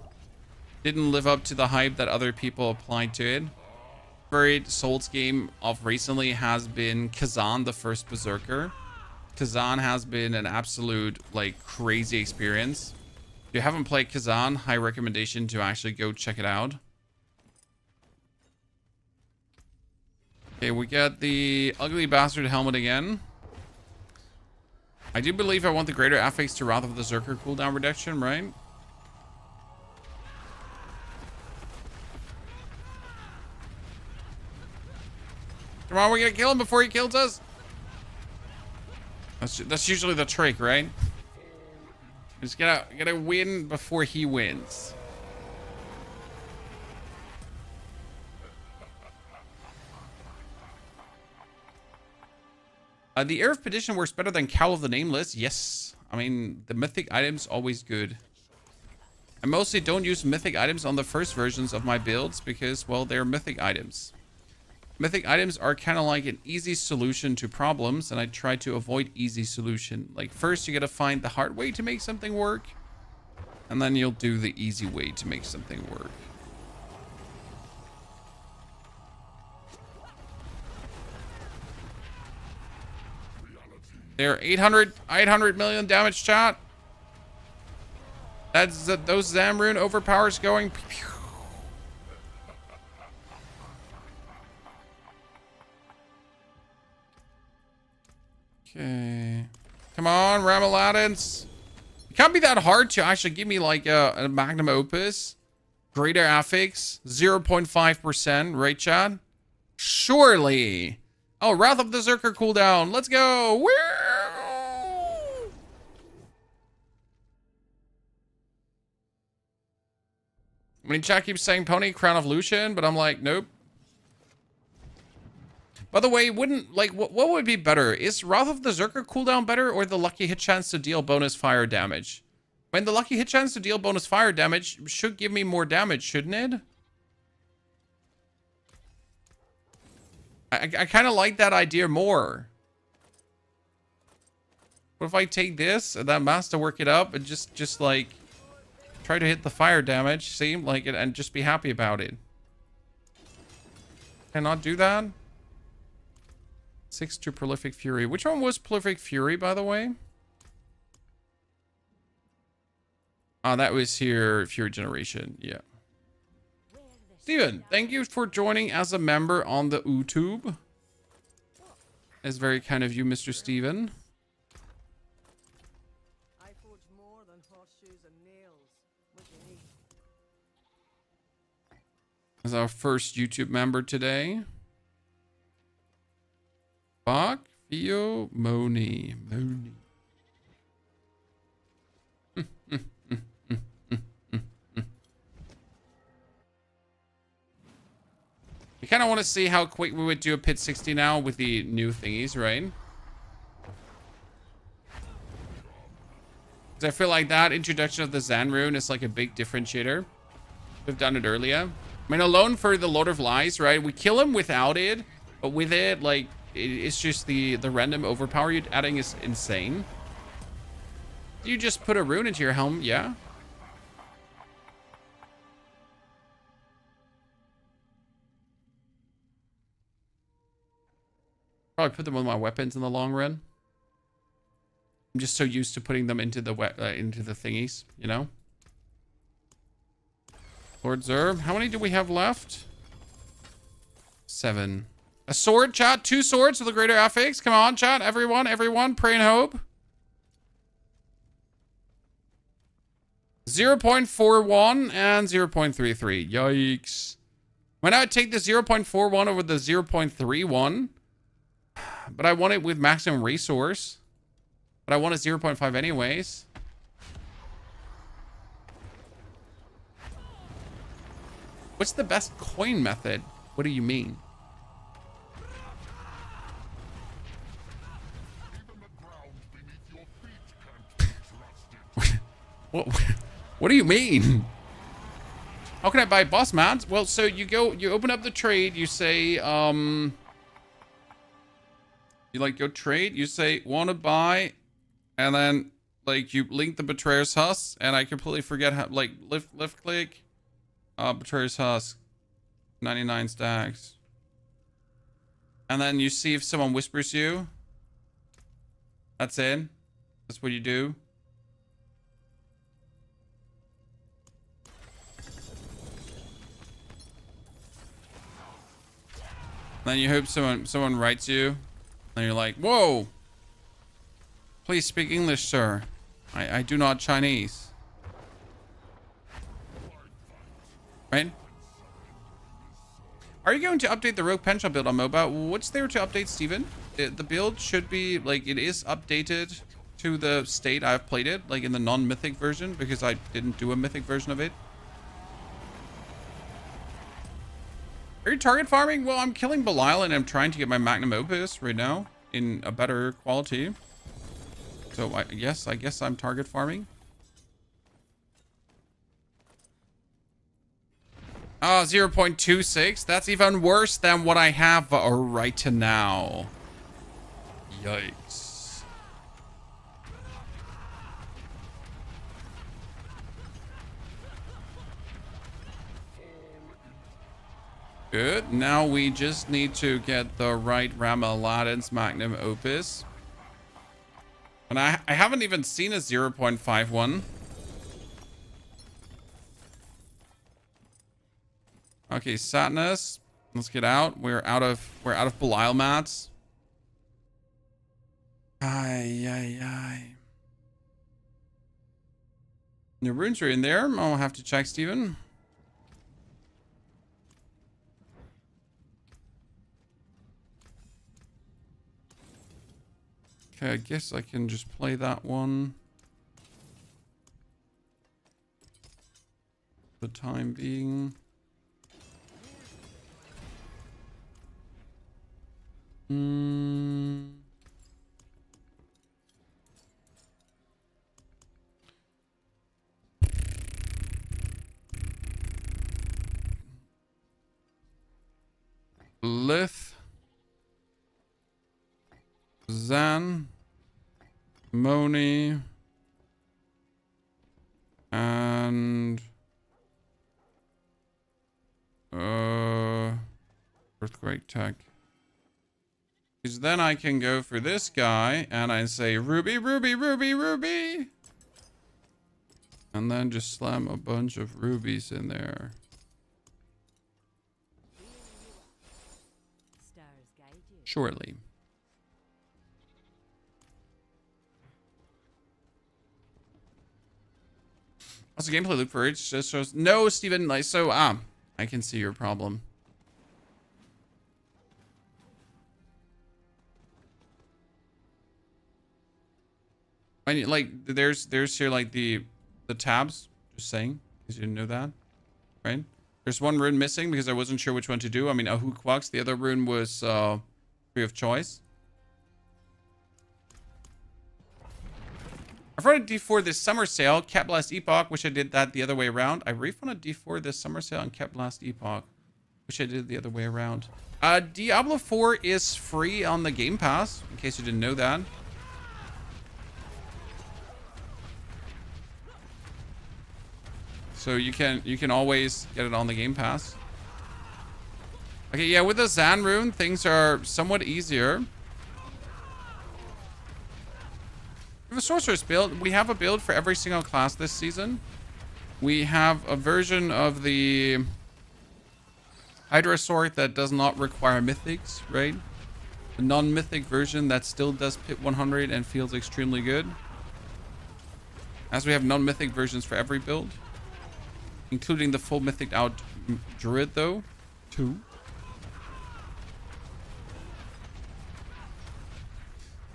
didn't live up to the hype that other people applied to it. Favorite Souls game of recently has been Kazan, the First Berserker. Kazan has been an absolute, like, crazy experience. If you haven't played Kazan, high recommendation to actually go check it out. Okay, we got the ugly bastard helmet again. I do believe I want the greater affix to Wrath of the Berserker cooldown reduction, right? Come on, we're gonna kill him before he kills us. That's usually the trick, right? Just gotta win before he wins. The Air of Petition works better than Cowl of the Nameless. Yes. I mean, the mythic items always good. I mostly don't use mythic items on the first versions of my builds because, well, they're mythic items. Mythic items are kind of like an easy solution to problems, and I try to avoid easy solution. Like, first you gotta find the hard way to make something work, and then you'll do the easy way to make something work. They're 800 million damage, chat. That's those Zamrune overpowers going. Okay. Come on, Ram Aladdin's. It can't be that hard to actually give me like a magnum opus. Greater affix. 0.5%, right, Chad? Surely. Oh, Wrath of the Berserker cooldown. Let's go. Woo! I mean, chat keeps saying Pony, Crown of Lucian, but I'm like, nope. By the way, wouldn't, like, what would be better? Is Wrath of the Berserker cooldown better, or the lucky hit chance to deal bonus fire damage? I mean, the lucky hit chance to deal bonus fire damage should give me more damage, shouldn't it? I kind of like that idea more. What if I take this and that master work it up and just like try to hit the fire damage, see, like it, and just be happy about it. Cannot do that. 6 to Prolific Fury. Which one was Prolific Fury, by the way? Oh, that was here, Fury Generation. Yeah. Steven, thank you for joining as a member on the YouTube. That's very kind of you, Mr. Steven. I forge more than horseshoes and nails. What do you need? As our first YouTube member today. Bach, Theo, Moni. I kind of want to see how quick we would do a pit 60 now with the new thingies, right? Because I feel like that introduction of the Zan rune is like a big differentiator. We've done it earlier. I mean, alone for the Lord of Lies, right? We kill him without it, but with it, like, it's just the random overpower you're adding is insane. You just put a rune into your helm, yeah? Probably put them on my weapons in the long run. I'm just so used to putting them into the thingies, you know? Lord Zerb, how many do we have left? 7. A sword, chat. 2 swords for the greater affix. Come on, chat. Everyone. Pray and hope. 0.41 and 0.33. Yikes. Why not take the 0.41 over the 0.31? But I want it with maximum resource. But I want a 0.5 anyways. What's the best coin method? What do you mean? What do you mean? How can I buy boss mounts? Well, so you open up the trade, you say, you like go trade, you say want to buy, and then like you link the Betrayer's Husk, and I completely forget how, like left click, Betrayer's Husk, 99 stacks, and then you see if someone whispers you. That's it. That's what you do. Then you hope someone writes you, and you're like, whoa, please speak English, sir. I do not Chinese. Right? Are you going to update the Rogue Penshop build on mobile? What's there to update, Steven? The build should be, like, it is updated to the state I've played it, like in the non-mythic version, because I didn't do a mythic version of it. Are you target farming? Well, I'm killing Belial and I'm trying to get my Magnum Opus right now in a better quality. So I guess I'm target farming. Oh, 0.26. That's even worse than what I have right now. Yikes. Good. Now we just need to get the right Rama Aladdin's Magnum Opus. And I haven't even seen a 0.51. Okay, Satnus. Let's get out. We're out of Belial mats. Ay. The runes are in there. I'll have to check, Steven. Okay, I guess I can just play that one. For the time being. Lith. Moni. And earthquake tech. Because then I can go for this guy and I say ruby, ruby, ruby, ruby. And then just slam a bunch of rubies in there. Surely. What's the gameplay loop for it? Just shows no, Steven. Like so, I can see your problem. I mean, like there's here like the tabs. Just saying, because you didn't know that, right? There's one rune missing because I wasn't sure which one to do. I mean, a hook walks. The other rune was free of choice. I refunded D4 this summer sale, kept last epoch. Wish I did that the other way around. I refunded D4 this summer sale and kept last epoch. Wish I did the other way around. Diablo 4 is free on the Game Pass, in case you didn't know that. So you can always get it on the Game Pass. Okay, yeah, with the Zan rune, things are somewhat easier. We have a sorceress build. We have a build for every single class this season. We have a version of the Hydra sword that does not require mythics, right? The non-mythic version that still does pit 100 and feels extremely good. As we have non-mythic versions for every build. Including the full mythic out druid though, too.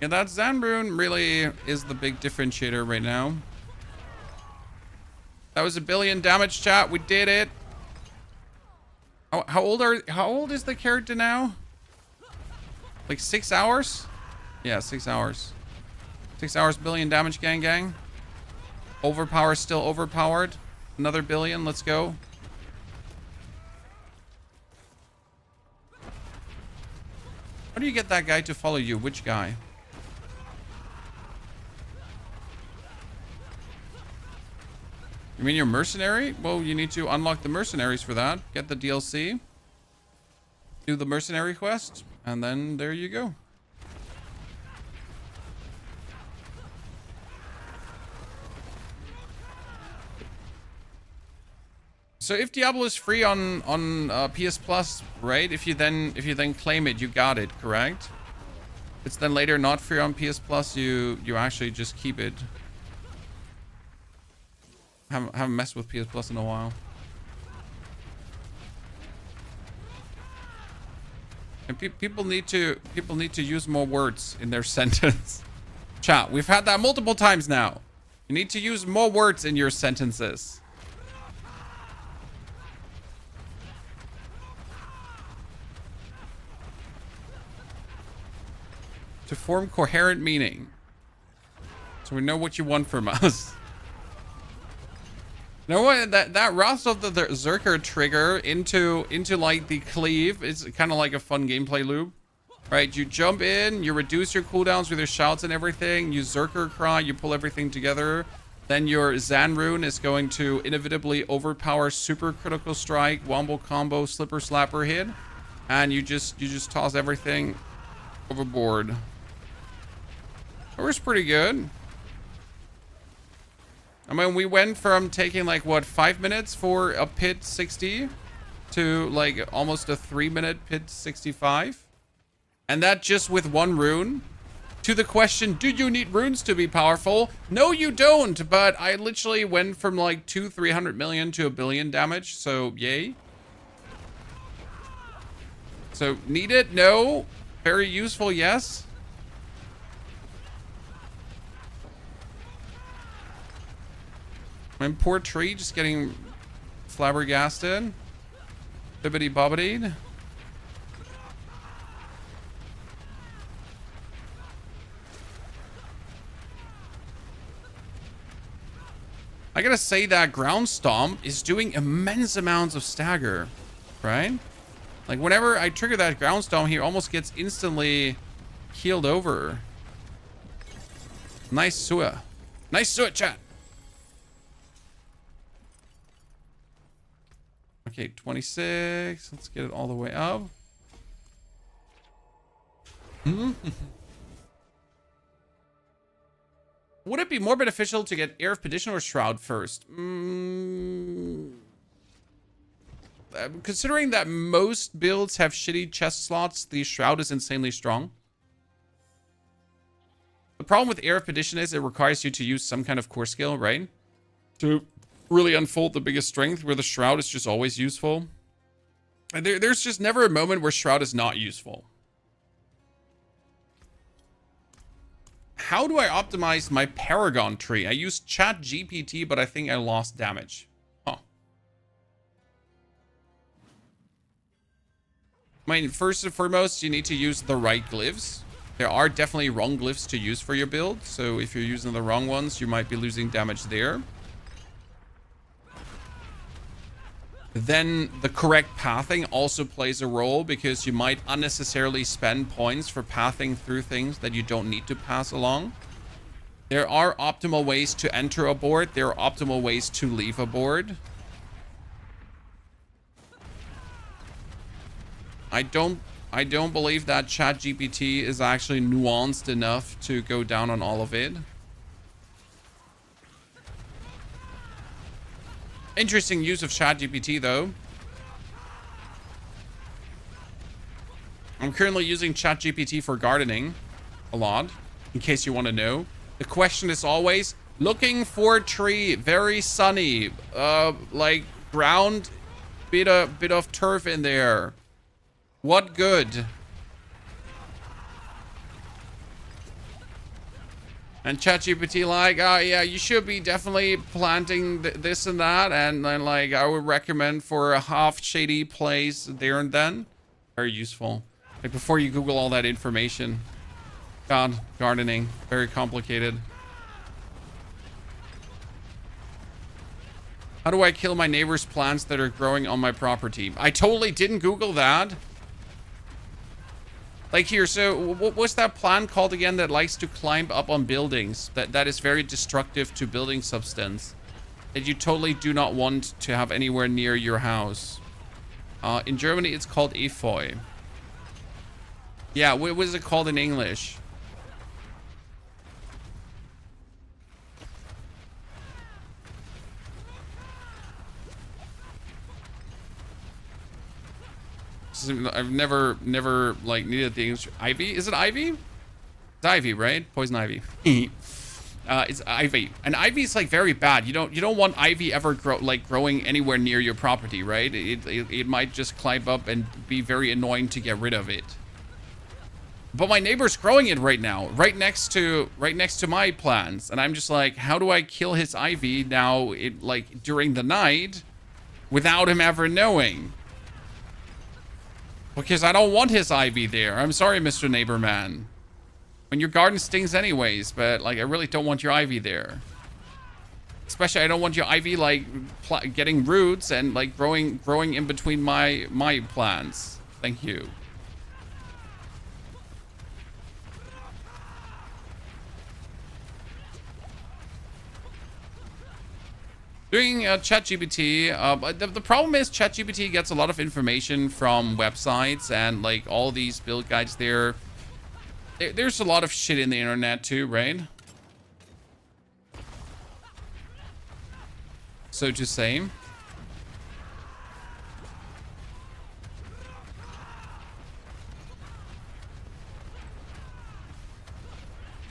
Yeah, that Zan rune really is the big differentiator right now. That was 1 billion damage, chat. We did it. How old is the character now? Like 6 hours? Yeah, 6 hours. 6 hours, 1 billion damage, gang. Overpower, still overpowered. Another 1 billion, let's go. How do you get that guy to follow you? Which guy? You mean your mercenary? Well, you need to unlock the mercenaries for that. Get the DLC. Do the mercenary quest. And then there you go. So if Diablo is free on PS Plus, right? If you then claim it, you got it, correct? It's then later not free on PS Plus, you actually just keep it. Haven't messed with PS Plus in a while. And people need to use more words in their sentence. Chat, we've had that multiple times now. You need to use more words in your sentences. To form coherent meaning. So we know what you want from us. You know what? That Wrath of the Zerker trigger into like the cleave is kind of like a fun gameplay loop. Right? You jump in, you reduce your cooldowns with your shouts and everything, you Zerker cry, you pull everything together. Then your Zan rune is going to inevitably overpower super critical strike, wombo combo, slipper slapper hit. And you just toss everything overboard. It was pretty good. I mean, we went from taking like, what, 5 minutes for a pit 60 to like almost a 3-minute pit 65. And that just with one rune. To the question, do you need runes to be powerful? No, you don't. But I literally went from like 300 million to 1 billion damage. So, yay. So, need it? No. Very useful, yes. My poor tree just getting flabbergasted. Bibbity bobbity. I gotta say that ground stomp is doing immense amounts of stagger, right? Like whenever I trigger that ground stomp, he almost gets instantly healed over. Nice sewer. Nice sewer, chat. Okay, 26. Let's get it all the way up. Would it be more beneficial to get Air of Perdition or Shroud first? Considering that most builds have shitty chest slots, the Shroud is insanely strong. The problem with Air of Perdition is it requires you to use some kind of core skill, right? To really unfold the biggest strength, where the Shroud is just always useful. And there's just never a moment where Shroud is not useful. How do I optimize my Paragon tree? I used ChatGPT, but I think I lost damage. Huh. I mean, first and foremost, you need to use the right glyphs. There are definitely wrong glyphs to use for your build, so if you're using the wrong ones, you might be losing damage there. Then the correct pathing also plays a role, because you might unnecessarily spend points for pathing through things that you don't need to pass along. There are optimal ways to enter a board. There are optimal ways to leave a board. I don't believe that ChatGPT is actually nuanced enough to go down on all of it. Interesting use of ChatGPT, though. I'm currently using ChatGPT for gardening a lot, in case you want to know. The question is always, looking for tree, very sunny, like ground, bit of turf in there. What good? And ChatGPT like, oh yeah, you should be definitely planting this and that, and then like I would recommend for a half shady place there and then. Very useful. Like before you Google all that information. God, gardening, very complicated. How do I kill my neighbor's plants that are growing on my property? I totally didn't Google that. Like here, so what's that plant called again that likes to climb up on buildings? That is very destructive to building substance. That you totally do not want to have anywhere near your house. In Germany, it's called Efeu. Yeah, what is it called in English? I've never like needed the English. Ivy? Is it ivy? It's ivy, right? Poison ivy. It's ivy, and ivy is like very bad. You don't want ivy ever growing anywhere near your property, right? It might just climb up and be very annoying to get rid of it. But my neighbor's growing it right now, right next to my plants, and I'm just like, how do I kill his ivy now? Like during the night, without him ever knowing. Because I don't want his ivy there. I'm sorry, Mr. Neighborman. When your garden stings anyways, but like I really don't want your ivy there. Especially I don't want your ivy like getting roots and like growing in between my plants. Thank you. Doing ChatGPT, the problem is ChatGPT gets a lot of information from websites and like all these build guides there. There's a lot of shit in the internet too, right? So to say.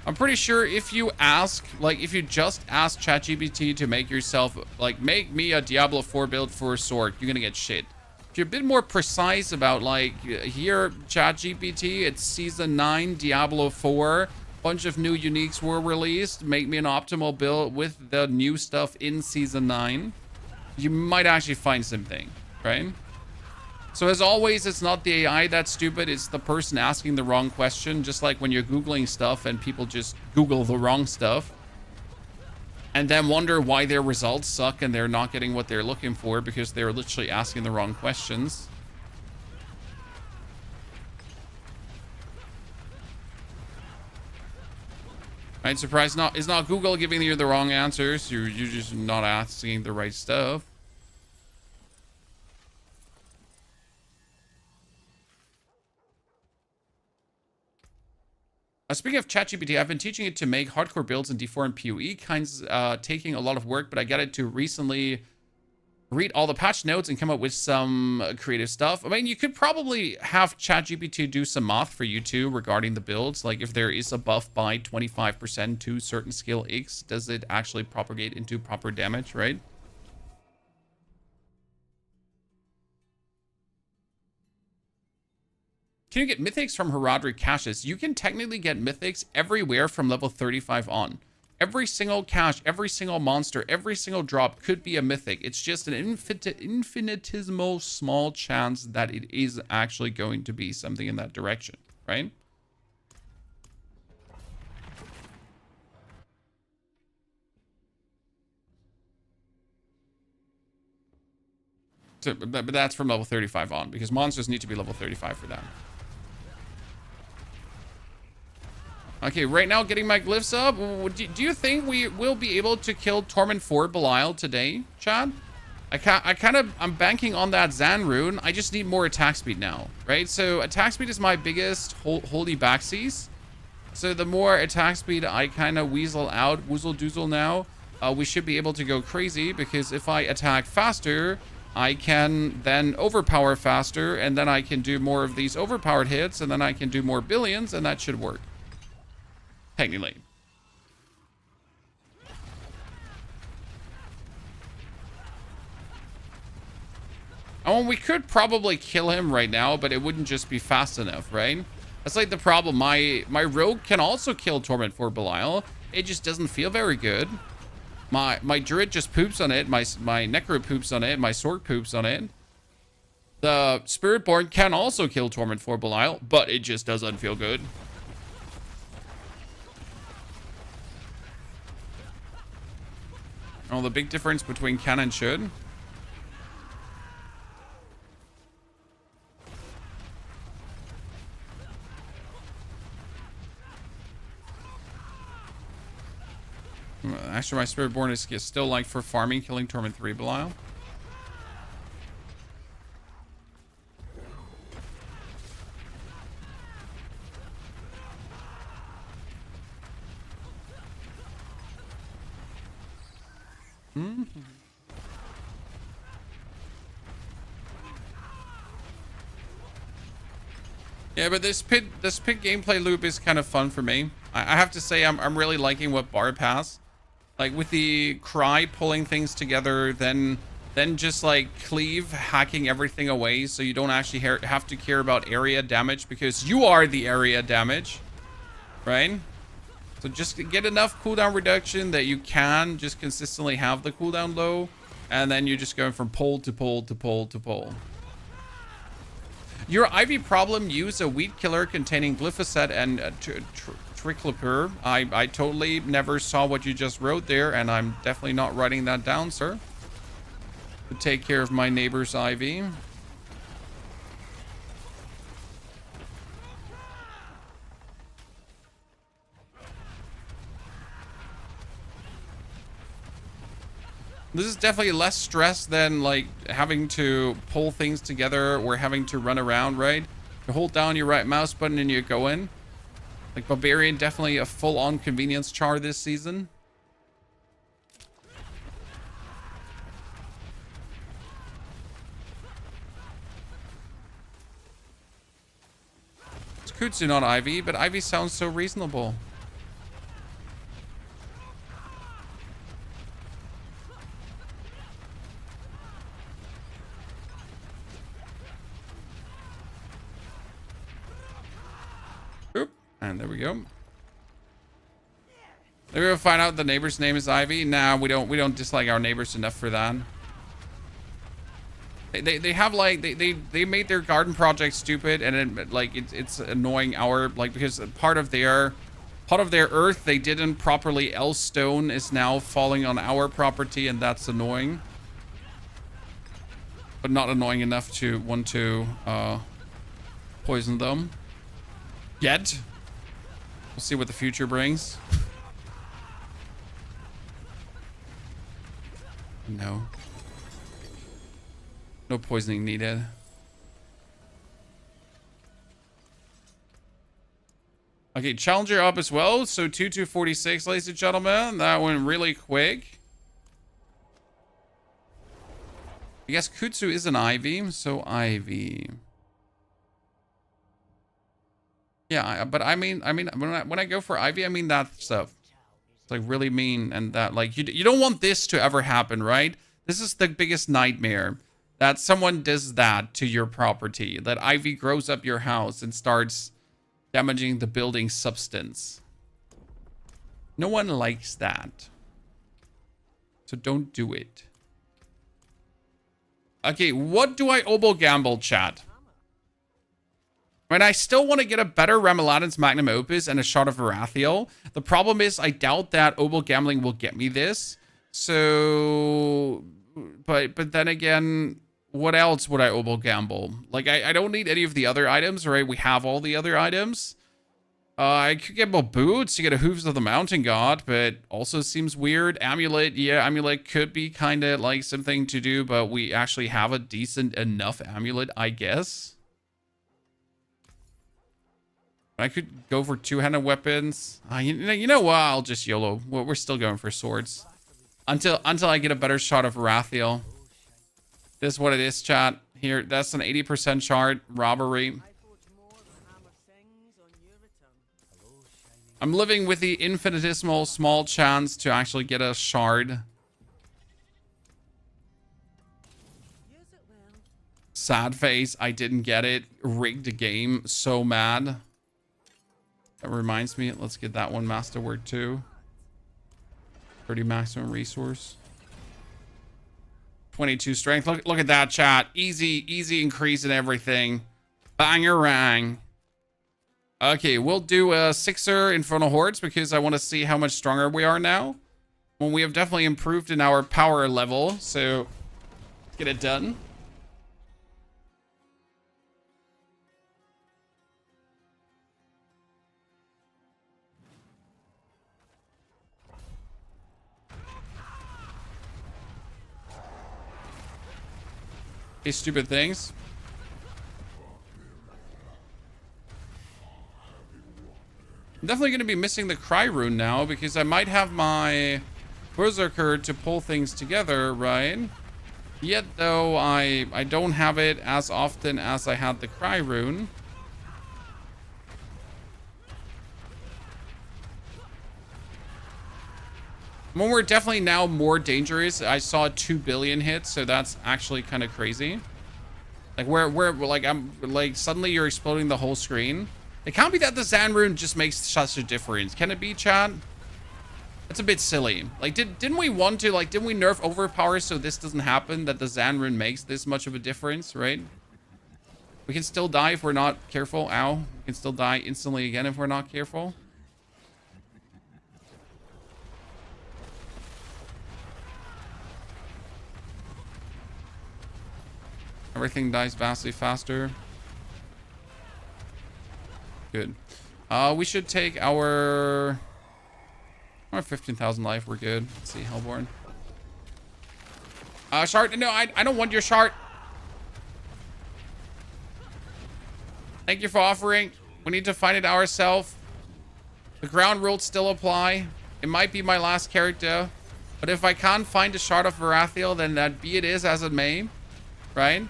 I'm pretty sure if you ask, like, if you just ask ChatGPT to make yourself, like, make me a Diablo 4 build for a sword, you're gonna get shit. If you're a bit more precise about, like, here, ChatGPT, it's Season 9, Diablo 4, bunch of new uniques were released, make me an optimal build with the new stuff in Season 9, you might actually find something, right? So as always, it's not the AI that's stupid, it's the person asking the wrong question, just like when you're Googling stuff and people just Google the wrong stuff and then wonder why their results suck and they're not getting what they're looking for because they're literally asking the wrong questions. Right? Surprise! It's not Google giving you the wrong answers. You're just not asking the right stuff. Speaking of ChatGPT, I've been teaching it to make hardcore builds in D4 and PoE, kinds taking a lot of work, but I got it to recently read all the patch notes and come up with some creative stuff. I mean, you could probably have ChatGPT do some math for you too regarding the builds. Like if there is a buff by 25% to certain skill X, does it actually propagate into proper damage, right? Can you get mythics from heraldry caches? You can technically get mythics everywhere from level 35 on. Every single cache, every single monster, every single drop could be a mythic. It's just an infinitesimal small chance that it is actually going to be something in that direction, right? So, but that's from level 35 on, because monsters need to be level 35 for that. Okay, right now getting my glyphs up. Do you think we will be able to kill Torment 4 Belial today, Chad? I'm banking on that Zan rune. I just need more attack speed now, right? So attack speed is my biggest holy backsies. So the more attack speed I kind of weasel out, woozle doozle now, we should be able to go crazy, because if I attack faster, I can then overpower faster, and then I can do more of these overpowered hits, and then I can do more billions, and that should work. Technically. Oh, we could probably kill him right now, but it wouldn't just be fast enough, right? That's like the problem. My rogue can also kill Torment for Belial. It just doesn't feel very good. My druid just poops on it. My necro poops on it. My sword poops on it. The Spiritborn can also kill Torment for Belial, but it just doesn't feel good. Oh, the big difference between can and should. Actually, my Spiritborn is still like for farming, killing Torment 3 Belial. Yeah, but this pit gameplay loop is kind of fun for me. I have to say I'm really liking what Barb has. Like with the Cry pulling things together, then just like Cleave hacking everything away, so you don't actually have to care about area damage, because you are the area damage, right? So just get enough cooldown reduction that you can just consistently have the cooldown low, and then you're just going from pole to pole to pole to pole. Your Ivy problem, use a weed killer containing glyphosate and triclopyr. I totally never saw what you just wrote there, and I'm definitely not writing that down, sir. To take care of my neighbor's Ivy. This is definitely less stress than like having to pull things together or having to run around, right? You hold down your right mouse button and you go in. Like Barbarian, definitely a full-on convenience char this season. It's Kutsu, not Ivy, but Ivy sounds so reasonable. And there we go. Maybe we'll find out the neighbor's name is Ivy. Nah, we don't dislike our neighbors enough for that. They have like they made their garden project stupid, and it's annoying our like, because part of their earth they didn't properly stone is now falling on our property, and that's annoying. But not annoying enough to want to poison them yet. We'll see what the future brings. No. No poisoning needed. Okay, Challenger up as well. So 2246, ladies and gentlemen. That went really quick. I guess Kutsu is an Ivy, so Ivy. Yeah, but I mean, when I go for Ivy, I mean that stuff. It's like really mean, and that like you don't want this to ever happen, right? This is the biggest nightmare, that someone does that to your property, that Ivy grows up your house and starts damaging the building substance. No one likes that, so don't do it. Okay, what do I oboe gamble, chat? Right, I still want to get a better Ramaladin's Magnum Opus and a shot of Varathiel. The problem is I doubt that oboe gambling will get me this. So, but then again, what else would I oboe gamble? Like, I don't need any of the other items, right? We have all the other items. I could get more boots to get a Hooves of the Mountain God, but also seems weird. Amulet, yeah, Amulet could be kind of like something to do, but we actually have a decent enough Amulet, I guess. I could go for two-handed weapons. You know what? I'll just YOLO. We're still going for swords. Until I get a better shot of Varathiel. This is what it is, chat. Here, that's an 80% shard. Robbery. I'm living with the infinitesimal small chance to actually get a shard. Sad face. I didn't get it. Rigged game. So mad. That reminds me. Let's get that one masterwork too. 30 maximum resource. 22 strength. Look at that, chat. Easy increase in everything. Bangarang. Okay, we'll do a 6er Infernal Hordes because I want to see how much stronger we are now. Well, we have definitely improved in our power level, so let's get it done. Okay, stupid things. I'm definitely going to be missing the Cry Rune now because I might have my Berserker to pull things together, right? Yet, though, I don't have it as often as I had the Cry Rune. When we're definitely now more dangerous. I saw 2 billion hits, so that's actually kind of crazy. Like, we're like, I'm like, suddenly you're exploding the whole screen. It can't be that the Zan rune just makes such a difference. Can it be, chat? That's a bit silly. Like, didn't we want to, like, didn't we nerf overpower so this doesn't happen, that the Zan rune makes this much of a difference, right? We can still die if we're not careful. Ow. We can still die instantly again if we're not careful. Everything dies vastly faster. Good. We should take our 15,000 life. We're good. Let's see, Hellborn. Shard. No, I don't want your shard. Thank you for offering. We need to find it ourselves. The ground rules still apply. It might be my last character, but if I can't find a shard of Varathiel, then that be it is as it may, right?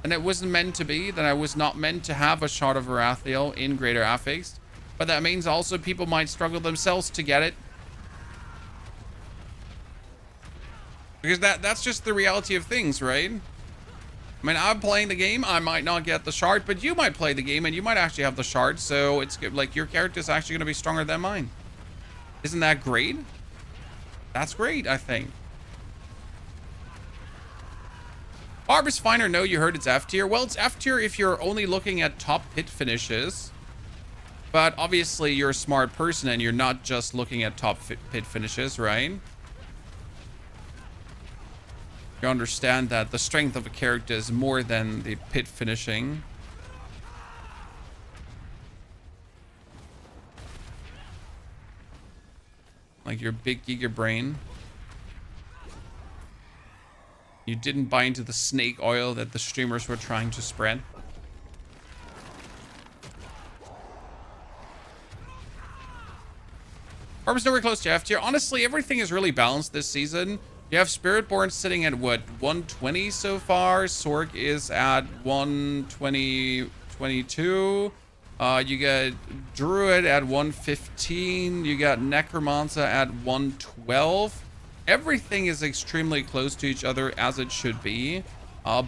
And it wasn't meant to be, then I was not meant to have a shard of Varathiel in Greater Affixed. But that means also people might struggle themselves to get it. Because that's just the reality of things, right? I mean, I'm playing the game, I might not get the shard, but you might play the game and you might actually have the shard, so it's good. Like, your character is actually going to be stronger than mine. Isn't that great? That's great, I think. Barb is fine or no, you heard it's F tier. Well, it's F tier if you're only looking at top pit finishes. But obviously you're a smart person and you're not just looking at top pit finishes, right? You understand that the strength of a character is more than the pit finishing. Like your big giga brain. You didn't buy into the snake oil that the streamers were trying to spread. Barb's nowhere close to F tier. Honestly, everything is really balanced this season. You have Spiritborn sitting at what, 120 so far. Sork is at 122. You got Druid at 115. You got Necromancer at 112. Everything is extremely close to each other, as it should be.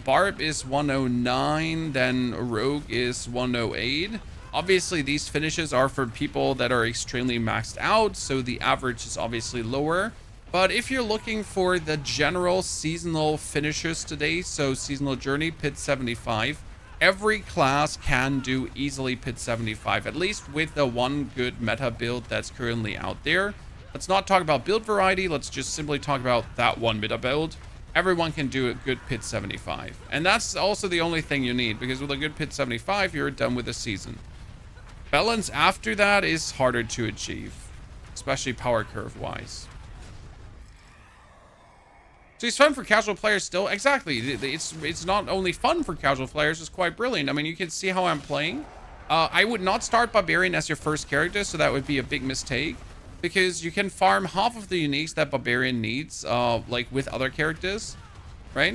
Barb is 109, then Rogue is 108. Obviously, these finishes are for people that are extremely maxed out, so the average is obviously lower. But if you're looking for the general seasonal finishers today, so seasonal journey, pit 75, every class can do easily pit 75, at least with the one good meta build that's currently out there. Let's not talk about build variety. Let's just simply talk about that one meta build. Everyone can do a good pit 75. And that's also the only thing you need, because with a good pit 75, you're done with the season. Balance after that is harder to achieve, especially power curve wise. So it's fun for casual players still. Exactly. It's not only fun for casual players, it's quite brilliant. I mean, you can see how I'm playing. I would not start Barbarian as your first character, so that would be a big mistake. Because you can farm half of the uniques that Barbarian needs, like with other characters, right?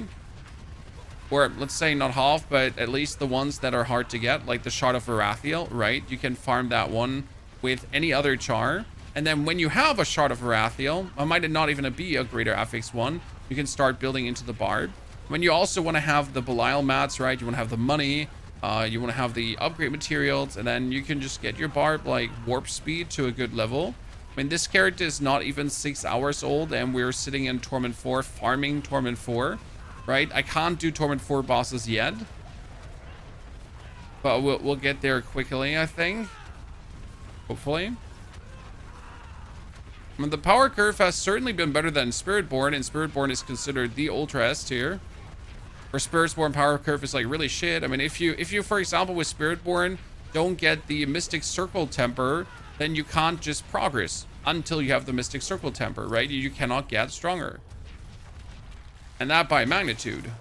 Or let's say not half, but at least the ones that are hard to get, like the Shard of Varathiel, right? You can farm that one with any other char. And then when you have a Shard of Varathiel, it might not even be a greater affix one, you can start building into the Barb. When you also want to have the Belial mats, right? You want to have the money, you want to have the upgrade materials, and then you can just get your Barb like warp speed to a good level. I mean, this character is not even 6 hours old, and we're sitting in Torment 4, farming Torment 4, right? I can't do Torment 4 bosses yet, but we'll get there quickly, I think. Hopefully. I mean, the power curve has certainly been better than Spiritborn, and Spiritborn is considered the Ultra S tier. Where Spiritborn power curve is like really shit. I mean, if you, for example, with Spiritborn, don't get the Mystic Circle Temper, then you can't just progress until you have the Mystic Circle Temper, right? You cannot get stronger. And that by magnitude.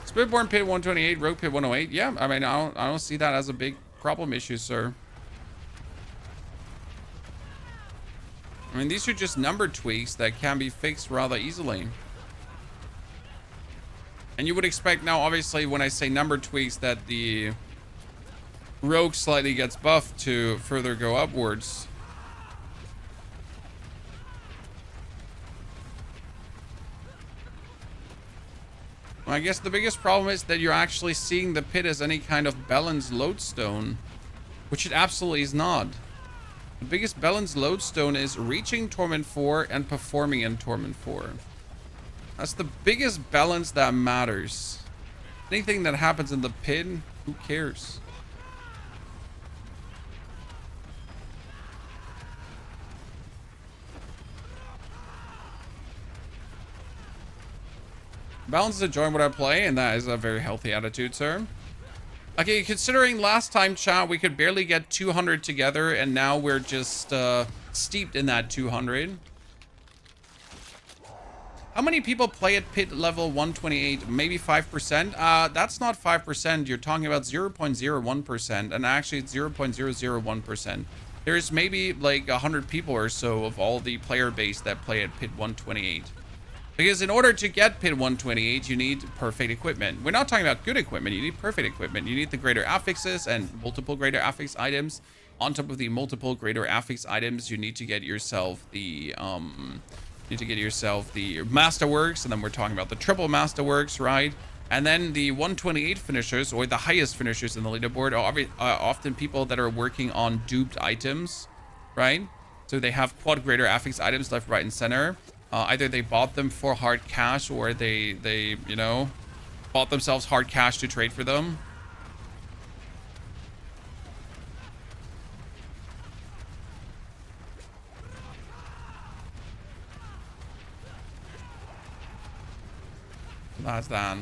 Spiritborn pit 128, Rogue pit 108. Yeah, I mean, I don't see that as a big problem issue, sir. I mean, these are just number tweaks that can be fixed rather easily. And you would expect now, obviously, when I say number tweaks, that the Rogue slightly gets buffed to further go upwards. Well, I guess the biggest problem is that you're actually seeing the pit as any kind of balanced lodestone, which it absolutely is not. The biggest balanced lodestone is reaching Torment 4 and performing in Torment 4. That's the biggest balance that matters. Anything that happens in the pit, who cares? Balance is enjoying what I play, and that is a very healthy attitude, sir. Okay, considering last time, chat, we could barely get 200 together, and now we're just steeped in that 200. How many people play at pit level 128? Maybe 5%? That's not 5%. You're talking about 0.01%, and actually it's 0.001%. There's maybe like 100 people or so of all the player base that play at pit 128. Because in order to get pit 128, you need perfect equipment. We're not talking about good equipment. You need perfect equipment. You need the greater affixes and multiple greater affix items. On top of the multiple greater affix items, you need to get yourself the Masterworks, and then we're talking about the triple Masterworks, right? And then the 128 finishers, or the highest finishers in the leaderboard, are often people that are working on duped items, right? So they have quad greater affix items left, right, and center. Either they bought them for hard cash, or they you know, bought themselves hard cash to trade for them. That's that.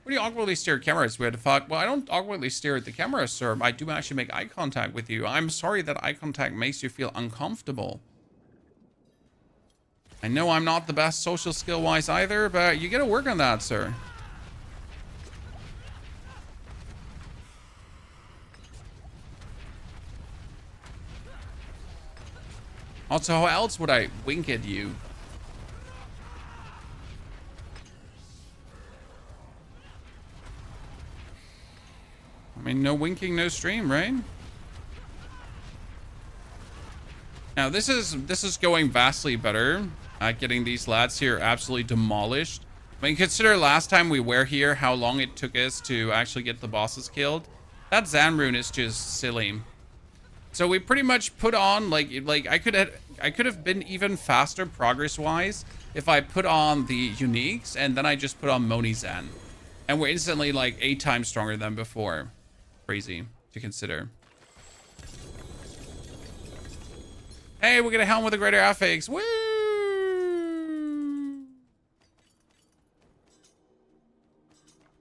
What Pretty awkwardly stare at cameras. We had to fuck. Well, I don't awkwardly stare at the camera, sir. I do actually make eye contact with you. I'm sorry that eye contact makes you feel uncomfortable. I know I'm not the best social skill-wise either, but you gotta work on that, sir. Also, how else would I wink at you? I mean, no winking, no stream, right? Now, this is going vastly better at getting these lads here absolutely demolished. I mean, consider last time we were here, how long it took us to actually get the bosses killed. That Zan rune is just silly. So we pretty much put on like I could have been even faster progress-wise if I put on the uniques and then I just put on Moni Zan, and we're instantly like 8 times stronger than before. Crazy to consider. Hey, we get a helm with a greater affix. Woo!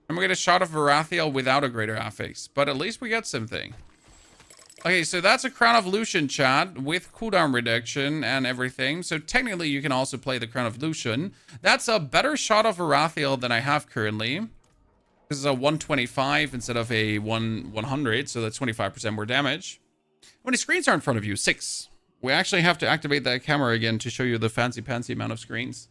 And we get a shot of Varathiel without a greater affix, but at least we get something. Okay, so that's a Crown of Lucian, chat, with cooldown reduction and everything. So technically, you can also play the Crown of Lucian. That's a better shot of Varathiel than I have currently. This is a 125 instead of a 100, so that's 25% more damage. How many screens are in front of you? 6. We actually have to activate that camera again to show you the fancy-pantsy amount of screens.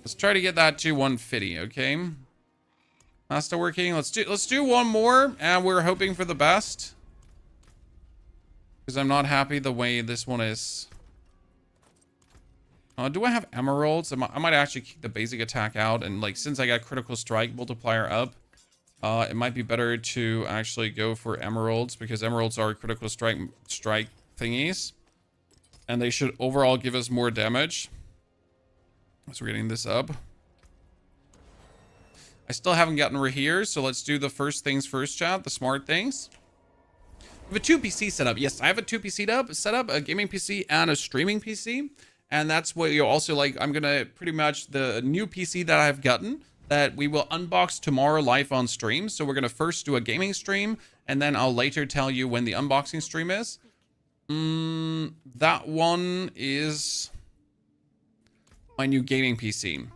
Let's try to get that to 150, okay? That's still working. Let's do one more, and we're hoping for the best. Because I'm not happy the way this one is. Do I have emeralds? I might actually kick the basic attack out, and like since I got critical strike multiplier up, it might be better to actually go for emeralds, because emeralds are critical strike thingies, and they should overall give us more damage. So we're getting this up. I still haven't gotten Rahir, so let's do the first things first, chat. The smart things. We have a 2 PC setup. Yes, I have a 2 PC setup, a gaming PC and a streaming PC. And that's what you also like. I'm gonna pretty much the new PC that I've gotten that we will unbox tomorrow live on stream. So we're gonna first do a gaming stream, and then I'll later tell you when the unboxing stream is. That one is my new gaming PC.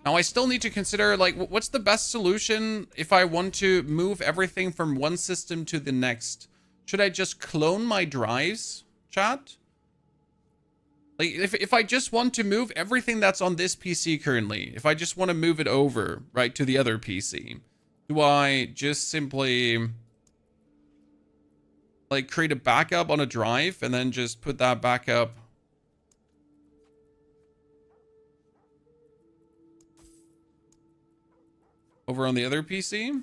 Now I still need to consider like what's the best solution if I want to move everything from one system to the next. Should I just clone my drives, chat? Like, if I just want to move everything that's on this PC currently, if I just want to move it over, right, to the other PC, do I just simply, like, create a backup on a drive and then just put that backup over on the other PC?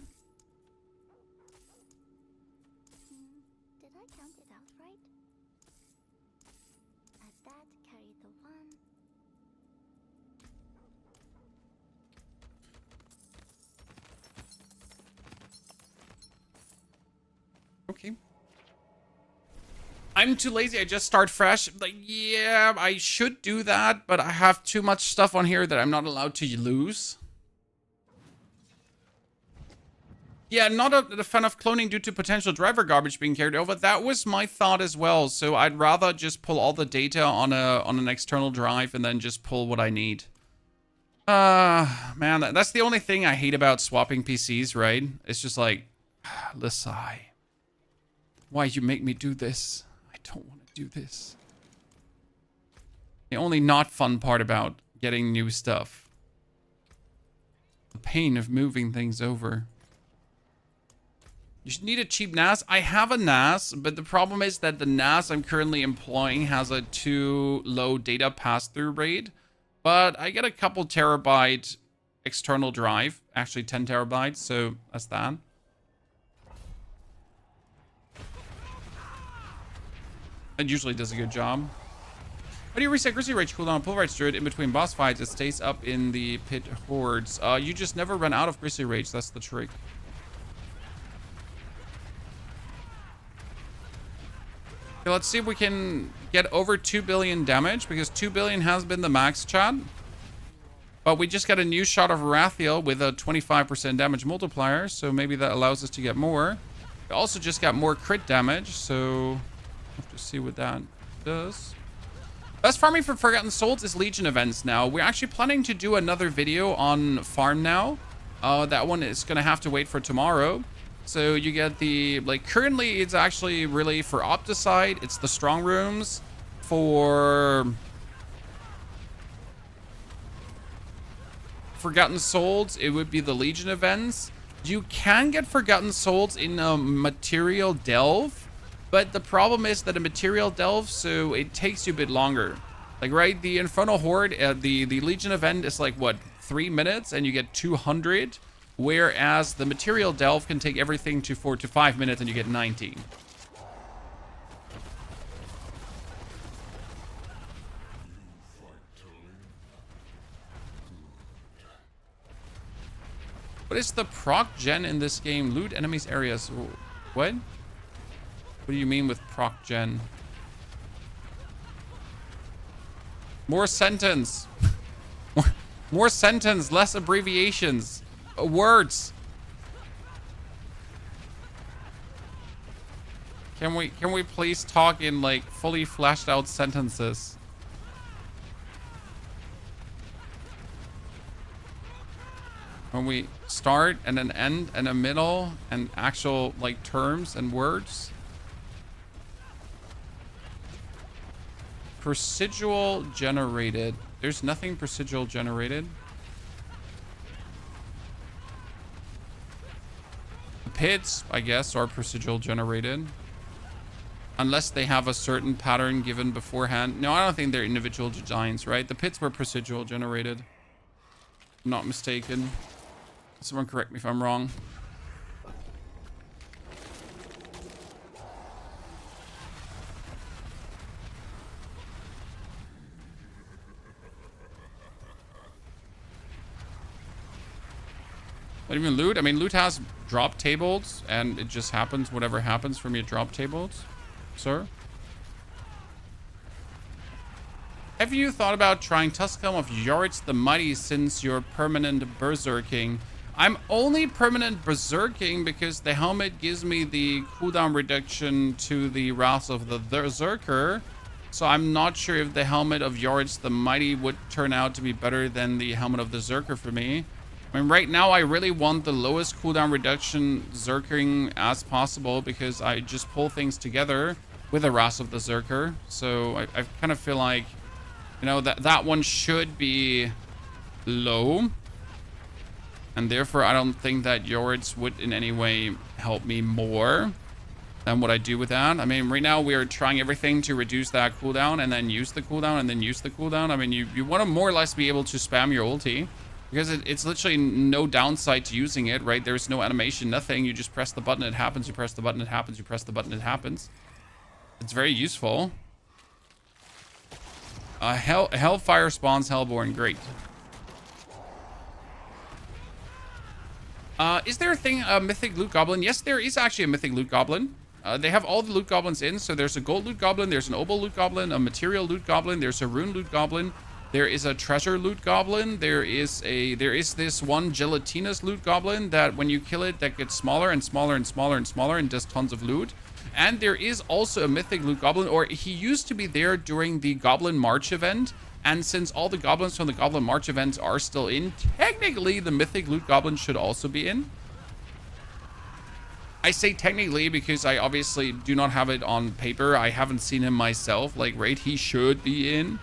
Okay. I'm too lazy. I just start fresh. Like, yeah, I should do that, but I have too much stuff on here that I'm not allowed to lose. Yeah, not a fan of cloning due to potential driver garbage being carried over. That was my thought as well. So I'd rather just pull all the data on an external drive and then just pull what I need. Man, that's the only thing I hate about swapping PCs, right? It's just like, Lisai, why you make me do this? I don't want to do this. The only not fun part about getting new stuff. The pain of moving things over. You should need a cheap NAS. I have a NAS, but the problem is that the NAS I'm currently employing has a too low data pass-through rate. But I get a couple terabyte external drive, actually 10 terabytes, so that's that. It usually does a good job. How do you reset Grizzly Rage cooldown on Pulverite Druid in between boss fights? It stays up in the pit hordes. You just never run out of Grizzly Rage. That's the trick. Okay, let's see if we can get over 2 billion damage, because 2 billion has been the max, chat. But we just got a new shot of Rathiel with a 25% damage multiplier, so maybe that allows us to get more. We also just got more crit damage, so we'll have to see what that does. Best farming for Forgotten Souls is Legion events now. We're actually planning to do another video on farm now. That one is going to have to wait for tomorrow. So you get the, like, currently it's actually really for Opticide. It's the strong rooms. For Forgotten Souls, it would be the Legion events. You can get Forgotten Souls in a material delve, but the problem is that a material delve, so it takes you a bit longer. Like, right, the Infernal Horde, the Legion event is like, what, 3 minutes, and you get 200, whereas the material delve can take everything to 4 to 5 minutes, and you get 19. What is the proc gen in this game? Loot enemies areas. What? What do you mean with proc gen? More sentence. More sentence, less abbreviations. Words. Can we please talk in like fully fleshed out sentences? When we start and an end and a middle and actual like terms and words. Procedural generated. There's nothing procedural generated. The pits, I guess, are procedural generated. Unless they have a certain pattern given beforehand. No, I don't think they're individual designs, right? The pits were procedural generated. I'm not mistaken. Someone correct me if I'm wrong. Not even loot. I mean, loot has drop tables, and it just happens, whatever happens from your drop tables, sir. Have you thought about trying Tuskhelm of Yoritz the Mighty since you're permanent berserking? I'm only permanent berserking because the helmet gives me the cooldown reduction to the Wrath of the Berserker. So I'm not sure if the helmet of Yoritz the Mighty would turn out to be better than the helmet of the Zerker for me. I mean, right now I really want the lowest cooldown reduction Zerking as possible because I just pull things together with the Wrath of the Zerker. So I kind of feel like, you know, that one should be low. And therefore, I don't think that Yoritz would in any way help me more than what I do with that. I mean, right now we are trying everything to reduce that cooldown and then use the cooldown and then use the cooldown. I mean, you want to more or less be able to spam your ulti because it's literally no downside to using it, right? There's no animation, nothing. You just press the button, it happens. You press the button, it happens. You press the button, it happens. It's very useful. Hellfire spawns Hellborn. Great. Is there a thing, a mythic loot goblin? Yes, there is actually a mythic loot goblin. They have all the loot goblins in. So there's a gold loot goblin, there's an obol loot goblin, a material loot goblin, there's a rune loot goblin, there is a treasure loot goblin, there is this one gelatinous loot goblin that when you kill it, that gets smaller and smaller and smaller and smaller and does tons of loot. And there is also a mythic loot goblin, or he used to be there during the Goblin March event. And since all the goblins from the Goblin March events are still in, technically the mythic loot goblin should also be in. I say technically because I obviously do not have it on paper. I haven't seen him myself. Like, right, he should be in.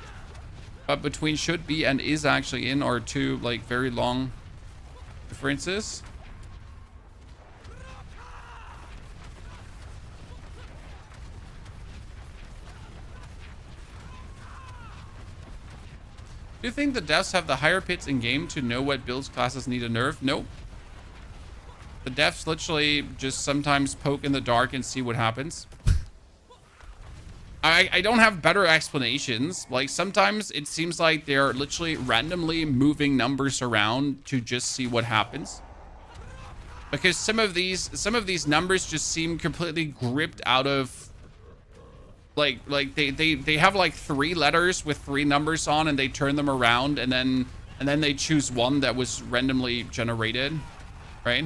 But between should be and is actually in are two, like, very long differences. Do you think the devs have the higher pits in game to know what builds classes need a nerf? Nope. The devs literally just sometimes poke in the dark and see what happens. I don't have better explanations. Like, sometimes it seems like they're literally randomly moving numbers around to just see what happens. Because some of these numbers just seem completely gripped out of Like they have like 3 letters with 3 numbers on, and they turn them around, and then they choose one that was randomly generated, right?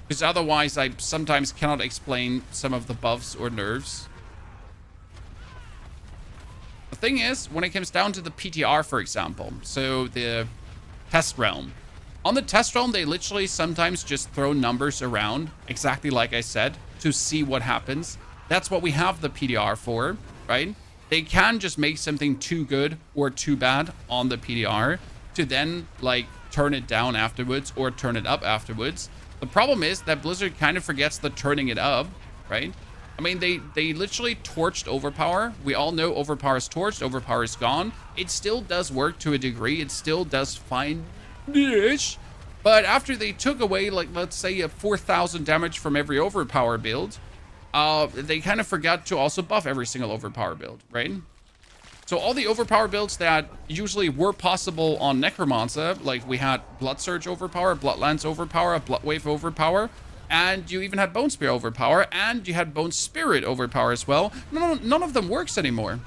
Because otherwise I sometimes cannot explain some of the buffs or nerfs. The thing is, when it comes down to the PTR, for example, so the test realm. On the test realm, they literally sometimes just throw numbers around, exactly like I said, to see what happens. That's what we have the PTR for, right? They can just make something too good or too bad on the PTR to then, like, turn it down afterwards or turn it up afterwards. The problem is that Blizzard kind of forgets the turning it up, right? I mean, they literally torched Overpower. We all know Overpower is torched. Overpower is gone. It still does work to a degree. It still does fine-ish. But after they took away, like, let's say, a 4,000 damage from every Overpower build, they kind of forgot to also buff every single Overpower build, right? So all the Overpower builds that usually were possible on Necromancer, like we had Blood Surge Overpower, Bloodlance Overpower, Bloodwave Overpower, and you even had Bone Spear Overpower, and you had Bone Spirit Overpower as well. None of them works anymore.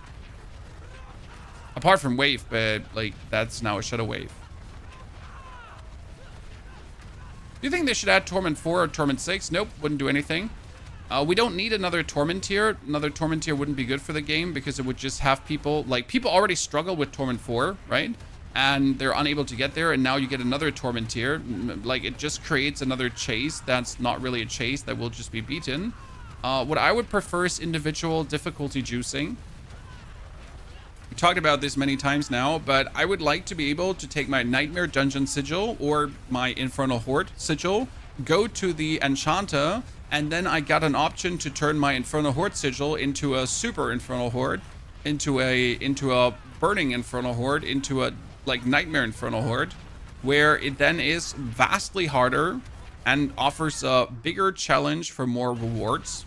Apart from Wave, but, like, that's now a Shadow Wave. Do you think they should add Torment 4 or Torment 6? Nope, wouldn't do anything. We don't need another Torment tier. Another Torment tier wouldn't be good for the game because it would just have people, like, people already struggle with Torment 4, right? And they're unable to get there, and now you get another Torment tier. Like, it just creates another chase that's not really a chase that will just be beaten. What I would prefer is individual difficulty juicing. We talked about this many times now, but I would like to be able to take my Nightmare Dungeon Sigil or my Infernal Horde Sigil, go to the Enchanter, and then I got an option to turn my Infernal Horde Sigil into a Super Infernal Horde, into a Burning Infernal Horde, into a, like, Nightmare Infernal Horde, where it then is vastly harder and offers a bigger challenge for more rewards.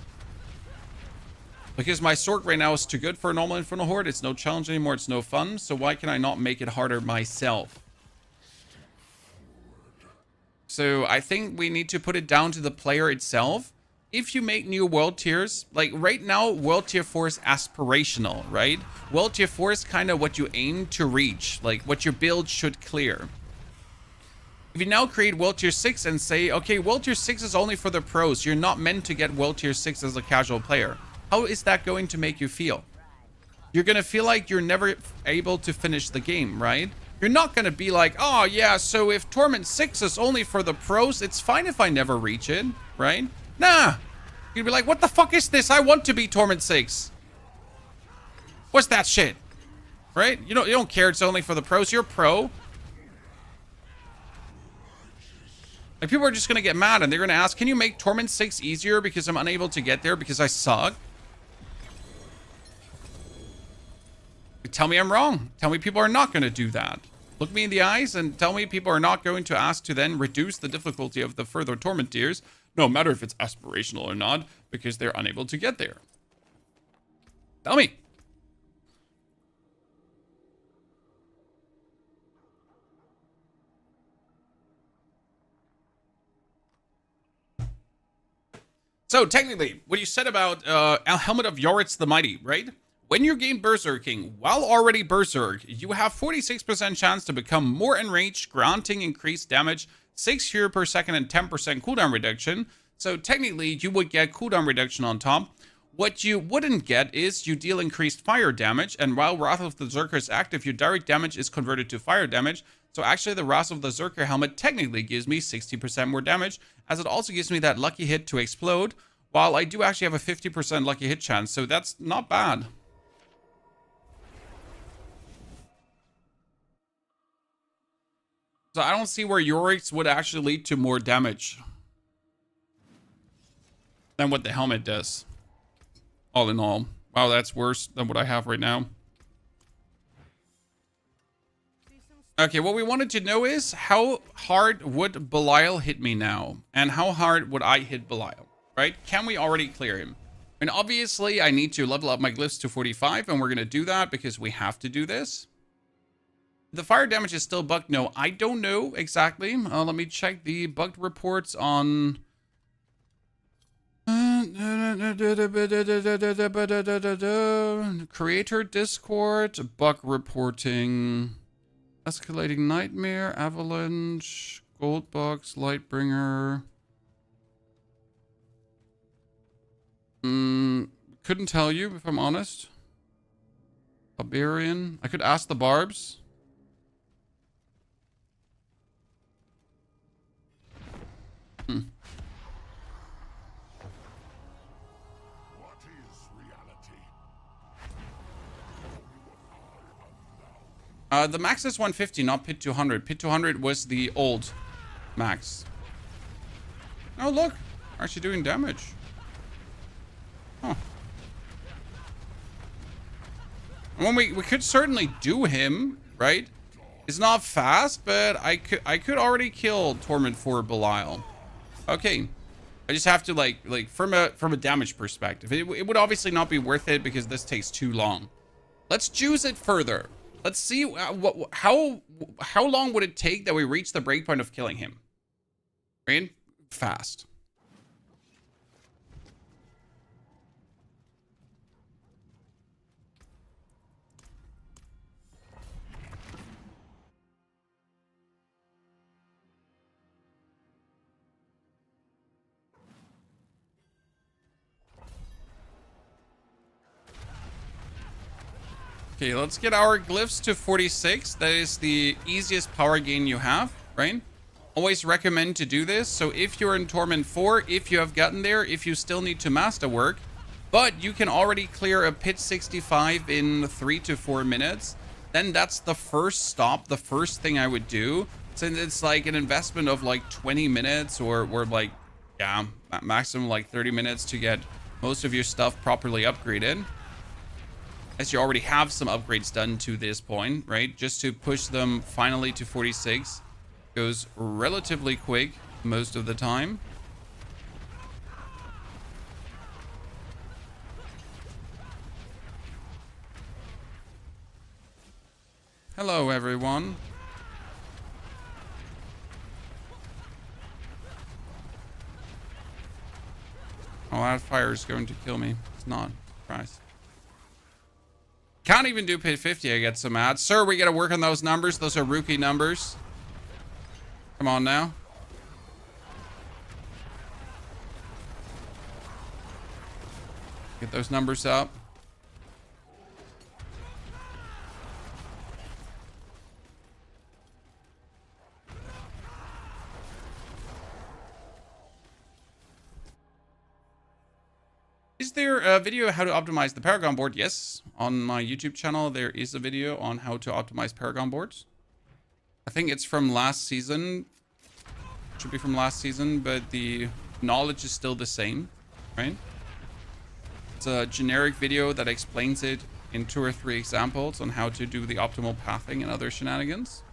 Because my Sork right now is too good for a normal Infernal Horde. It's no challenge anymore. It's no fun. So why can I not make it harder myself? So I think we need to put it down to the player itself. If you make new world tiers, like right now, world tier 4 is aspirational, right? World tier 4 is kind of what you aim to reach, like what your build should clear. If you now create world tier 6 and say, okay, world tier 6 is only for the pros. You're not meant to get world tier 6 as a casual player. How is that going to make you feel? You're going to feel like you're never able to finish the game, right? You're not going to be like, oh yeah, so if Torment 6 is only for the pros, it's fine if I never reach it, right? Nah. You'd be like, what the fuck is this? I want to be Torment 6. What's that shit? Right? You don't care it's only for the pros. You're pro. Like, people are just going to get mad and they're going to ask, can you make Torment 6 easier because I'm unable to get there because I suck? Tell me I'm wrong. Tell me people are not going to do that. Look me in the eyes and tell me people are not going to ask to then reduce the difficulty of the further Torment tiers, no matter if it's aspirational or not, because they're unable to get there. Tell me. So technically, what you said about Helmet of Yoritz the Mighty, right? When you gain Berserking while already Berserk, you have 46% chance to become more enraged, granting increased damage, 6 hero per second, and 10% cooldown reduction. So technically, you would get cooldown reduction on top. What you wouldn't get is you deal increased fire damage, and while Wrath of the Zerker is active, your direct damage is converted to fire damage. So actually, the Wrath of the Zerker helmet technically gives me 60% more damage, as it also gives me that lucky hit to explode, while I do actually have a 50% lucky hit chance, so that's not bad. So I don't see where Yoritz would actually lead to more damage than what the helmet does. All in all. Wow, that's worse than what I have right now. Okay, what we wanted to know is how hard would Belial hit me now? And how hard would I hit Belial? Right? Can we already clear him? And obviously, I need to level up my glyphs to 45, and we're going to do that because we have to do this. The fire damage is still bugged. No, I don't know exactly. Let me check the bugged reports on... Creator Discord, bug reporting, escalating nightmare, avalanche, gold box, lightbringer. Couldn't tell you if I'm honest. Barbarian. I could ask the barbs. What is reality? The max is 150, not pit 200. Pit 200 was the old max. Oh, look. Actually doing damage. Huh. Well, we could certainly do him, right? He's not fast, but I could already kill Torment for Belial. Okay. I just have to like from a damage perspective. It would obviously not be worth it because this takes too long. Let's juice it further. Let's see how long would it take that we reach the breakpoint of killing him? Right? Fast. Okay, let's get our glyphs to 46. That is the easiest power gain you have, right? Always recommend to do this. So if you're in Torment 4, if you have gotten there, if you still need to master work, but you can already clear a pit 65 in 3 to 4 minutes, then that's the first stop, the first thing I would do. Since it's like an investment of like 20 minutes or like, yeah, maximum like 30 minutes to get most of your stuff properly upgraded. As you already have some upgrades done to this point, right? Just to push them finally to 46 goes relatively quick most of the time. Hello, everyone. Oh, that fire is going to kill me. It's not. Surprise. Can't even do pit 50. I get so mad. Sir, we gotta work on those numbers. Those are rookie numbers. Come on now. Get those numbers up. Is there a video how to optimize the Paragon board? Yes, on my YouTube channel there is a video on how to optimize Paragon boards. I think it's from last season. It should be from last season, but the knowledge is still the same, right? It's a generic video that explains it in 2 or 3 examples on how to do the optimal pathing and other shenanigans.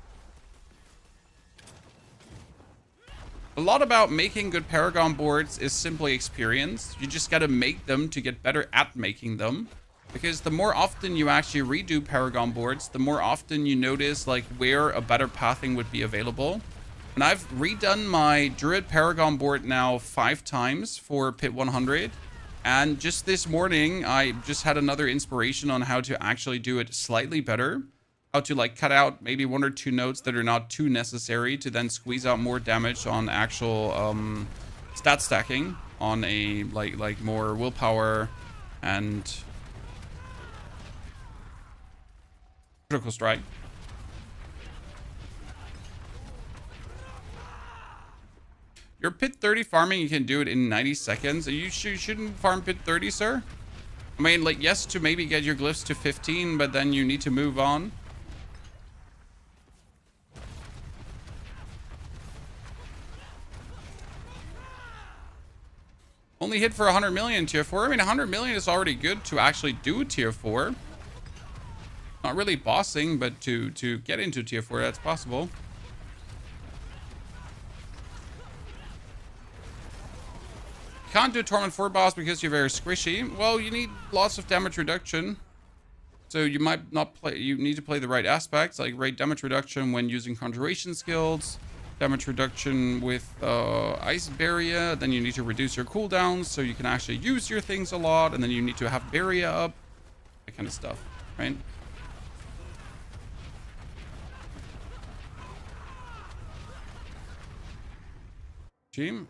A lot about making good Paragon boards is simply experience. You just gotta make them to get better at making them. Because the more often you actually redo Paragon boards, the more often you notice like where a better pathing would be available. And I've redone my Druid Paragon board now 5 times for Pit 100. And just this morning, I just had another inspiration on how to actually do it slightly better. How to like cut out maybe 1 or 2 nodes that are not too necessary to then squeeze out more damage on actual stat stacking on a like more willpower and critical strike. Your pit 30 farming, you can do it in 90 seconds. You shouldn't farm pit 30, sir. I mean, like, yes, to maybe get your glyphs to 15, but then you need to move on. Only hit for 100 million tier 4. I mean, 100 million is already good to actually do tier 4. Not really bossing, but to get into tier 4, that's possible. Can't do Torment 4 boss because you're very squishy. Well, you need lots of damage reduction. So you might not play, you need to play the right aspects, like right damage reduction when using conjuration skills. Damage reduction with ice barrier. Then you need to reduce your cooldowns so you can actually use your things a lot. And then you need to have barrier up. That kind of stuff, right? Team.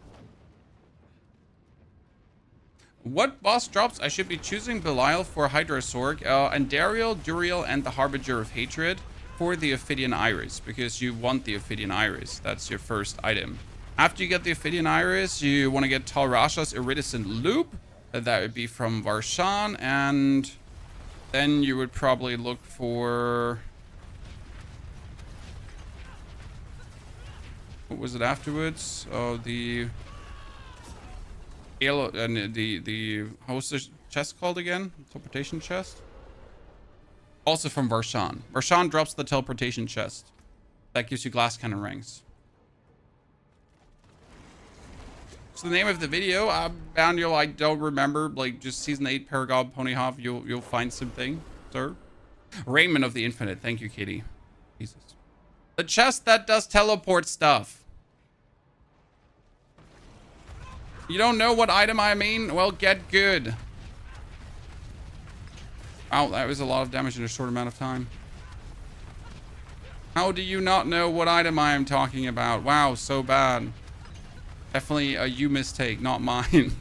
What boss drops? I should be choosing Belial for Hydrosorg, and Dariel, Duriel, and the Harbinger of Hatred for the Ophidian Iris, because you want the Ophidian Iris. That's your first item. After you get the Ophidian Iris, you want to get Tal Rasha's Iridescent Loop. That would be from Varshan, and then you would probably look for... What was it afterwards? Oh, the how's the chest called again? Teleportation chest. Also from Varshan. Varshan drops the teleportation chest. That gives you glass cannon ranks. So the name of the video, Manuel, I don't remember. Like just season 8 Paragon Ponyhof. You'll find something, sir. Raymond of the Infinite. Thank you, Katie. Jesus. The chest that does teleport stuff. You don't know what item I mean? Well, get good. Wow, that was a lot of damage in a short amount of time. How do you not know what item I am talking about? Wow, so bad. Definitely a you mistake, not mine.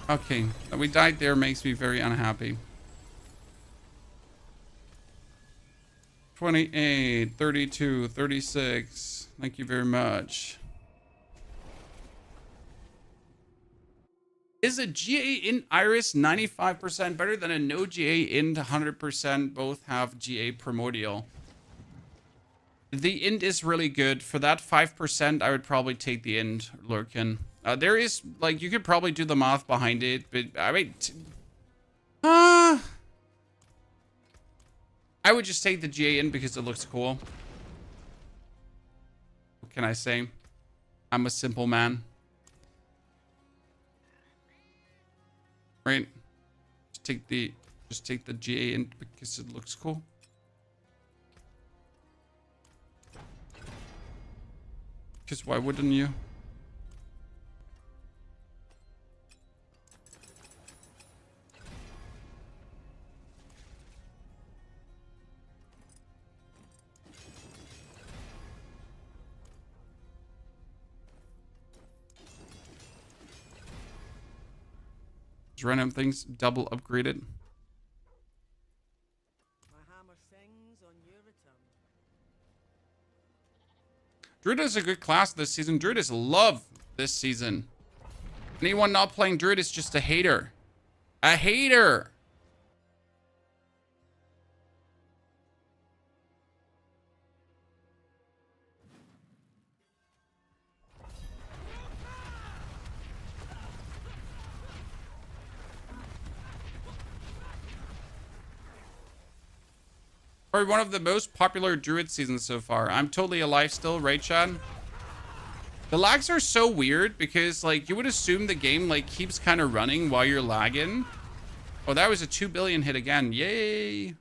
Okay, that we died there makes me very unhappy. 28, 32, 36. Thank you very much. Is a GA int Iris 95% better than a no GA int 100%? Both have GA primordial. The int is really good. For that 5%, I would probably take the int, Lurkin. There is, like, you could probably do the math behind it, but I mean, I would just take the GA in because it looks cool. What can I say? I'm a simple man. Right? Just take the GA in because it looks cool. Because why wouldn't you? Random things double upgraded. My hammer sings on your return. Druid is a good class this season. Druid is love this season. Anyone not playing Druid is just a hater. A hater. Probably one of the most popular Druid seasons so far. I'm totally alive still, right, Chad? The lags are so weird because, like, you would assume the game, like, keeps kind of running while you're lagging. Oh, that was a 2 billion hit again. Yay.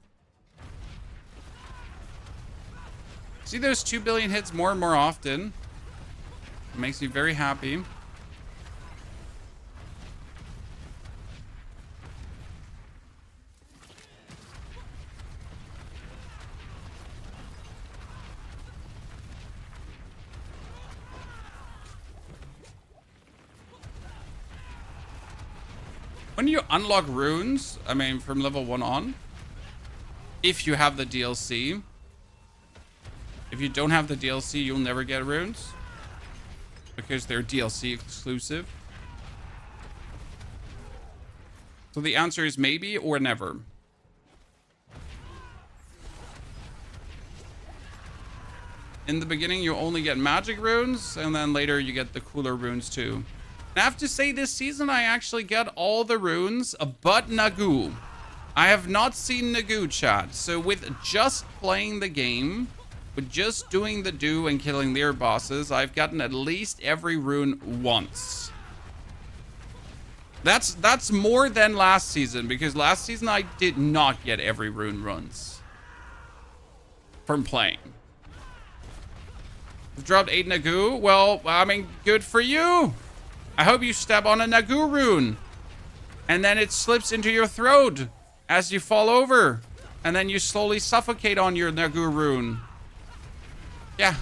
See those 2 billion hits more and more often. It makes me very happy. When you unlock runes, I mean, from level 1 on, if you have the DLC, if you don't have the DLC, you'll never get runes because they're DLC exclusive. So the answer is maybe or never. In the beginning, you only get magic runes, and then later you get the cooler runes too. I have to say this season I actually get all the runes but Nagu. I have not seen Nagu, chat. So with just playing the game, with just doing the do and killing their bosses, I've gotten at least every rune once. That's more than last season, because last season I did not get every rune runs from playing. I've dropped 8 Nagu. Well, I mean, good for you. I hope you step on a Nagu rune and then it slips into your throat as you fall over, and then you slowly suffocate on your Nagu rune. Yeah.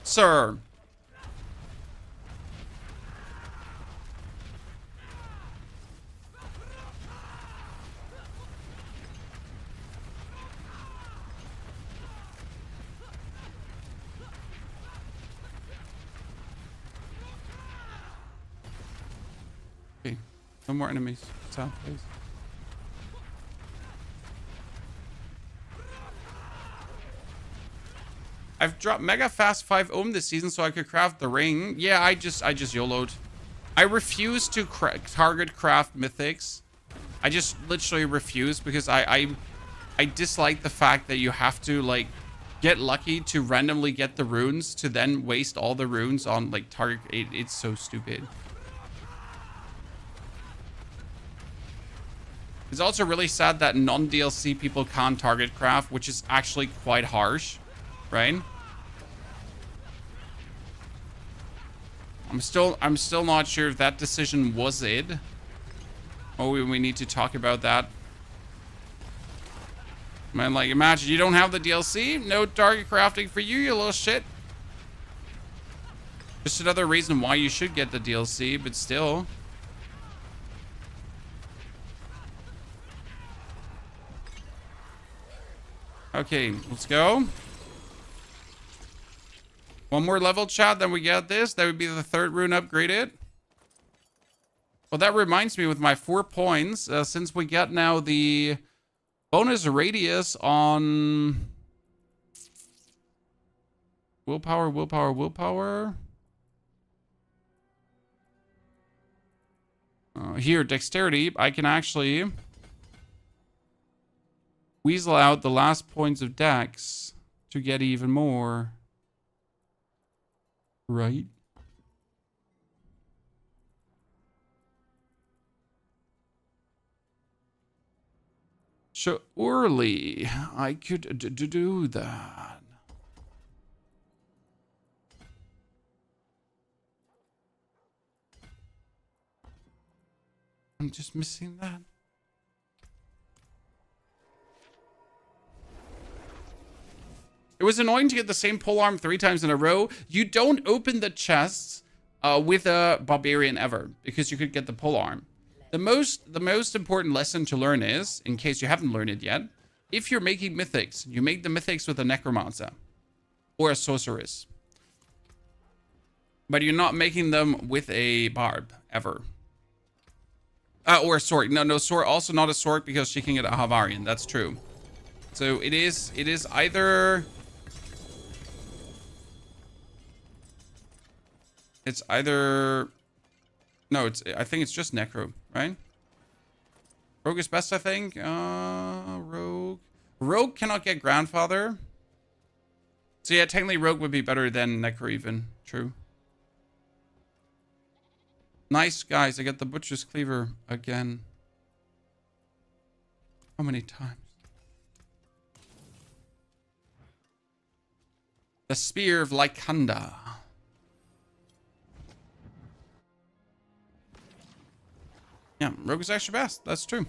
Sir. Okay. No more enemies. South, please. I've dropped mega fast 5 ohm this season so I could craft the ring. Yeah, I just YOLO'd. I refuse to target craft mythics. I just literally refuse, because I dislike the fact that you have to like get lucky to randomly get the runes to then waste all the runes on like target. It's so stupid. It's also really sad that non-DLC people can't target craft, which is actually quite harsh. Right? I'm still not sure if that decision was it. Oh, we need to talk about that. Man, like, imagine you don't have the DLC, no target crafting for you, you little shit. Just another reason why you should get the DLC, but still. Okay, let's go. One more level, chat, then we get this. That would be the 3rd rune upgraded. Well, that reminds me, with my 4 points, since we got now the bonus radius on willpower. Here, dexterity, I can actually weasel out the last points of dex to get even more. Right? Surely I could do that. I'm just missing that. It was annoying to get the same polearm 3 times in a row. You don't open the chests with a barbarian ever, because you could get the polearm. The most important lesson to learn is, in case you haven't learned it yet, if you're making mythics, you make the mythics with a necromancer or a sorceress. But you're not making them with a barb ever. Or a sword. No sword. Also not a sword, because she can get a Havarian. That's true. So it is either... It's either... No, I think it's just Necro, right? Rogue is best, I think. Rogue. Rogue cannot get Grandfather. So yeah, technically Rogue would be better than Necro even. True. Nice, guys. I get the Butcher's Cleaver again. How many times? The Spear of Lycanda. Yeah, Rogue is actually best. That's true.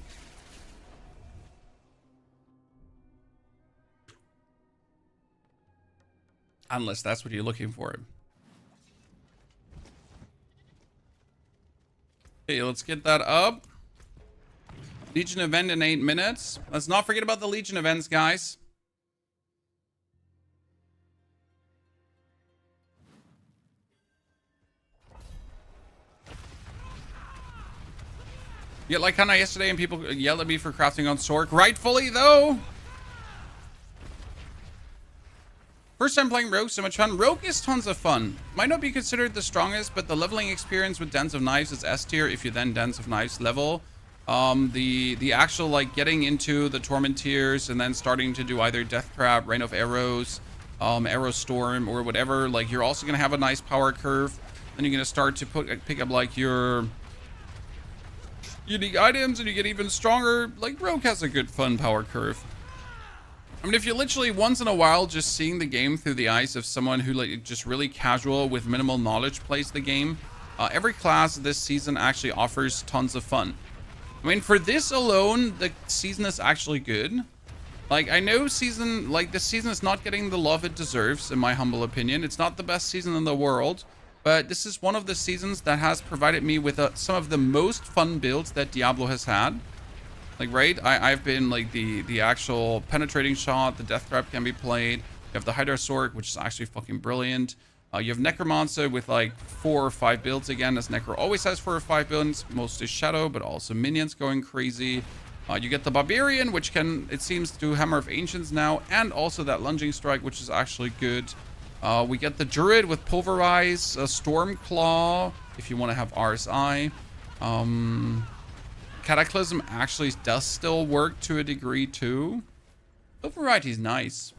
Unless that's what you're looking for. Okay, let's get that up. Legion event in 8 minutes. Let's not forget about the Legion events, guys. Yeah, like kinda yesterday, and people yelled at me for crafting on Sork. Rightfully, though. First time playing Rogue, so much fun. Rogue is tons of fun. Might not be considered the strongest, but the leveling experience with Dens of Knives is S tier if you then Dens of Knives level. The actual like getting into the Torment tiers and then starting to do either Death Trap, Rain of Arrows, Arrow Storm, or whatever. Like you're also gonna have a nice power curve. Then you're gonna start to pick up like your unique items, and you get even stronger. Like Rogue has a good fun power curve. I mean, if you're literally once in a while just seeing the game through the eyes of someone who like just really casual with minimal knowledge plays the game, every class this season actually offers tons of fun. I mean, for this alone, the season is actually good. Like, I know this season is not getting the love it deserves, in my humble opinion. It's not the best season in the world, but this is one of the seasons that has provided me with some of the most fun builds that Diablo has had. Like, right? I've been, like, the actual penetrating shot, the death trap can be played. You have the Hydra Sword, which is actually fucking brilliant. You have Necromancer with, like, 4 or 5 builds again, as Necro always has 4 or 5 builds. Mostly Shadow, but also minions going crazy. You get the Barbarian, which can, it seems, do Hammer of Ancients now, and also that Lunging Strike, which is actually good. We get the Druid with Pulverize, Stormclaw, if you want to have RSI. Cataclysm actually does still work to a degree too. The variety is nice.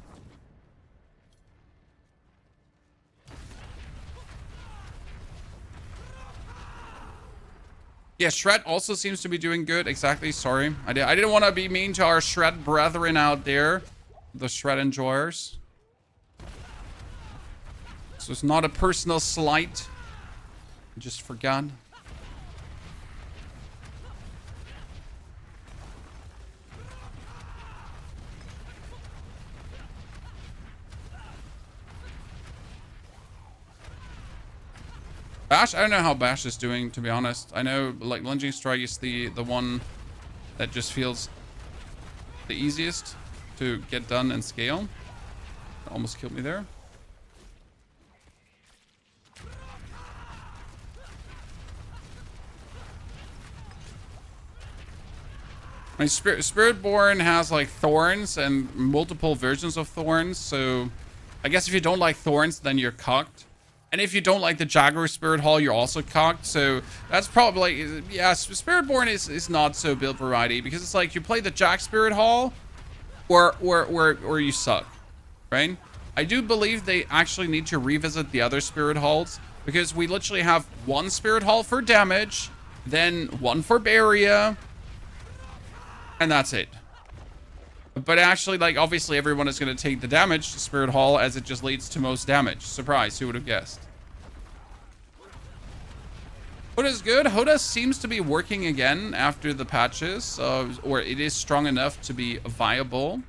Yeah, Shred also seems to be doing good. Exactly. Sorry, I didn't want to be mean to our Shred brethren out there, the Shred enjoyers. So it's not a personal slight. I just forgot. Bash, I don't know how Bash is doing, to be honest. I know, like, Lunging Strike is the one that just feels the easiest to get done and scale. Almost killed me there. I mean, Spiritborn has, like, thorns and multiple versions of thorns, so I guess if you don't like thorns, then you're cocked. And if you don't like the Jaguar Spirit Hall, you're also cocked. So that's probably, yeah, Spiritborn is not so build variety, because it's like you play the Jack Spirit Hall or you suck, right? I do believe they actually need to revisit the other Spirit Halls, because we literally have one Spirit Hall for damage, then one for Barrier, and that's it. But actually, like, obviously everyone is going to take the damage to Spirit Hall, as it just leads to most damage. Surprise, who would have guessed? Hoda's good. Hoda seems to be working again after the patches, or it is strong enough to be viable.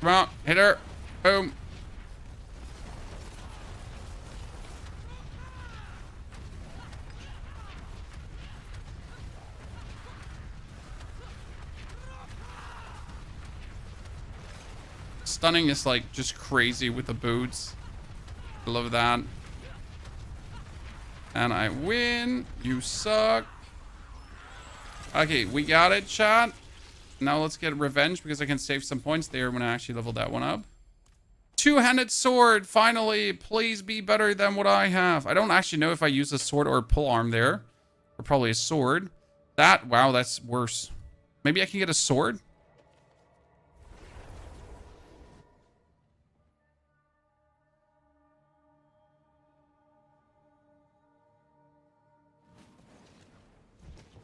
Come on, hit her. Boom. Stunning is like just crazy with the boots. I love that. And I win. You suck. Okay, we got it, chat. Now let's get revenge, because I can save some points there when I actually leveled that one up. Two-handed sword, finally. Please be better than what I have. I don't actually know if I use a sword or a pull arm there. Or probably a sword. Wow, that's worse. Maybe I can get a sword?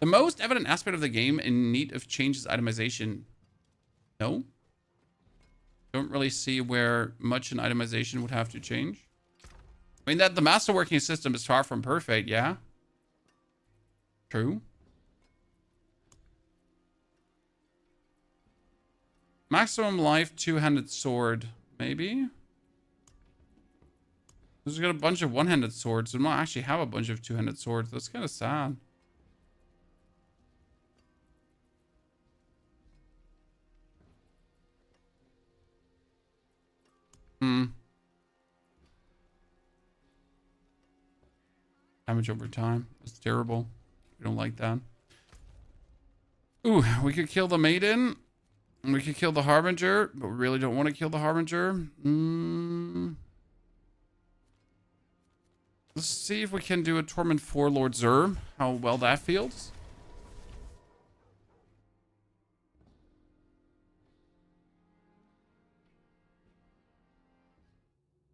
The most evident aspect of the game in need of change is itemization. No? Don't really see where much in itemization would have to change. I mean, that the masterworking system is far from perfect, yeah? True. Maximum life, two-handed sword, maybe? There's got a bunch of one-handed swords. I don't actually have a bunch of two-handed swords. That's kind of sad. Damage over time. It's terrible. We don't like that. Ooh, we could kill the Maiden. We could kill the Harbinger, but we really don't want to kill the Harbinger. Let's see if we can do a Torment 4 Lord Zur. How well that feels.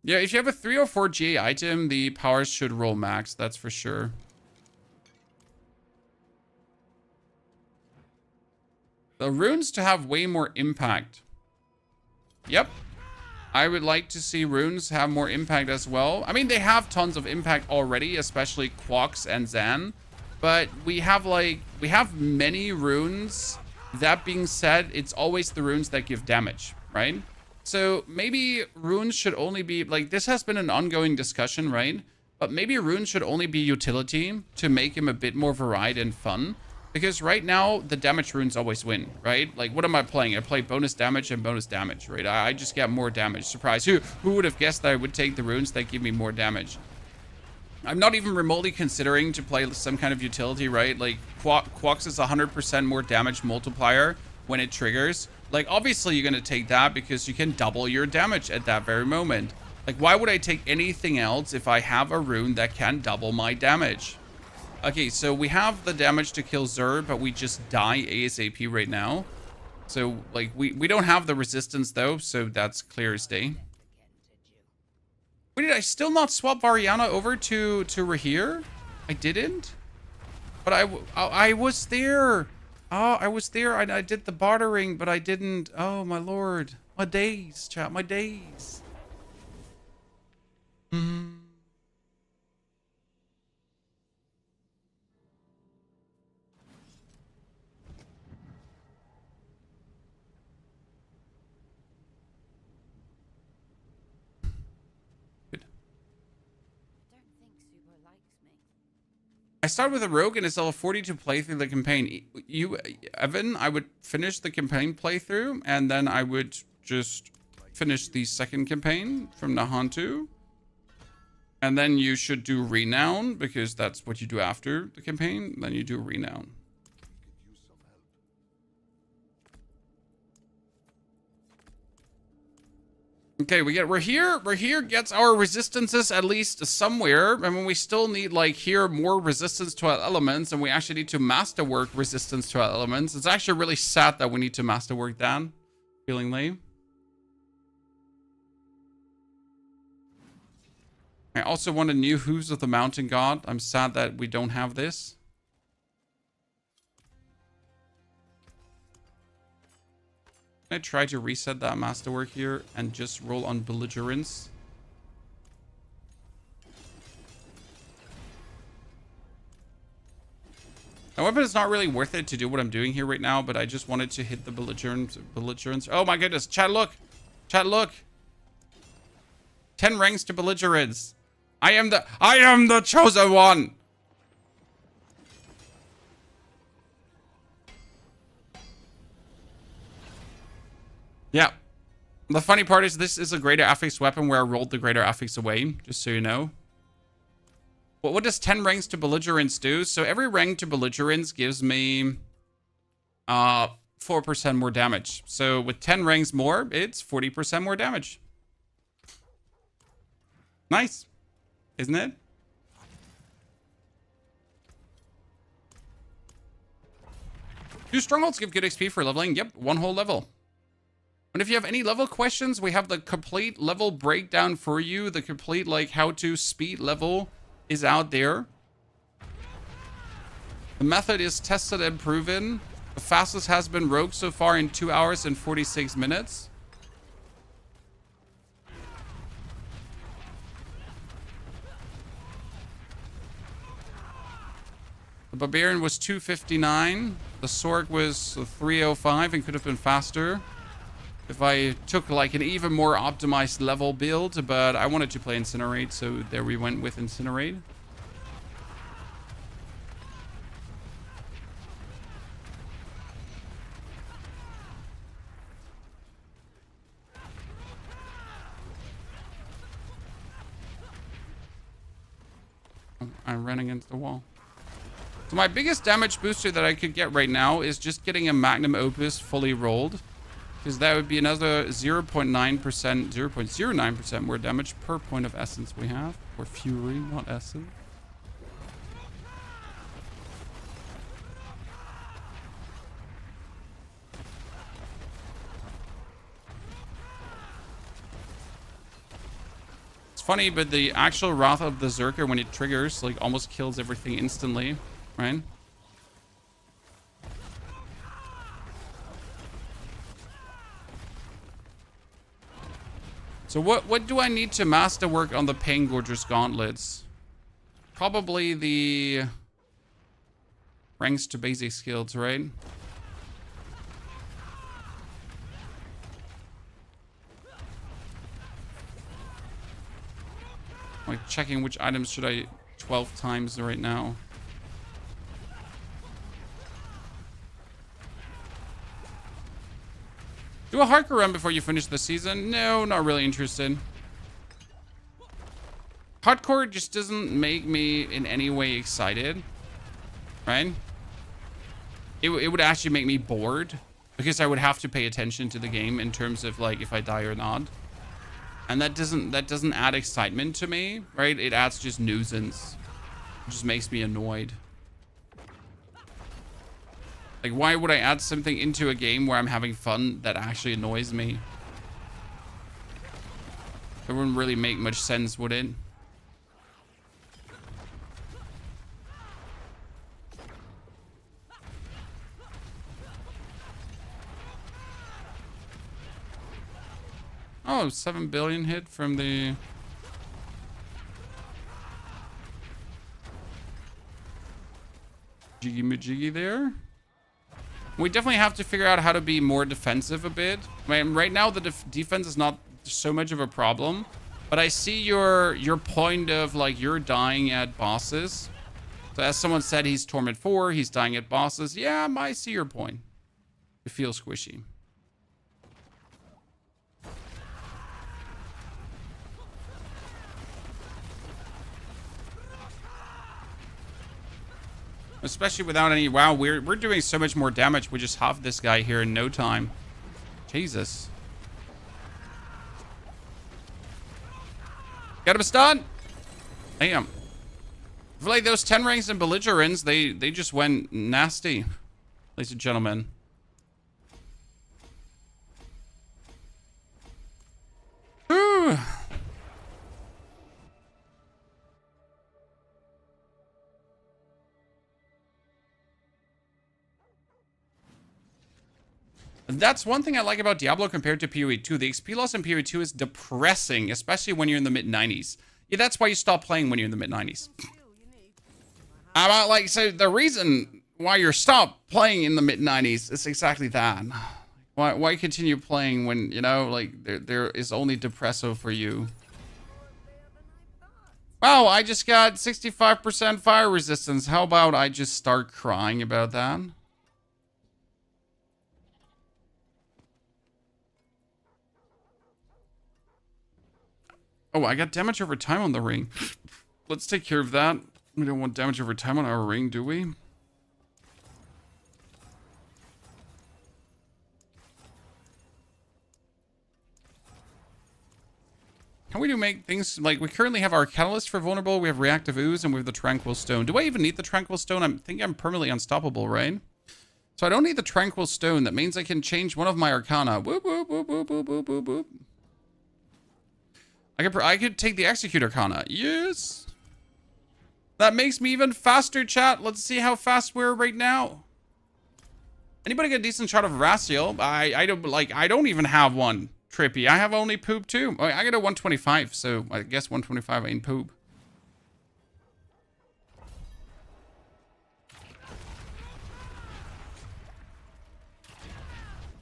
Yeah, if you have a 3 or 4 GA item, the powers should roll max. That's for sure. The runes to have way more impact. Yep. I would like to see runes have more impact as well. I mean, they have tons of impact already, especially Quox and Zan. But we have many runes. That being said, it's always the runes that give damage, right? So maybe runes should only be, like, this has been an ongoing discussion, right? But maybe runes should only be utility to make him a bit more varied and fun. Because right now, the damage runes always win, right? Like, what am I playing? I play bonus damage and bonus damage, right? I just get more damage. Surprise. Who would have guessed that I would take the runes that give me more damage? I'm not even remotely considering to play some kind of utility, right? Like, Quox is 100% more damage multiplier when it triggers. Like, obviously, you're going to take that because you can double your damage at that very moment. Like, why would I take anything else if I have a rune that can double my damage? Okay, so we have the damage to kill Zur, but we just die ASAP right now. So, like, we don't have the resistance, though, so that's clear as day. Wait, did I still not swap Variana over to Rahir? I didn't? But I was there. Oh, I was there. I did the bartering, but I didn't. Oh, my lord. My days, chat. My days. I started with a rogue and it's level 40 to play through the campaign. You, Evan, I would finish the campaign playthrough and then I would just finish the second campaign from Nahantu. And then you should do Renown because that's what you do after the campaign. Then you do Renown. Okay, we get Rahir gets our resistances at least somewhere. I mean, we still need, like, here more resistance to our elements, and we actually need to masterwork resistance to our elements. It's actually really sad that we need to masterwork that, feelingly. I also want a new Hooves of the Mountain God. I'm sad that we don't have this. I try to reset that masterwork here and just roll on belligerence. My weapon is not really worth it to do what I'm doing here right now, but I just wanted to hit the belligerence. Oh my goodness, chat, look. Chat, look. 10 ranks to belligerence. I am the chosen one. Yeah. The funny part is this is a greater affix weapon where I rolled the greater affix away, just so you know. Well, what does 10 ranks to belligerence do? So every rank to belligerence gives me 4% more damage. So with 10 ranks more, it's 40% more damage. Nice. Isn't it? Do strongholds give good XP for leveling? Yep, 1 whole level. And if you have any level questions, we have the complete level breakdown for you. The complete, like, how to speed level is out there. The method is tested and proven. The fastest has been rogue so far in 2 hours and 46 minutes. The Barbarian was 259. The Sork was 305 and could have been faster if I took, like, an even more optimized level build, but I wanted to play Incinerate, so there we went with Incinerate. I ran against the wall. So my biggest damage booster that I could get right now is just getting a Magnum Opus fully rolled. Because that would be another 0.9%, 0.09% more damage per point of essence we have. Or fury, not essence. It's funny, but the actual Wrath of the Berserker, when it triggers, like, almost kills everything instantly, right? So what do I need to master work on the Pain Gorger's gauntlets? Probably the ranks to basic skills, right? Like checking which items should I 12 times right now. Do a hardcore run before you finish the season? No, not really interested. Hardcore just doesn't make me in any way excited, right? It would actually make me bored because I would have to pay attention to the game in terms of like if I die or not. And that doesn't add excitement to me, right? It adds just nuisance. It just makes me annoyed. Like, why would I add something into a game where I'm having fun that actually annoys me? It wouldn't really make much sense, would it? Oh, 7 billion hit from the... Jiggy majiggy there. We definitely have to figure out how to be more defensive a bit. I mean, right now, the defense is not so much of a problem. But I see your point of, like, you're dying at bosses. So as someone said, he's Torment 4. He's dying at bosses. Yeah, I see your point. It feels squishy. Especially without any... Wow, we're doing so much more damage. We just halved this guy here in no time. Jesus. Got him stunned. Damn. I feel like those 10 ranks and belligerents, they just went nasty. Ladies and gentlemen. Whew. That's one thing I like about Diablo compared to PoE 2. The XP loss in PoE 2 is depressing, especially when you're in the mid-90s. Yeah, that's why you stop playing when you're in the mid-90s. Like, so the reason why you're stopped playing in the mid-90s is exactly that. Why continue playing when, you know, like, there is only depresso for you? Wow, I just got 65% fire resistance. How about I just start crying about that? Oh, I got damage over time on the ring. Let's take care of that. We don't want damage over time on our ring, do we? How we do make things like we currently have our catalyst for vulnerable, we have reactive ooze, and we have the tranquil stone. Do I even need the tranquil stone? I think I'm permanently unstoppable, right? So I don't need the tranquil stone. That means I can change one of my arcana. Whoop, whoop, whoop, whoop, whoop, whoop, whoop, whoop. I could take the execute arcana. Yes. That makes me even faster, chat. Let's see how fast we're right now. Anybody get a decent shot of Raciel? I don't even have one. Trippy. I have only poop too. Oh, I got a 125, so I guess 125 ain't poop.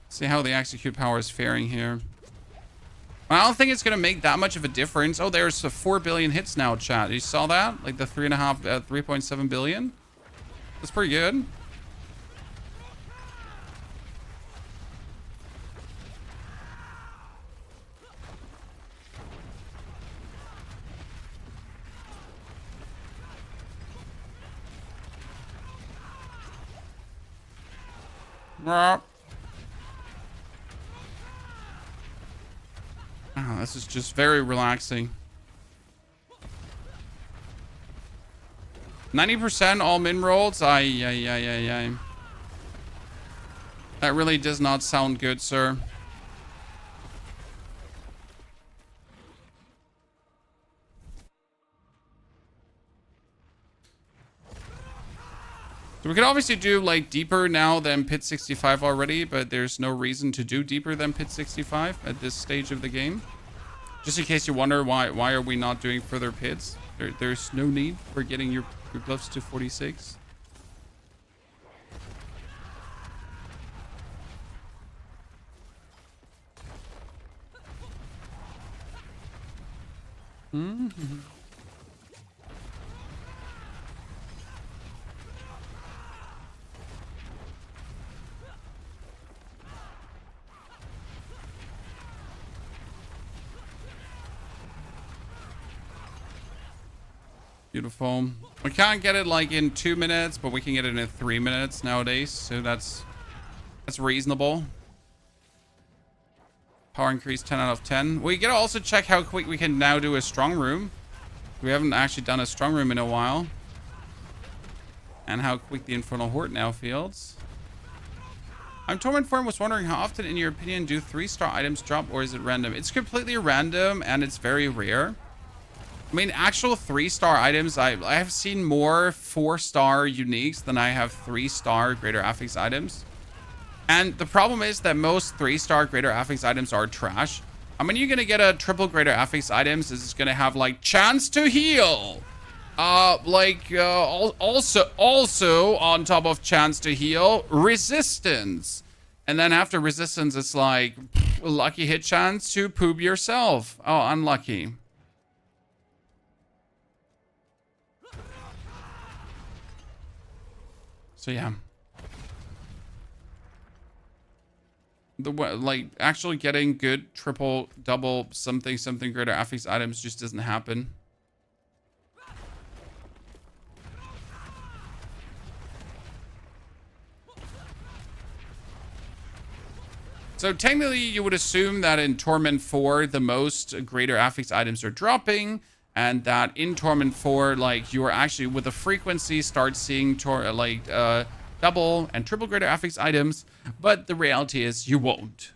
See how the execute power is faring here. I don't think it's going to make that much of a difference. Oh, there's 4 billion hits now, chat. You saw that? Like the 3.7 billion? That's pretty good. Oh, this is just very relaxing. 90% all min rolls. Ay. That really does not sound good, sir. So we could obviously do like deeper now than pit 65 already, but there's no reason to do deeper than pit 65 at this stage of the game. Just in case you wonder why are we not doing further pits? There's no need for getting your glyphs to 46. Beautiful. We can't get it like in 2 minutes, but we can get it in 3 minutes nowadays. So that's reasonable. Power increase 10 out of 10. We gotta also check how quick we can now do a strong room. We haven't actually done a strong room in a while. And how quick the Infernal Horde now feels. I'm Torment Form was wondering how often, in your opinion, do 3-star items drop, or is it random? It's completely random and it's very rare. I mean, actual 3-star items, I have seen more 4-star uniques than I have 3-star greater affix items. And the problem is that most 3-star greater affix items are trash. I mean, you're gonna get a triple greater affix items. This is gonna have like chance to heal. Also on top of chance to heal, resistance. And then after resistance, it's like lucky hit chance to poop yourself. Oh, unlucky. So yeah, like actually getting good triple, double, something greater affix items just doesn't happen. So technically, you would assume that in Torment 4, the most greater affix items are dropping. And that in Torment 4, like, you're actually, with the frequency, start seeing double and triple greater affix items. But the reality is, you won't.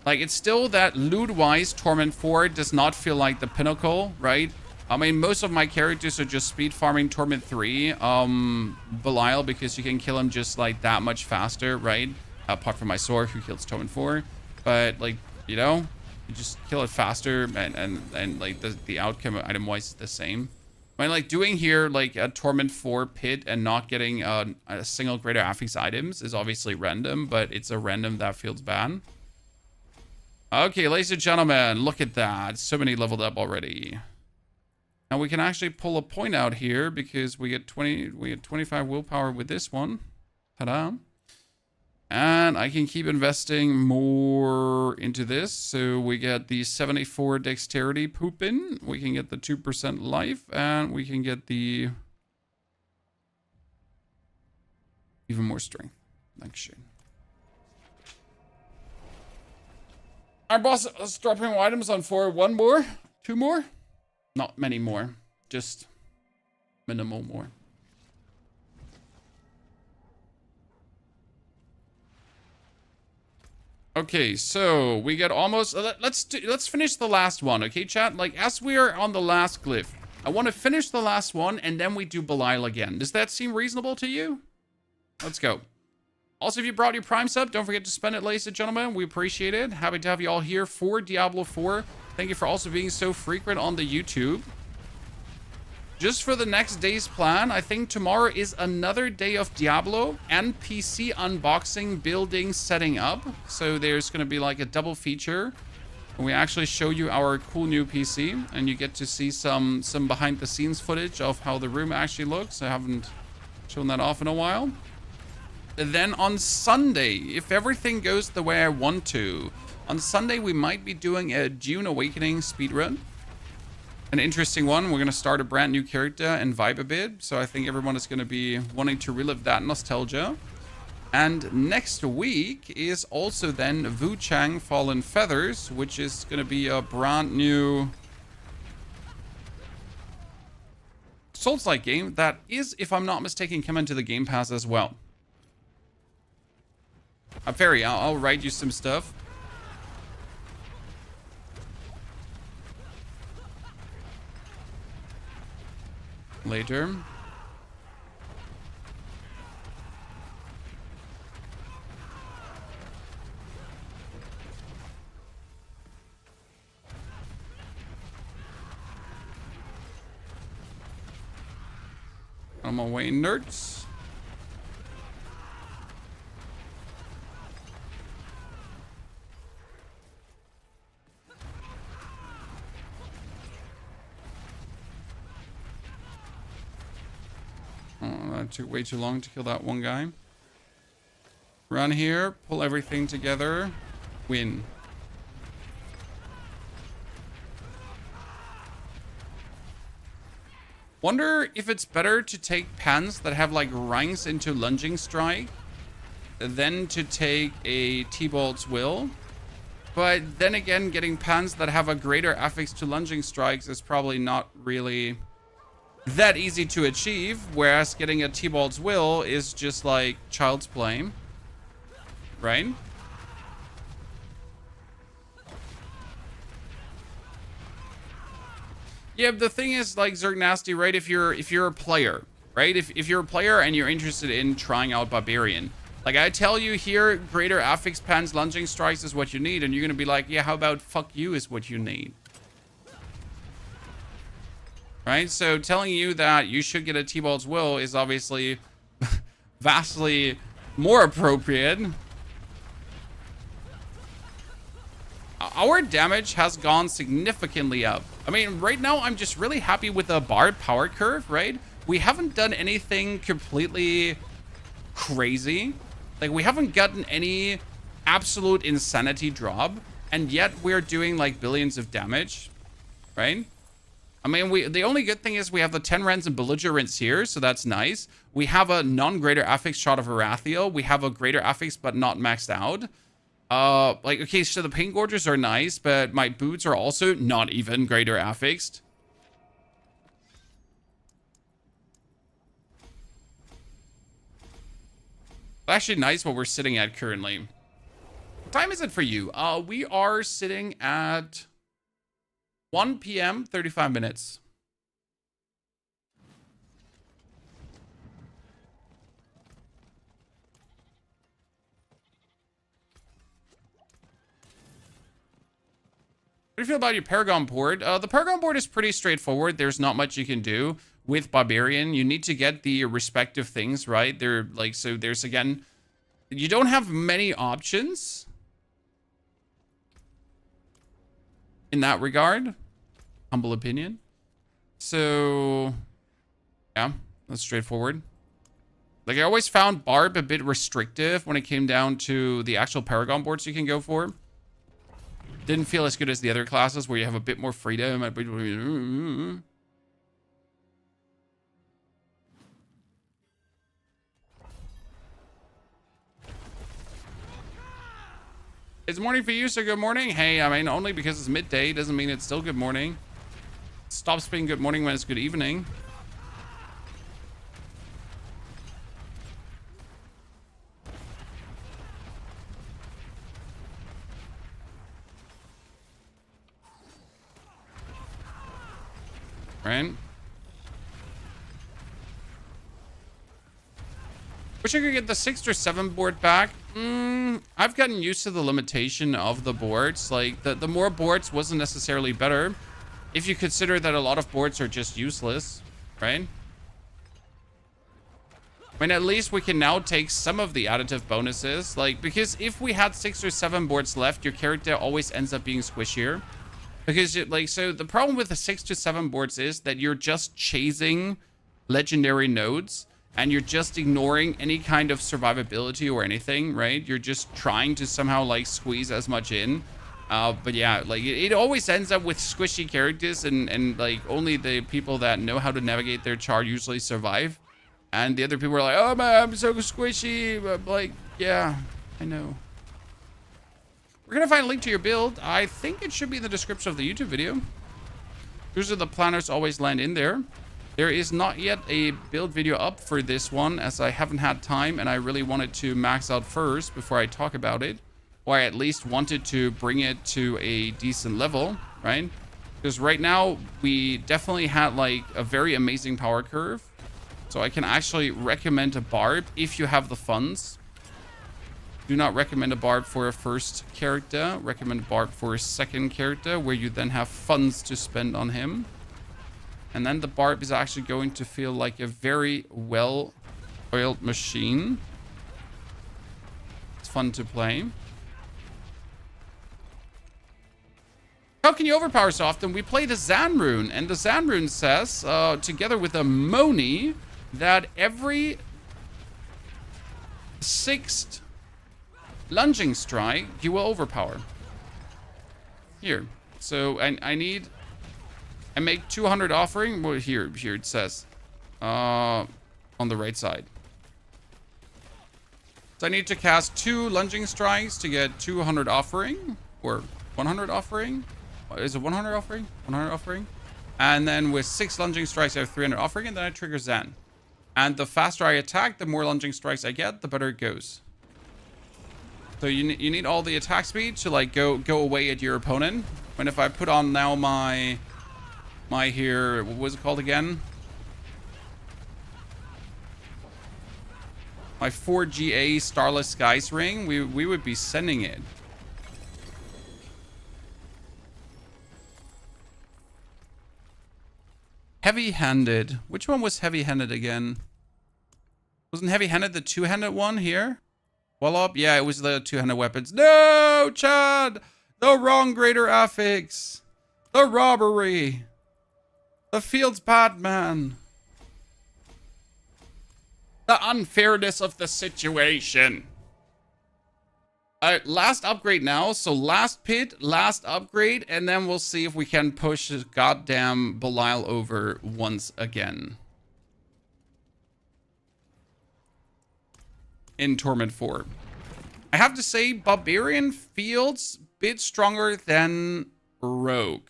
Like, it's still that loot-wise, Torment 4 does not feel like the pinnacle, right? I mean, most of my characters are just speed farming Torment 3. Belial, because you can kill him just, like, that much faster, right? Apart from my sword, who kills Torment 4. But, like, you know... You just kill it faster, and like the outcome item wise is the same. I mean, like doing here like a Torment 4 pit and not getting a single greater affix items is obviously random, but it's a random that feels bad. Okay, ladies and gentlemen, look at that. So many leveled up already. Now we can actually pull a point out here because we get 25 willpower with this one. Ta-da. And I can keep investing more into this. So we get the 74 dexterity poopin. We can get the 2% life. And we can get the... even more strength. Thanks, Shane. Our boss is dropping items on 4. 1 more? 2 more? Not many more. Just minimal more. Okay, so we get almost... let's finish the last one, okay, chat? Like, as we are on the last glyph, I want to finish the last one, and then we do Belial again. Does that seem reasonable to you? Let's go. Also, if you brought your Prime sub, don't forget to spend it, ladies and gentlemen. We appreciate it. Happy to have you all here for Diablo 4. Thank you for also being so frequent on the YouTube. Just for the next day's plan, I think tomorrow is another day of Diablo and PC unboxing, building, setting up. So there's going to be like a double feature. We actually show you our cool new PC, and you get to see some behind the scenes footage of how the room actually looks. I haven't shown that off in a while. And then on Sunday, if everything goes the way I want to, on Sunday we might be doing a Dune Awakening speedrun. An interesting one. We're going to start a brand new character and vibe a bit. So I think everyone is going to be wanting to relive that nostalgia. And next week is also then Wu Chang Fallen Feathers, which is going to be a brand new Souls-like game that is, if I'm not mistaken, coming to the Game Pass as well. Ferry, I'll write you some stuff. Later. On my way, nerds. Oh, that took way too long to kill that one guy. Run here, pull everything together, win. Wonder if it's better to take pans that have like ranks into Lunging Strike than to take a T-Bolt's Will. But then again, getting pans that have a greater affix to Lunging Strikes is probably not really that easy to achieve, whereas getting a T-Bolt's Will is just like child's play, right? Yeah, the thing is, like, Zerg Nasty, right? If you're a player, right? If you're a player and you're interested in trying out Barbarian, like I tell you here, greater affix pans, Lunging Strikes is what you need, and you're gonna be like, yeah, how about fuck you is what you need, right? So telling you that you should get a T-Bolt's Will is obviously vastly more appropriate. Our damage has gone significantly up. I mean, right now, I'm just really happy with the Bard power curve, right? We haven't done anything completely crazy. Like, we haven't gotten any absolute insanity drop, and yet we're doing, like, billions of damage, right? I mean, the only good thing is we have the 10 Rens and Belligerents here, so that's nice. We have a non-greater affix shot of Arathiel. We have a greater affix, but not maxed out. Like, okay, so the Pain Gorgers are nice, but my boots are also not even greater affixed. Actually nice what we're sitting at currently. What time is it for you? We are sitting at 1 p.m., 35 minutes. What do you feel about your Paragon board? The Paragon board is pretty straightforward. There's not much you can do with Barbarian. You need to get the respective things, right? They're like, so there's, again, you don't have many options in that regard. Humble opinion. So, yeah, that's straightforward. Like, I always found Barb a bit restrictive when it came down to the actual Paragon boards you can go for. Didn't feel as good as the other classes where you have a bit more freedom. It's morning for you, so good morning. Hey, I mean, only because it's midday doesn't mean it's still good morning. It stops being good morning when it's good evening. Right? Wish I could get the 6 or 7 board back. I've gotten used to the limitation of the boards. Like, the more boards wasn't necessarily better, if you consider that a lot of boards are just useless, right? I mean, at least we can now take some of the additive bonuses. Like, because if we had 6 or 7 boards left, your character always ends up being squishier. Because, like, so the problem with the 6 to 7 boards is that you're just chasing legendary nodes and you're just ignoring any kind of survivability or anything, right? You're just trying to somehow, like, squeeze as much in. But yeah, like, it always ends up with squishy characters and like, only the people that know how to navigate their char usually survive. And the other people were like, oh man, I'm so squishy. I'm like, yeah, I know. We're going to find a link to your build. I think it should be in the description of the YouTube video. Usually the planners always land in there. There is not yet a build video up for this one, as I haven't had time and I really wanted to max out first before I talk about it. Or I at least wanted to bring it to a decent level, right? Because right now we definitely had like a very amazing power curve. So I can actually recommend a barb if you have the funds. Do not recommend a barb for a first character. Recommend a barb for a second character where you then have funds to spend on him. And then the barb is actually going to feel like a very well-oiled machine. It's fun to play. How can you overpower so often? We play the Zan rune, and the Zan rune says, together with a Moni, that every 6th lunging strike, you will overpower. Here. So I make 200 offering. Well, here it says. On the right side. So I need to cast 2 lunging strikes to get 200 offering. Or 100 offering. Is it 100 offering? 100 offering. And then with 6 lunging strikes, I have 300 offering. And then I trigger Zan. And the faster I attack, the more lunging strikes I get, the better it goes. So you need all the attack speed to like go away at your opponent. And if I put on now my here, what was it called again? My 4GA Starless Skies ring, we would be sending it. Heavy-handed. Which one was heavy-handed again? Wasn't heavy-handed the two-handed one here? Wallop? Yeah, it was the two-handed weapons. No, Chad! The wrong greater affix. The robbery. The Fields Batman. The unfairness of the situation. Last upgrade now. So last pit, last upgrade, and then we'll see if we can push this goddamn Belial over once again. In Torment 4. I have to say, Barbarian feels a bit stronger than Rogue.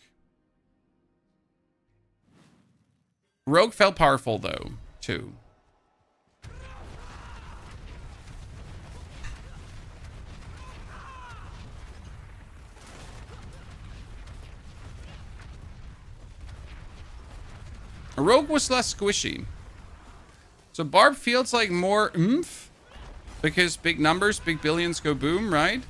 Rogue felt powerful, though, too. Rogue was less squishy. So Barb feels like more oomph. Because big numbers, big billions go boom, right?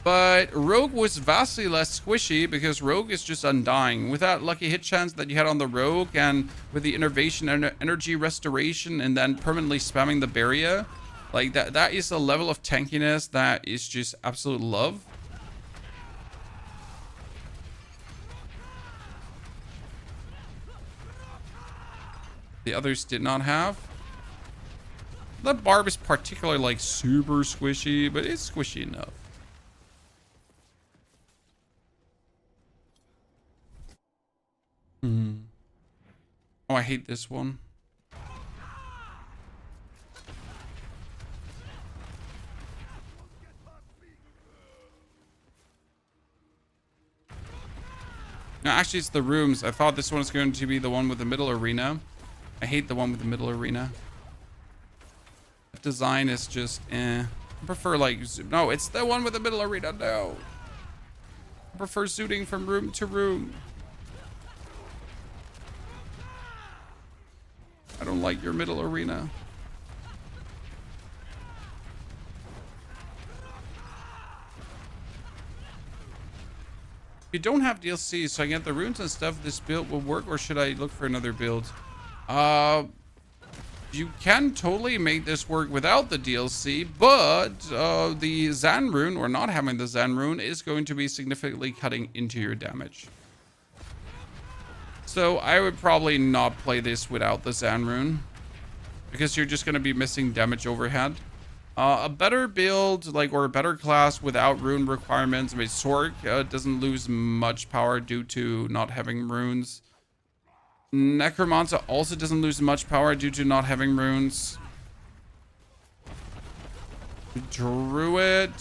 But Rogue was vastly less squishy because Rogue is just undying. With that lucky hit chance that you had on the Rogue and with the innervation and energy restoration and then permanently spamming the barrier. Like that is a level of tankiness that is just absolute love. The others did not have. That Barb is particularly like super squishy, but it's squishy enough. Oh, I hate this one. No, actually it's the rooms. I thought this one was going to be the one with the middle arena. I hate the one with the middle arena. Design is just I prefer like no, it's the one with the middle arena. No, I prefer zooting from room to room. I don't like your middle arena. If you don't have DLC, so I get the runes and stuff, this build will work, or should I look for another build? You can totally make this work without the DLC, but the Zan rune, or not having the Zan rune, is going to be significantly cutting into your damage. So I would probably not play this without the Zan rune, because you're just going to be missing damage overhead. A better build, like, or a better class without rune requirements. I mean, Sork doesn't lose much power due to not having runes. Necromancer also doesn't lose much power due to not having runes. Druid.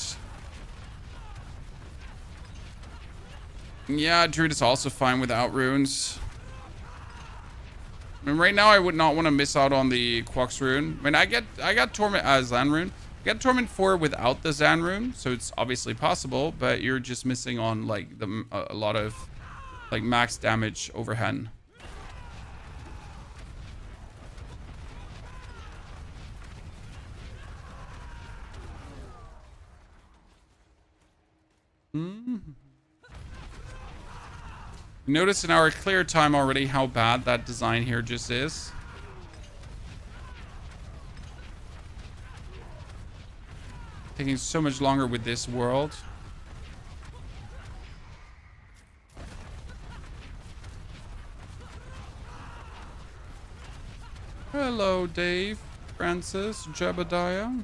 Yeah, Druid is also fine without runes. I mean, right now I would not want to miss out on the Quox rune. I mean, I got Torment Zan rune. I got Torment 4 without the Zan rune, so it's obviously possible, but you're just missing on like a lot of like max damage overhand. Notice in our clear time already how bad that design here just is. Taking so much longer with this world. Hello, Dave, Francis, Jebediah.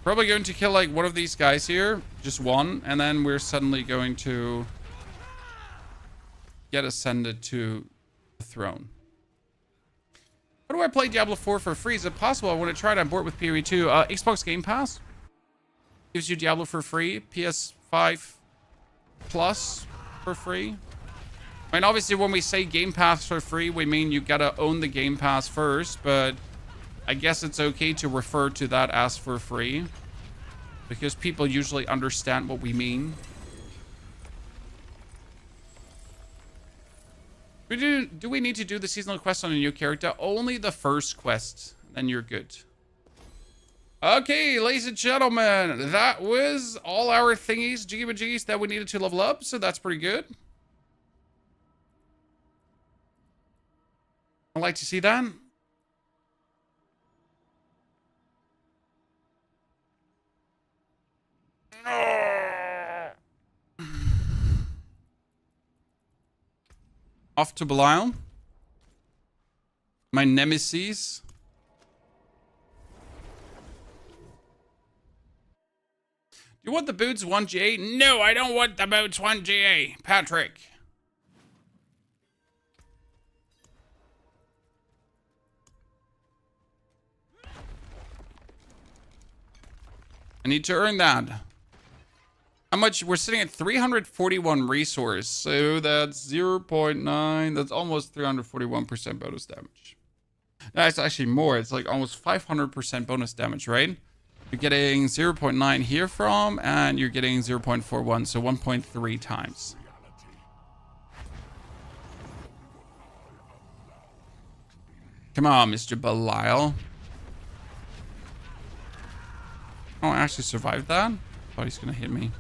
Probably going to kill like one of these guys here, just one, and then we're suddenly going to get ascended to the throne. How do I play Diablo 4 for free? Is it possible? I want to try it on board with PoE 2. Xbox Game Pass gives you Diablo for free. PS5 Plus for free. I mean, obviously, when we say Game Pass for free, we mean you gotta own the Game Pass first, but I guess it's okay to refer to that as for free because people usually understand what we mean. Do we need to do the seasonal quest on a new character? Only the first quest, then you're good. Okay, ladies and gentlemen, that was all our thingies, jiggy-majiggies that we needed to level up, so that's pretty good. I'd like to see that. Off to Belial. My nemesis. You want the boots 1GA? No, I don't want the boots 1GA. Patrick. I need to earn that. How much? We're sitting at 341 resource. So that's 0.9. That's almost 341% bonus damage. That's actually more. It's like almost 500% bonus damage, right? You're getting 0.9 here from, and you're getting 0.41. So 1.3 times. Come on, Mr. Belial. Oh, I actually survived that? Thought he's gonna hit me.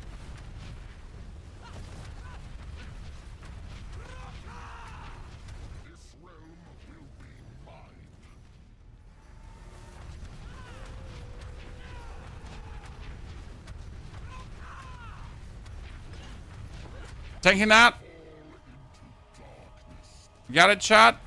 Taking that. Got it, chat.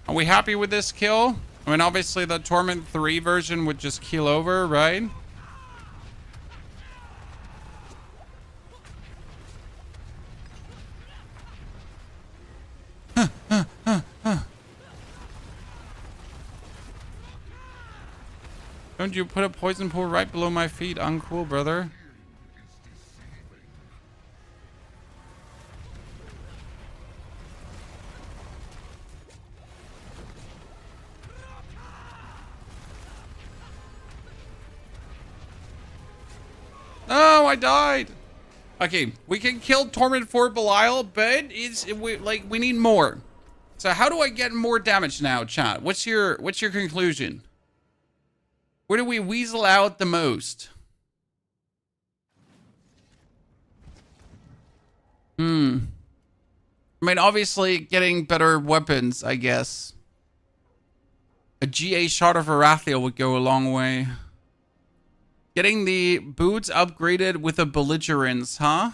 Are we happy with this kill? I mean, obviously the Torment 3 version would just keel over, right? Don't you put a poison pool right below my feet? Uncool, brother. No, I died. Okay, we can kill Torment for Belial, but we need more. So how do I get more damage now, chat? What's your conclusion? Where do we weasel out the most? I mean, obviously getting better weapons, I guess. A GA shot of Arathiel would go a long way. Getting the boots upgraded with a belligerence, huh?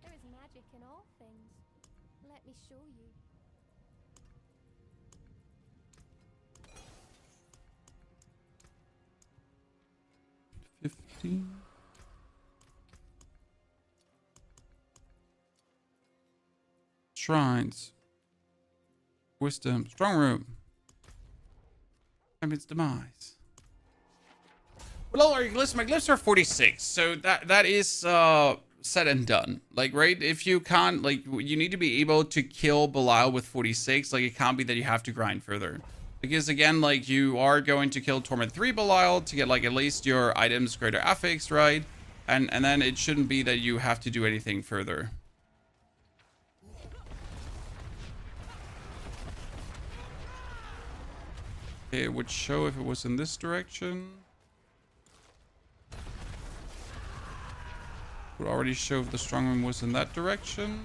There is magic in all things. Let me show you. 15. Shrines. Wisdom. Strong room. Champion's demise. Well, our glyphs, my glyphs are 46, so that is said and done. Like, right? If you can't, like, you need to be able to kill Belial with 46. Like, it can't be that you have to grind further. Because again, like, you are going to kill Torment 3 Belial to get, like, at least your items greater affix, right? And then it shouldn't be that you have to do anything further. Okay, it would show if it was in this direction. It would already show if the strong room was in that direction.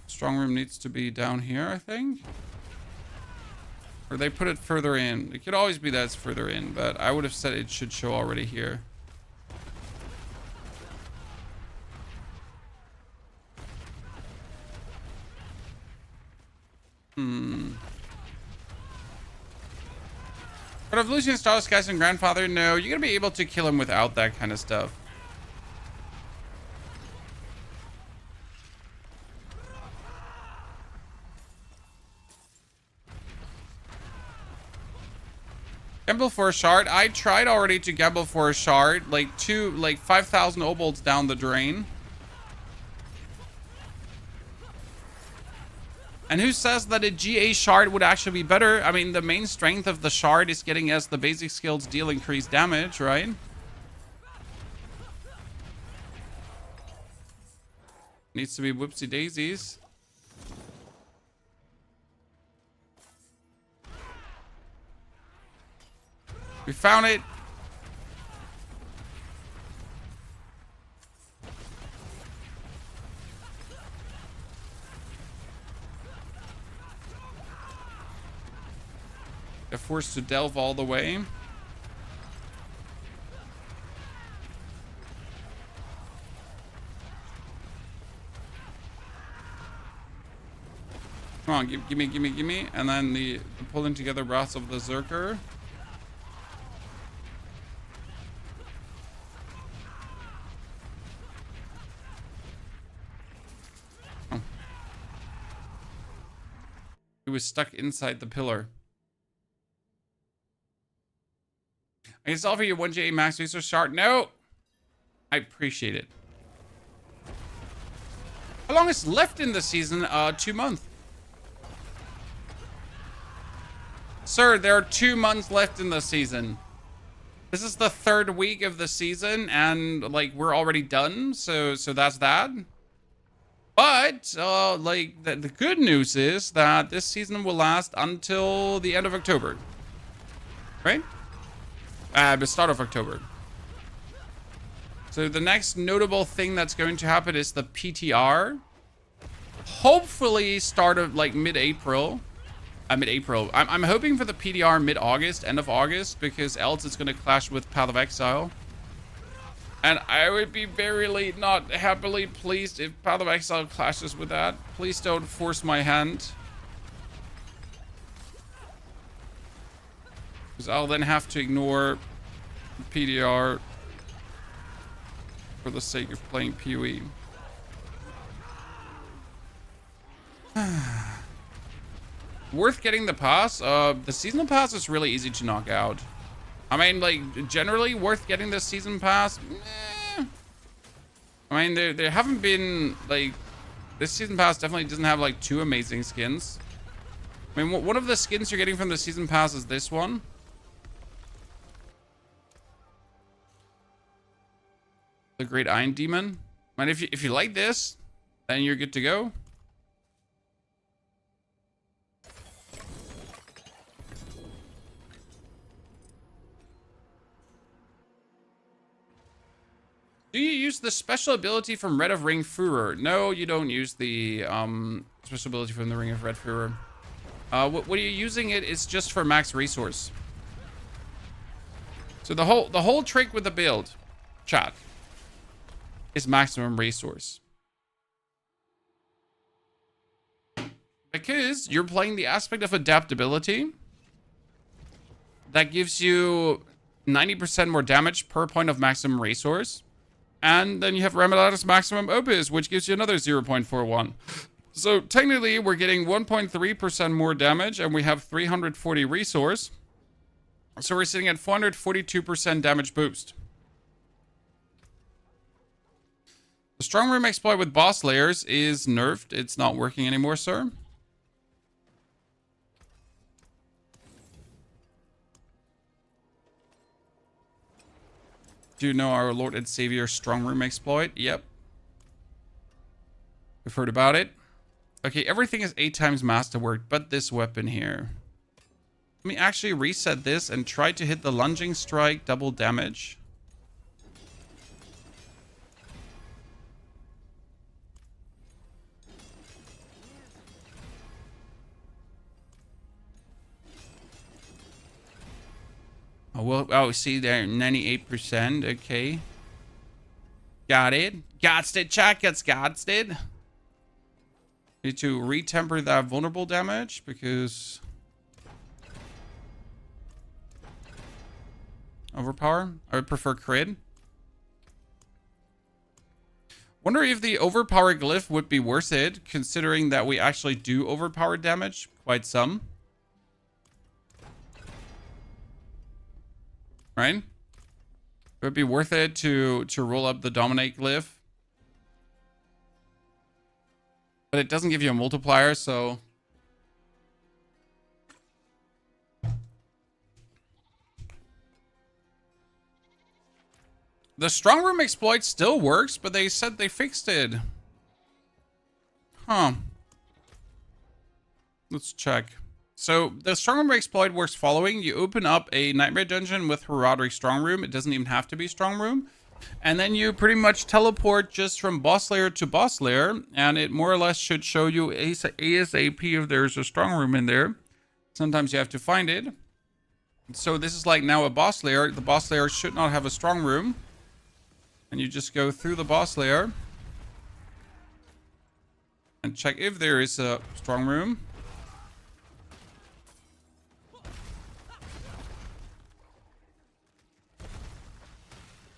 Strong room needs to be down here, I think. Or they put it further in. It could always be that it's further in, but I would have said it should show already here. But if Lucian Stars Skies and Grandfather, no, you're gonna be able to kill him without that kind of stuff. Gamble for a shard. I tried already to gamble for a shard, like 5,000 obolds down the drain. And who says that a GA shard would actually be better? I mean, the main strength of the shard is getting us the basic skills deal increased damage, right? Needs to be whoopsie daisies. We found it. They're forced to delve all the way. Come on, give me. And then the pulling together Wrath of the Zerker. Oh. He was stuck inside the pillar. I can offer you 1 GA max resource shard. No! I appreciate it. How long is left in the season? 2 months. Sir, there are 2 months left in the season. This is the 3rd week of the season, and like we're already done, so that's that. But like the good news is that this season will last until the end of October, right? The start of October. So the next notable thing that's going to happen is the PTR. Hopefully start of like mid-April. Mid-April. I'm hoping for the PTR mid-August, end of August, because else it's going to clash with Path of Exile. And I would be very not happily pleased if Path of Exile clashes with that. Please don't force my hand. Because I'll then have to ignore PTR for the sake of playing PoE. Worth getting the pass? The seasonal pass is really easy to knock out. I mean, like, generally worth getting the season pass? Eh. I mean, there haven't been, like, this season pass definitely doesn't have, like, 2 amazing skins. I mean, one of the skins you're getting from the season pass is this one. The Great Iron Demon. I mean, if you like this, then you're good to go. Do you use the special ability from Red of Ring Furor? No, you don't use the special ability from the Ring of Red Furor. What are you using it is just for max resource. So the whole trick with the build, chat, is maximum resource. Because you're playing the aspect of adaptability that gives you 90% more damage per point of maximum resource. And then you have Remediatus Maximum Opus, which gives you another 0.41. So technically, we're getting 1.3% more damage, and we have 340 resource. So we're sitting at 442% damage boost. The Strong Room exploit with boss layers is nerfed. It's not working anymore, sir. Do you know our Lord and Savior Strong Room exploit? Yep. We've heard about it. Okay, everything is 8 times masterwork, but this weapon here. Let me actually reset this and try to hit the Lunging Strike double damage. Oh, well, oh, see there, 98%. Okay. Got it. Gots it, chat. Gots it. Need to retemper that vulnerable damage because overpower. I would prefer crit. Wonder if the overpower glyph would be worth it, considering that we actually do overpower damage quite some. Right? It would be worth it to roll up the dominate glyph. But it doesn't give you a multiplier, so the Strong Room exploit still works, but they said they fixed it. Huh. Let's check. So the Strong Room exploit works following. You open up a Nightmare Dungeon with Heraldric Strong Room. It doesn't even have to be Strong Room. And then you pretty much teleport just from boss layer to boss layer. And it more or less should show you ASAP if there's a Strong Room in there. Sometimes you have to find it. So this is like now a boss layer. The boss layer should not have a Strong Room. And you just go through the boss layer. And check if there is a Strong Room.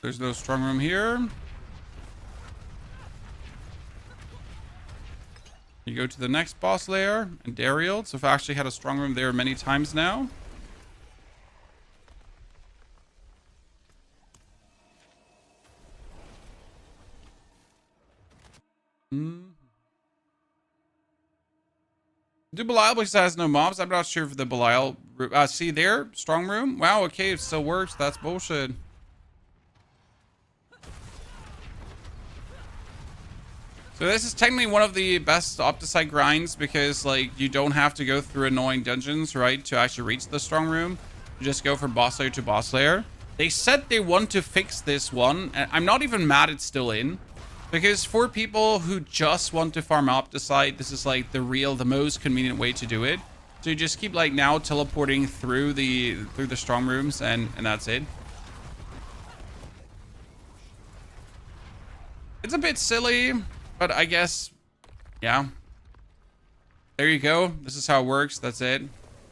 There's no Strong Room here. You go to the next boss layer and Dariel. So I've actually had a Strong Room there many times now. Do Belial because it has no mobs? I'm not sure if the Belial... see there? Strong Room? Wow, okay, it still works. That's bullshit. So this is technically one of the best Opticite grinds because, like, you don't have to go through annoying dungeons, right, to actually reach the Strong Room. You just go from boss layer to boss layer. They said they want to fix this one, and I'm not even mad it's still in. Because for people who just want to farm Opticite, this is, like, the most convenient way to do it. So you just keep, like, now teleporting through the Strong Rooms, and that's it. It's a bit silly. But I guess, yeah. There you go. This is how it works. That's it.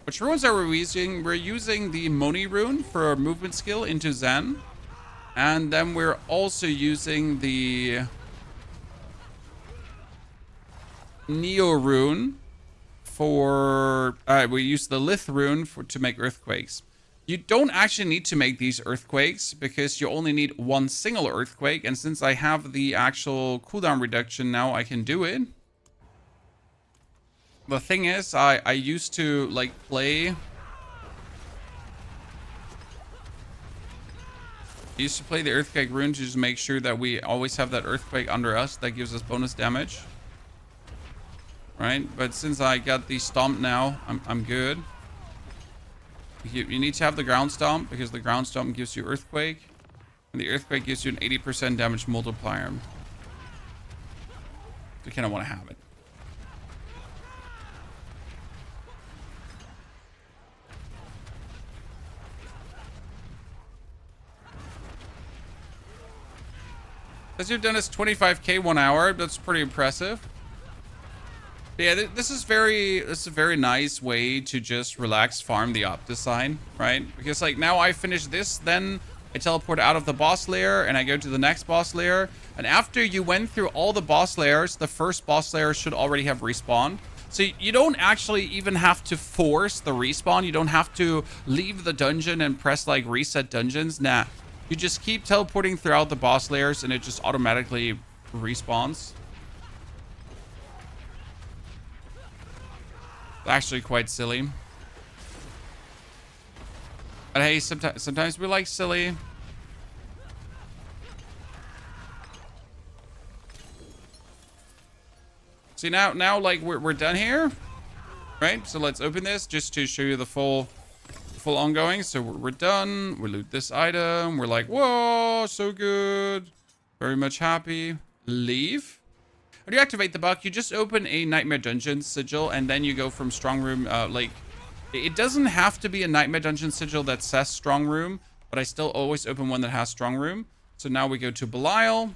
Which runes are we using? We're using the Moni rune for our movement skill into Zen. And then we're also using the Neo rune for... we use the Lith rune to make earthquakes. You don't actually need to make these earthquakes because you only need one single earthquake. And since I have the actual cooldown reduction now, I can do it. The thing is, I used to like play... I used to play the earthquake rune to just make sure that we always have that earthquake under us. That gives us bonus damage. Right? But since I got the stomp now, I'm good. You need to have the ground stomp because the ground stomp gives you earthquake. And the earthquake gives you an 80% damage multiplier. You kind of want to have it. As you've done is 25k 1 hour. That's pretty impressive. Yeah, this is a very nice way to just relax farm the op design, right? Because like now I finish this, then I teleport out of the boss layer and I go to the next boss layer. And after you went through all the boss layers, the first boss layer should already have respawned. So you don't actually even have to force the respawn. You don't have to leave the dungeon and press like reset dungeons. Nah, you just keep teleporting throughout the boss layers and it just automatically respawns. Actually quite silly. But hey, sometimes we like silly. See, now like we're done here, right? So let's open this just to show you the full ongoing. So we're done. We loot this item. We're like, whoa, so good. Very much happy. Leave. When you activate the buck, you just open a Nightmare Dungeon sigil, and then you go from Strong Room. Like, it doesn't have to be a Nightmare Dungeon sigil that says Strong Room, but I still always open one that has Strong Room. So now we go to Belial.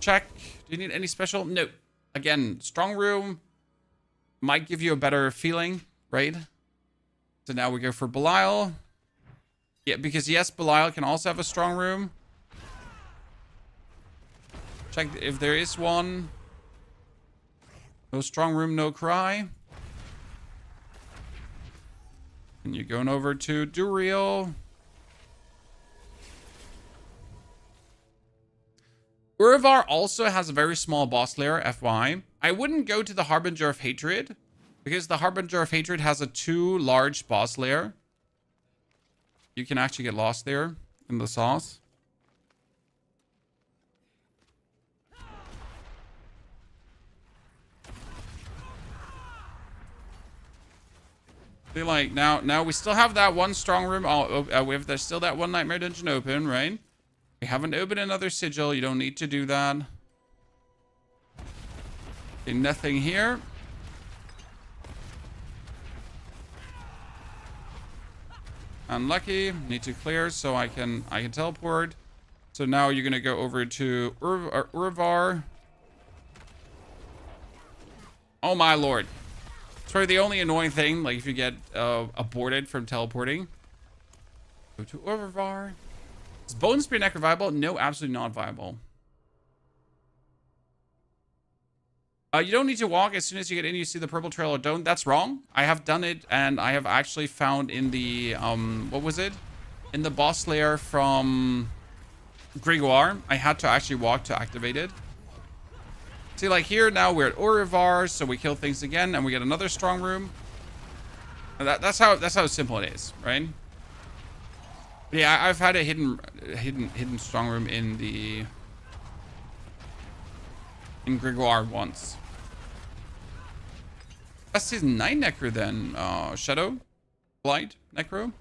Check. Do you need any special? No. Again, Strong Room might give you a better feeling, right? So now we go for Belial. Yeah, because yes, Belial can also have a Strong Room. Check if there is one. No Strong Room, no cry. And you're going over to Duriel. Urivar also has a very small boss layer, FYI. I wouldn't go to the Harbinger of Hatred, because the Harbinger of Hatred has a too large boss layer. You can actually get lost there in the sauce. Feel like now we still have that one Strong Room. There's still that one Nightmare Dungeon open, right? We haven't opened another sigil. You don't need to do that. Okay, nothing here. Unlucky. Need to clear so I can teleport. So now you're gonna go over to Urivar. Oh my lord. It's probably the only annoying thing, like if you get aborted from teleporting. Go to Urivar. Is Bone Spear Necro viable? No, absolutely not viable. You don't need to walk. As soon as you get in, you see the purple trail or don't. That's wrong. I have done it, and I have actually found in the, what was it? In the boss layer from Gregoire, I had to actually walk to activate it. See, like here, now we're at Urivar, so we kill things again, and we get another Strong Room. That's how simple it is, right? But yeah, I've had a hidden Strong Room in Gregoire once. That's season 9 Necro then. Shadow, Blight, Necro,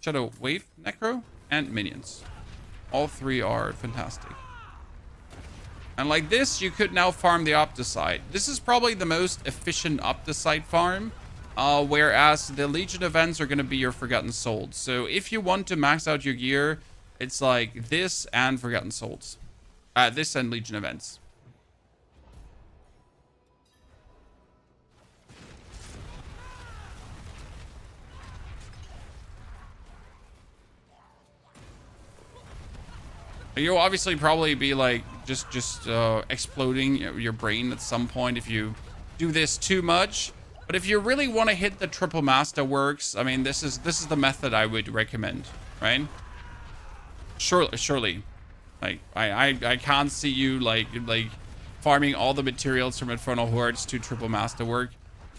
Shadow Wave, Necro, and Minions. All three are fantastic. And like this, you could now farm the Opticite. This is probably the most efficient Opticite farm. Whereas the Legion events are going to be your Forgotten Souls. So if you want to max out your gear, it's like this and Forgotten Souls. This and Legion events. You'll obviously probably be like just exploding your brain at some point if you do this too much. But if you really want to hit the triple master works, I mean, this is the method I would recommend, right? Surely, like I can't see you like farming all the materials from Infernal Hordes to triple master work.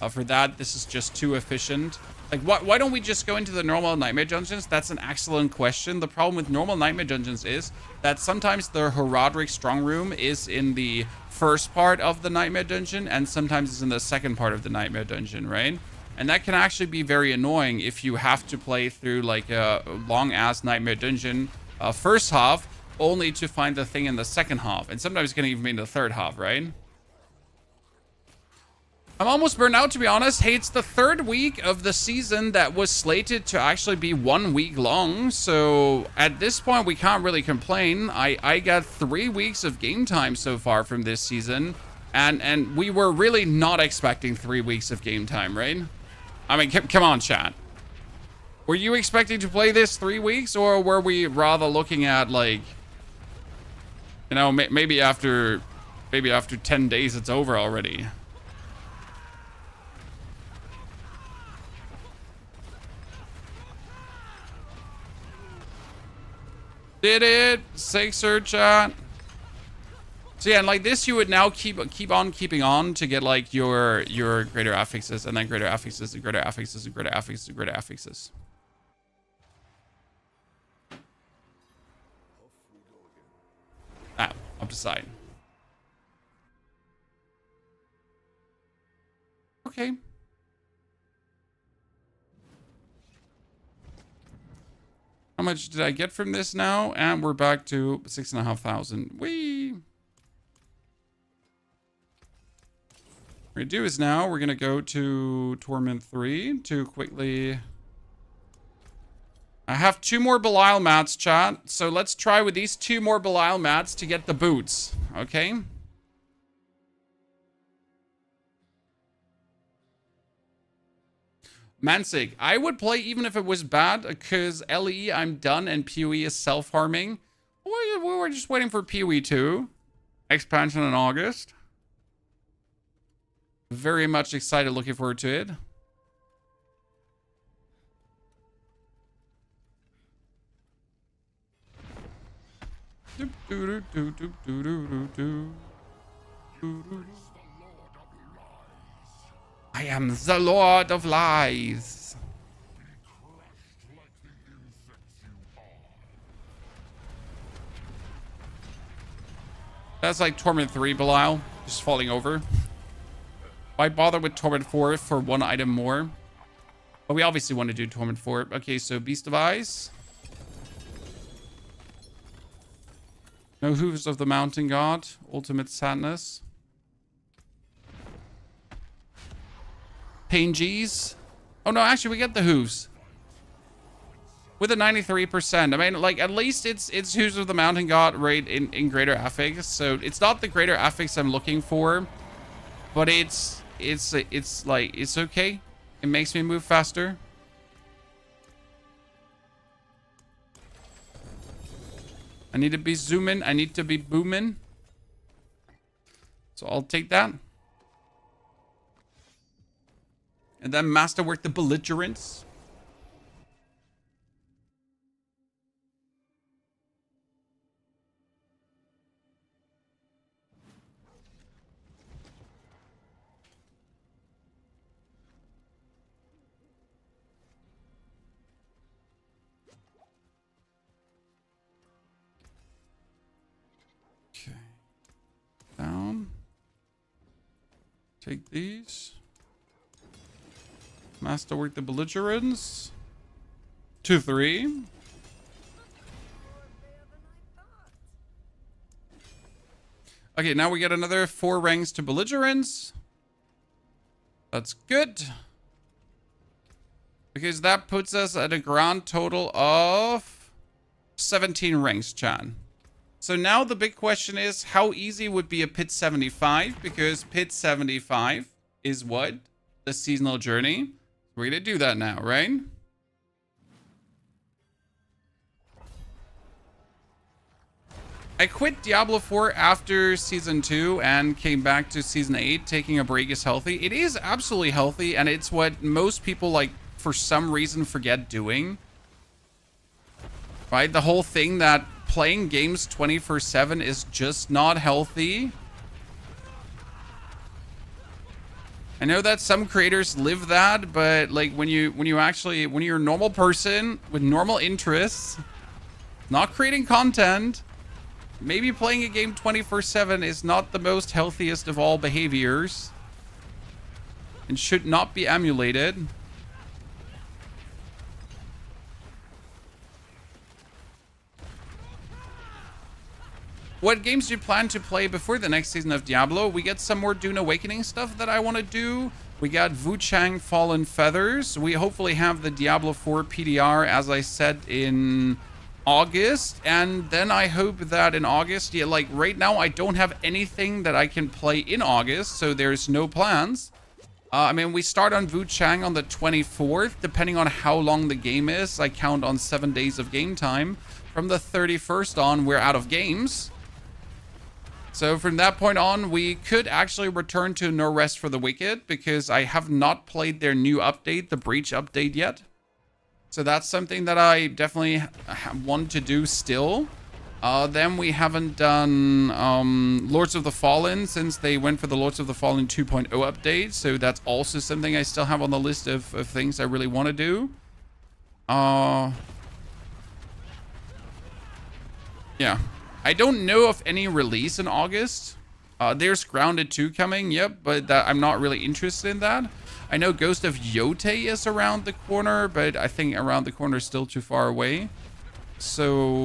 For that, this is just too efficient. Like, why don't we just go into the normal Nightmare Dungeons? That's an excellent question. The problem with normal Nightmare Dungeons is that sometimes the Herodric Strong Room is in the first part of the Nightmare Dungeon, and sometimes it's in the second part of the Nightmare Dungeon, right? And that can actually be very annoying if you have to play through like a long-ass nightmare dungeon first half, only to find the thing in the second half. And sometimes it can even be in the third half, right? I'm almost burned out, to be honest. Hey, it's the third week of the season that was slated to actually be 1 week long. So at this point, we can't really complain. I got 3 weeks of game time so far from this season. And we were really not expecting 3 weeks of game time, right? I mean, come on, chat. Were you expecting to play this 3 weeks, or were we rather looking at, like, you know, maybe after 10 days it's over already? Did it? Sixer, chat. So yeah, and like this, you would now keep on keeping on to get like your greater affixes, and then greater affixes, and greater affixes, and greater affixes, and greater affixes. Ah, up to side. Okay. How much did I get from this now? And we're back to 6,500. Whee! What we're gonna do is now we're gonna go to Torment 3 to quickly. I have 2 more Belial mats, chat. So let's try with these 2 more Belial mats to get the boots. Okay. Mansig, I would play even if it was bad, because LE I'm done and PoE is self-harming. We were just waiting for PoE 2 expansion in August. Very much excited, looking forward to it. I am the Lord of Lies. That's like Torment 3, Belial. Just falling over. Why bother with Torment 4 for 1 item more? But we obviously want to do Torment 4. Okay, so Beast of Eyes. No Hooves of the Mountain God. Ultimate Sadness. Pain G's. Oh no, actually we get the Hooves. With a 93%. I mean, like, at least it's Hooves of the Mountain God right in greater affix. So it's not the greater affix I'm looking for. But it's like, it's okay. It makes me move faster. I need to be zooming. I need to be booming. So I'll take that. And then masterwork the belligerents. Okay. Down. Take these. Masterwork the belligerents. 2-3. Okay, now we get another 4 ranks to belligerents. That's good. Because that puts us at a grand total of 17 ranks, chat. So now the big question is, how easy would be a Pit 75? Because Pit 75 is what? The seasonal journey. We're gonna do that now, right? I quit Diablo 4 after Season 2 and came back to Season 8. Taking a break is healthy. It is absolutely healthy, and it's what most people, like, for some reason forget doing. Right? The whole thing that playing games 24/7 is just not healthy. I know that some creators live that, but like when you're a normal person with normal interests, not creating content, maybe playing a game 24/7 is not the most healthiest of all behaviors. and should not be emulated. What games do you plan to play before the next season of Diablo? We get some more Dune Awakening stuff that I want to do. We got Wuchang Fallen Feathers. We hopefully have the Diablo 4 PDR, as I said, in August. And then I hope that in August, yeah, like right now, I don't have anything that I can play in August, so there's no plans. I mean, we start on Wuchang on the 24th, depending on how long the game is. I count on 7 days of game time. From the 31st on, we're out of games. So from that point on, we could actually return to No Rest for the Wicked, because I have not played their new update, the Breach update, yet. So that's something that I definitely want to do still. Then we haven't done Lords of the Fallen since they went for the Lords of the Fallen 2.0 update. So that's also something I still have on the list of things I really want to do. Yeah. I don't know of any release in August. There's Grounded 2 coming, yep, but I'm not really interested in that. I know Ghost of Yotei is around the corner, but I think around the corner is still too far away. So,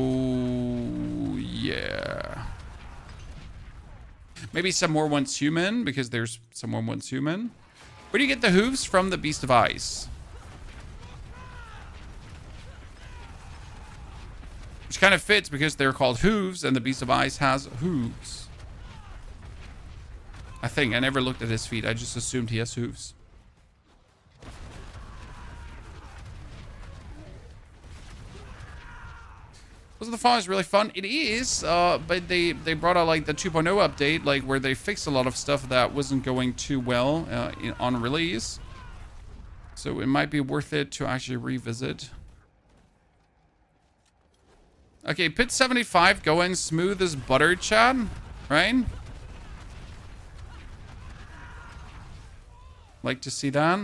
yeah. Maybe some more Once Human, because there's some more Once Human. Where do you get the hooves from? The Beast of Ice. Which kind of fits because they're called hooves and the Beast of Ice has hooves. I think. I never looked at his feet. I just assumed he has hooves. Was the Fall is really fun? It is, but they brought out like the 2.0 update, like where they fixed a lot of stuff that wasn't going too well on release. So it might be worth it to actually revisit. Okay, Pit 75 going smooth as butter, Chad, right? Like to see that.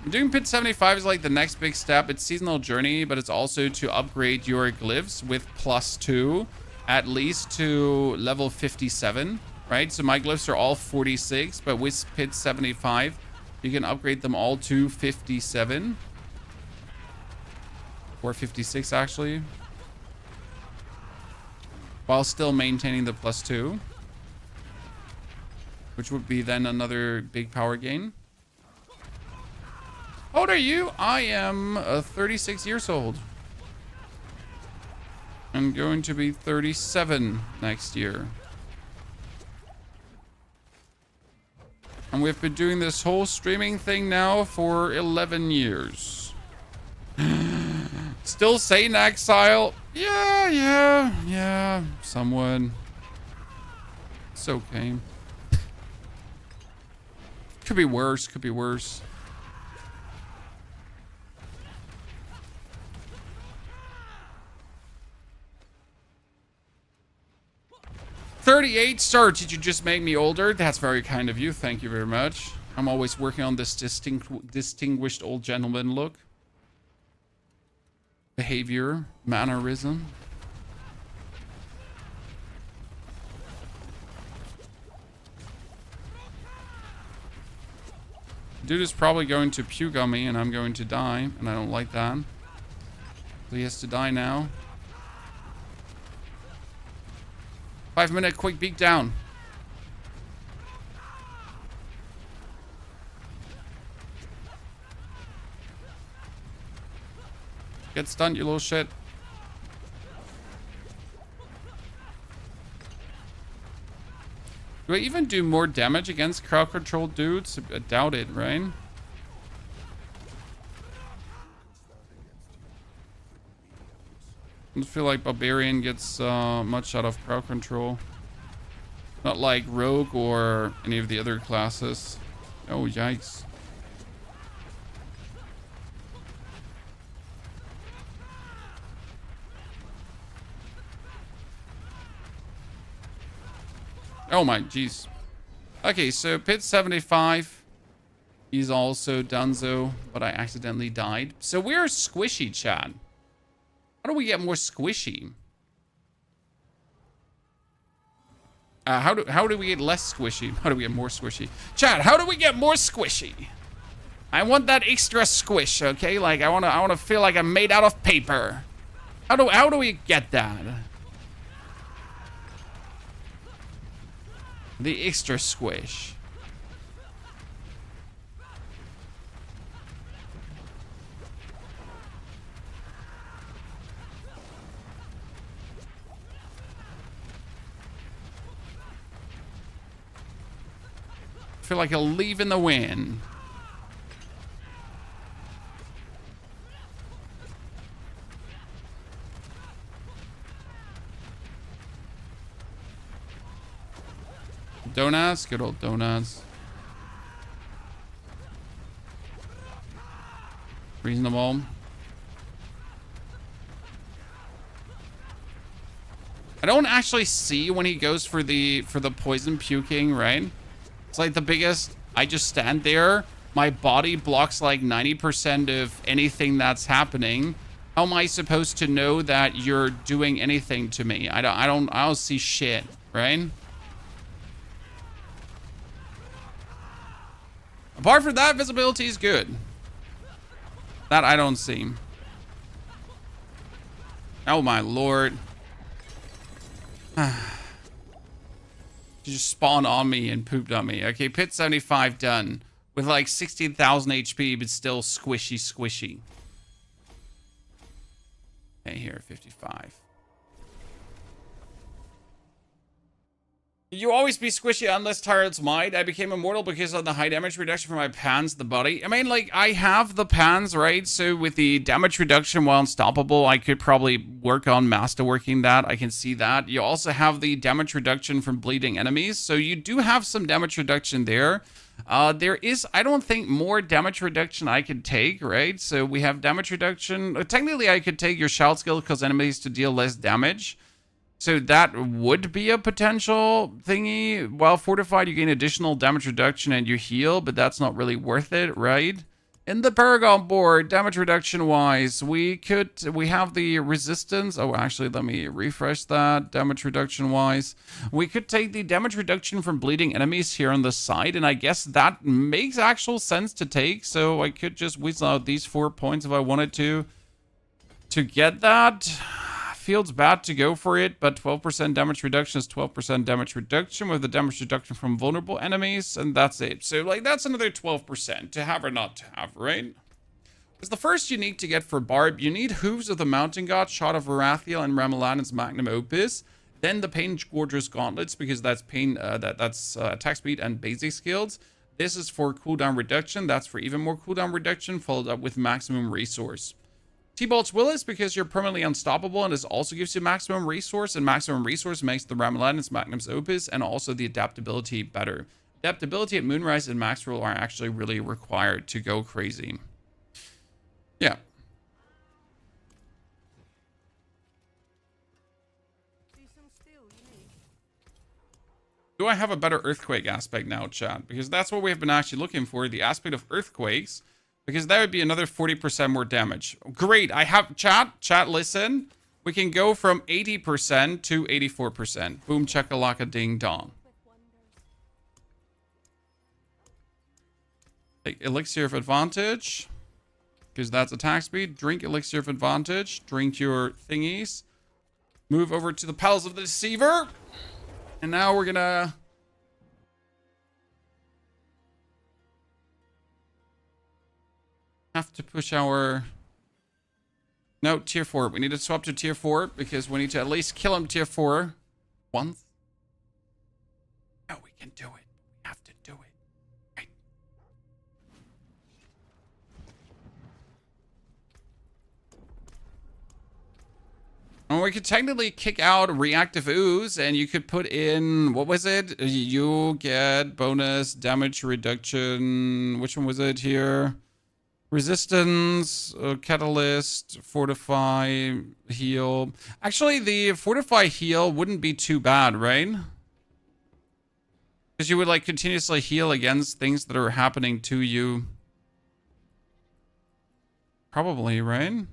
Doing Pit 75 is like the next big step. It's seasonal journey, but it's also to upgrade your glyphs with +2, at least to level 57, right? So my glyphs are all 46, but with Pit 75, you can upgrade them all to 57. Or 56 actually, while still maintaining the +2, which would be then another big power gain. How old are you? I am 36 years old. I'm going to be 37 next year. And we've been doing this whole streaming thing now for 11 years. Still Satan Exile? Yeah, somewhat. It's okay. Could be worse, could be worse. $38, sir. Did you just make me older? That's very kind of you. Thank you very much. I'm always working on this distinguished old gentleman look. Behavior, mannerism. Dude is probably going to puke on me and I'm going to die, and I don't like that. So he has to die now. 5-minute quick beat down. Get stunned, you little shit. Do I even do more damage against crowd control dudes? I doubt it, right? I don't feel like Barbarian gets much out of crowd control. Not like Rogue or any of the other classes. Oh, yikes. Oh my, jeez. Okay, so Pit 75. He's also Dunzo, but I accidentally died. So we're squishy, Chad. How do we get more squishy? How do we get less squishy? How do we get more squishy? Chat, how do we get more squishy? I want that extra squish, okay? Like I wanna feel like I'm made out of paper. How do we get that? The extra squish. I feel like he'll leave in the wind. Donuts, good old donuts. Reasonable. I don't actually see when he goes for the poison puking, right? It's like the biggest, I just stand there. My body blocks like 90% of anything that's happening. How am I supposed to know that you're doing anything to me? I don't see shit, right? Apart from that, visibility is good. That I don't see. Oh my lord. She just spawned on me and pooped on me. Okay, pit 75 done. With like 16,000 HP, but still squishy. Okay, here, 55. You always be squishy unless turrets might. I became immortal because of the high damage reduction from my pans, the body. I mean, like, I have the pans, right? So with the damage reduction while unstoppable, I could probably work on masterworking that. I can see that. You also have the damage reduction from bleeding enemies. So you do have some damage reduction there. There is, I don't think, more damage reduction I could take, right? So we have damage reduction. Technically, I could take your shout skill because enemies to deal less damage. So that would be a potential thingy. While fortified, you gain additional damage reduction and you heal, but that's not really worth it, right? In the Paragon board, damage reduction wise, we have the resistance. Oh, actually, let me refresh that. Damage reduction wise, we could take the damage reduction from bleeding enemies here on the side, and I guess that makes actual sense to take. So I could just whiz out these 4 points if I wanted to get that. Feels bad to go for it, but 12% damage reduction is 12% damage reduction with the damage reduction from vulnerable enemies, and that's it. So, like, that's another 12% to have or not to have, right? It's the first unique to get for Barb. You need Hooves of the Mountain God, Shot of Varathiel, and Ramalan's Magnum Opus. Then the Pain Gorger's Gauntlets, because that's that's attack speed and basic skills. This is for cooldown reduction. That's for even more cooldown reduction, followed up with maximum resource. T-Bolt's Willis, because you're permanently unstoppable, and this also gives you maximum resource, and maximum resource makes the Ramalan's Magnum's Opus, and also the adaptability better. Adaptability at Moonrise and Max Roll are actually really required to go crazy. Yeah. Do I have a better Earthquake aspect now, chat? Because that's what we have been actually looking for, the aspect of Earthquakes. Because that would be another 40% more damage. Great, I have chat, listen. We can go from 80% to 84%. Boom, chakalaka, ding dong. Take Elixir of Advantage. Because that's attack speed. Drink Elixir of Advantage. Drink your thingies. Move over to the Palace of the Deceiver. And now we're gonna... have to push our... No, tier 4. We need to swap to tier 4 because we need to at least kill him tier 4 once. No, we can do it. We have to do it. Right. And we could technically kick out Reactive Ooze and you could put in... What was it? You get bonus damage reduction. Which one was it here? Resistance, Catalyst, Fortify, Heal. Actually, the Fortify Heal wouldn't be too bad, right? Because you would, like, continuously heal against things that are happening to you. Probably, right?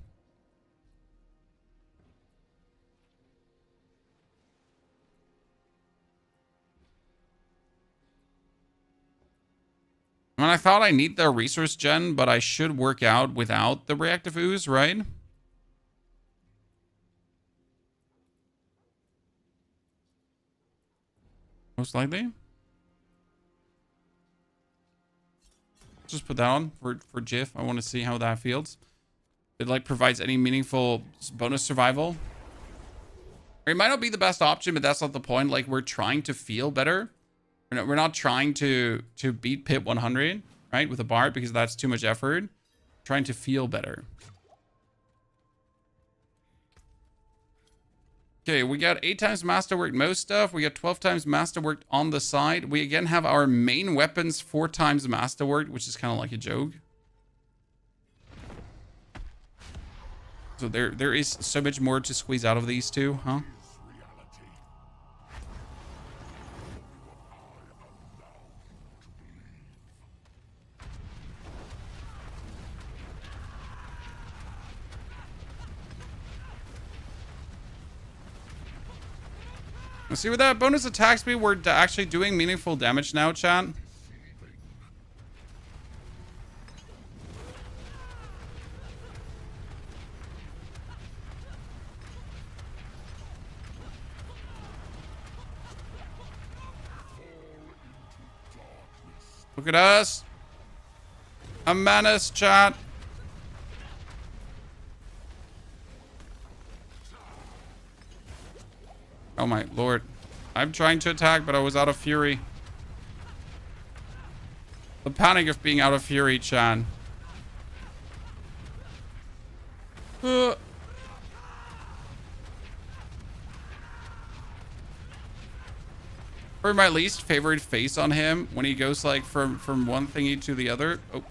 I mean, I thought I need the resource gen, but I should work out without the reactive ooze, right? Most likely. Just put that on for GIF. I want to see how that feels. It like provides any meaningful bonus survival. It might not be the best option, but that's not the point. Like, we're trying to feel better. We're not trying to beat Pit 100, right, with a Bard, because that's too much effort. We're trying to feel better. Okay, we got 8 times masterwork most stuff. We got 12 times masterwork on the side. We again have our main weapons 4 times masterwork, which is kind of like a joke. So there is so much more to squeeze out of these two, huh? Let's see what that bonus attack speed. We're actually doing meaningful damage now, chat. Look at us. A menace, chat. Oh my lord. I'm trying to attack, but I was out of fury. The panic of being out of fury, Chan. Probably my least favorite face on him when he goes like from one thingy to the other. Oh.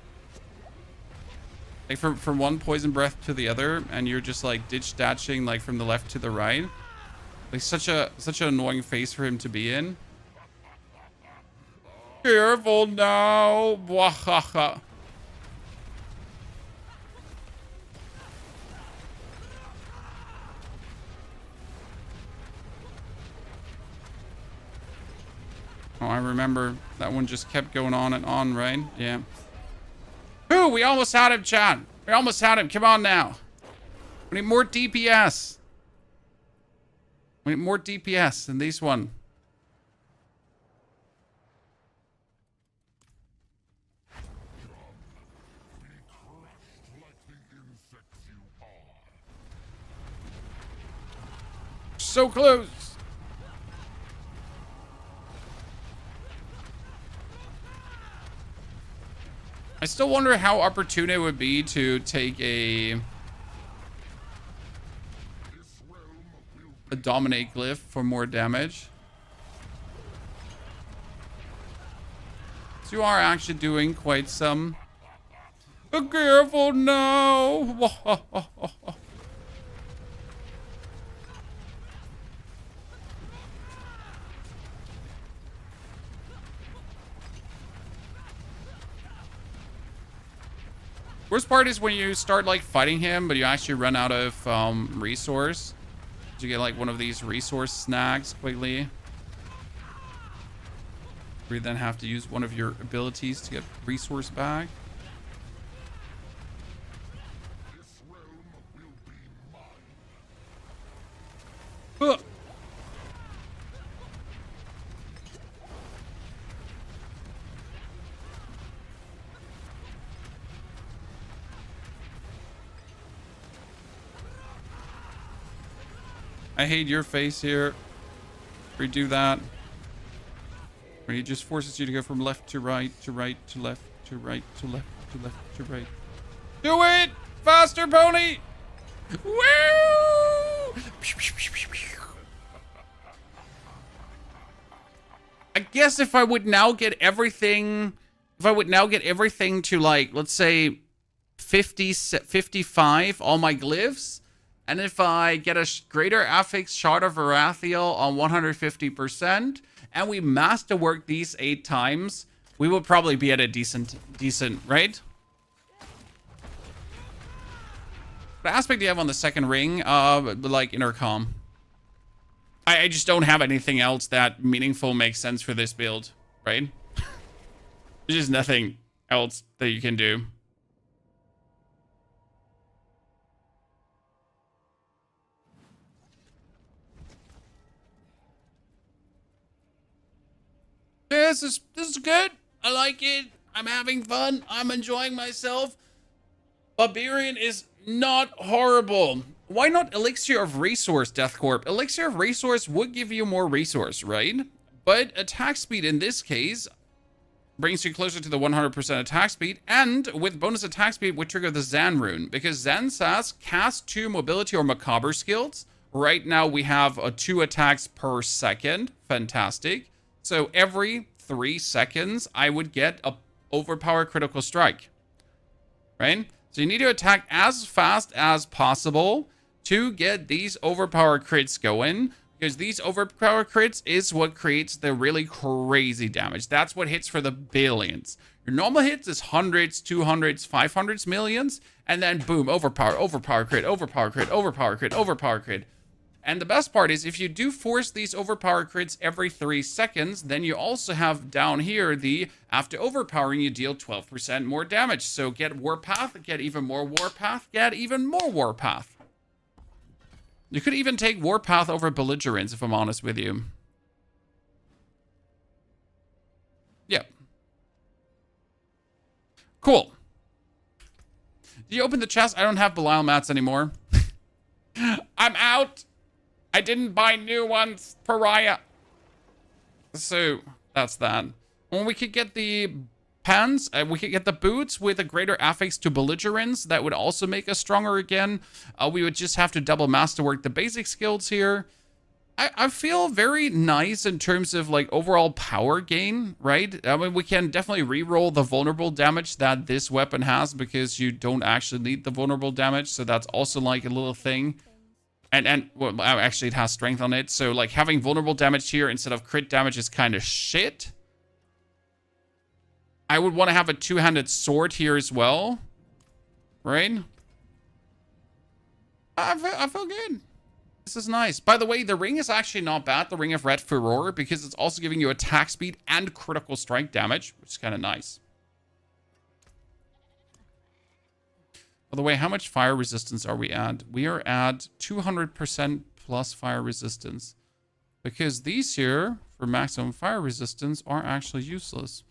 Like from one poison breath to the other, and you're just like ditch dashing like from the left to the right. Like such an annoying face for him to be in. Careful now. Wahaha. Oh, I remember that one just kept going on and on, right? Yeah. Ooh, we almost had him, Chad. We almost had him. Come on now. We need more DPS. We need more DPS than this one. So close. I still wonder how opportune it would be to take a dominate glyph for more damage. So you are actually doing quite some. Be careful now. Worst part is when you start like fighting him, but you actually run out of resource. You get like one of these resource snags quickly. You then have to use one of your abilities to get resource back. Ugh. I hate your face here. Redo that. Where he just forces you to go from left to right, to right, to left, to right, to left, to left, to right. Do it! Faster, pony! Woo! I guess if I would now get everything... If I would now get everything to, like, let's say 50, 55, all my glyphs... And if I get a greater affix shard of Varathiel on 150%, and we masterwork these 8 times, we will probably be at a decent, right? What aspect do you have on the second ring? Like intercom. I just don't have anything else that meaningful makes sense for this build, right? There's just nothing else that you can do. This is good. I like it. I'm having fun. I'm enjoying myself. Barbarian is not horrible. Why not Elixir of Resource, Deathcorp? Elixir of Resource would give you more resource, right? But attack speed in this case brings you closer to the 100% attack speed, and with bonus attack speed would trigger the Zan rune, because Zan says cast 2 mobility or macabre skills. Right now we have 2 attacks per second. Fantastic. So every 3 seconds I would get a overpower critical strike, right? So you need to attack as fast as possible to get these overpower crits going, because these overpower crits is what creates the really crazy damage. That's what hits for the billions. Your normal hits is hundreds, 200s, 500s, millions, and then boom, overpower crit, overpower crit, overpower crit, overpower crit. And the best part is, if you do force these overpower crits every 3 seconds, then you also have down here the, after overpowering, you deal 12% more damage. So get Warpath, get even more Warpath, get even more Warpath. You could even take Warpath over Belligerence, if I'm honest with you. Yep. Cool. Did you open the chest? I don't have Belial mats anymore. I'm out. I didn't buy new ones, pariah. So that's that. Well, we could get the pants. We could get the boots with a greater affix to belligerence. That would also make us stronger again. We would just have to double masterwork the basic skills here. I feel very nice in terms of like overall power gain, right? I mean, we can definitely re-roll the vulnerable damage that this weapon has, because you don't actually need the vulnerable damage. So that's also like a little thing. And well, actually it has strength on it. So like having vulnerable damage here instead of crit damage is kind of shit. I would want to have a 2-handed sword here as well. Right? I feel good. This is nice. By the way, the ring is actually not bad. The Ring of Red Furor, because it's also giving you attack speed and critical strike damage, which is kind of nice. By the way, how much fire resistance are we at? We are at 200% plus fire resistance. Because these here, for maximum fire resistance, are actually useless.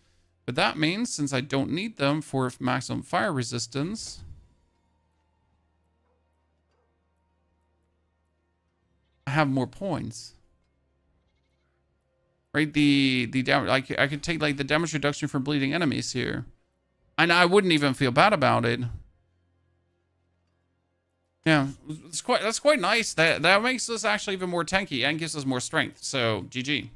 But that means, since I don't need them for maximum fire resistance, I have more points. Right? The damage, I could take like the damage reduction from bleeding enemies here. And I wouldn't even feel bad about it. Yeah, that's quite nice. That makes us actually even more tanky and gives us more strength. So, GG.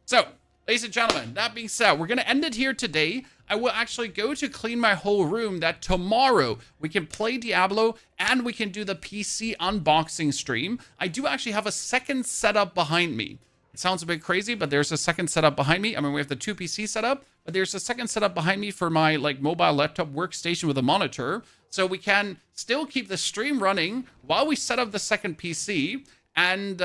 So, ladies and gentlemen, that being said, we're going to end it here today. I will actually go to clean my whole room, that tomorrow we can play Diablo and we can do the PC unboxing stream. I do actually have a second setup behind me. It sounds a bit crazy, but there's a second setup behind me. I mean, we have the 2 PC setup, but there's a second setup behind me for my like mobile laptop workstation with a monitor. So we can still keep the stream running while we set up the second PC and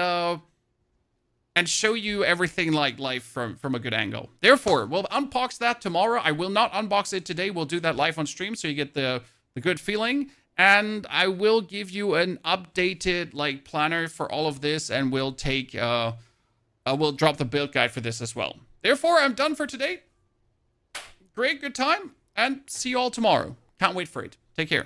show you everything like live from a good angle. Therefore, we'll unbox that tomorrow. I will not unbox it today. We'll do that live on stream so you get the good feeling. And I will give you an updated like planner for all of this, and we'll take we'll drop the build guide for this as well. Therefore, I'm done for today. Great, good time, and see you all tomorrow. Can't wait for it. Take care.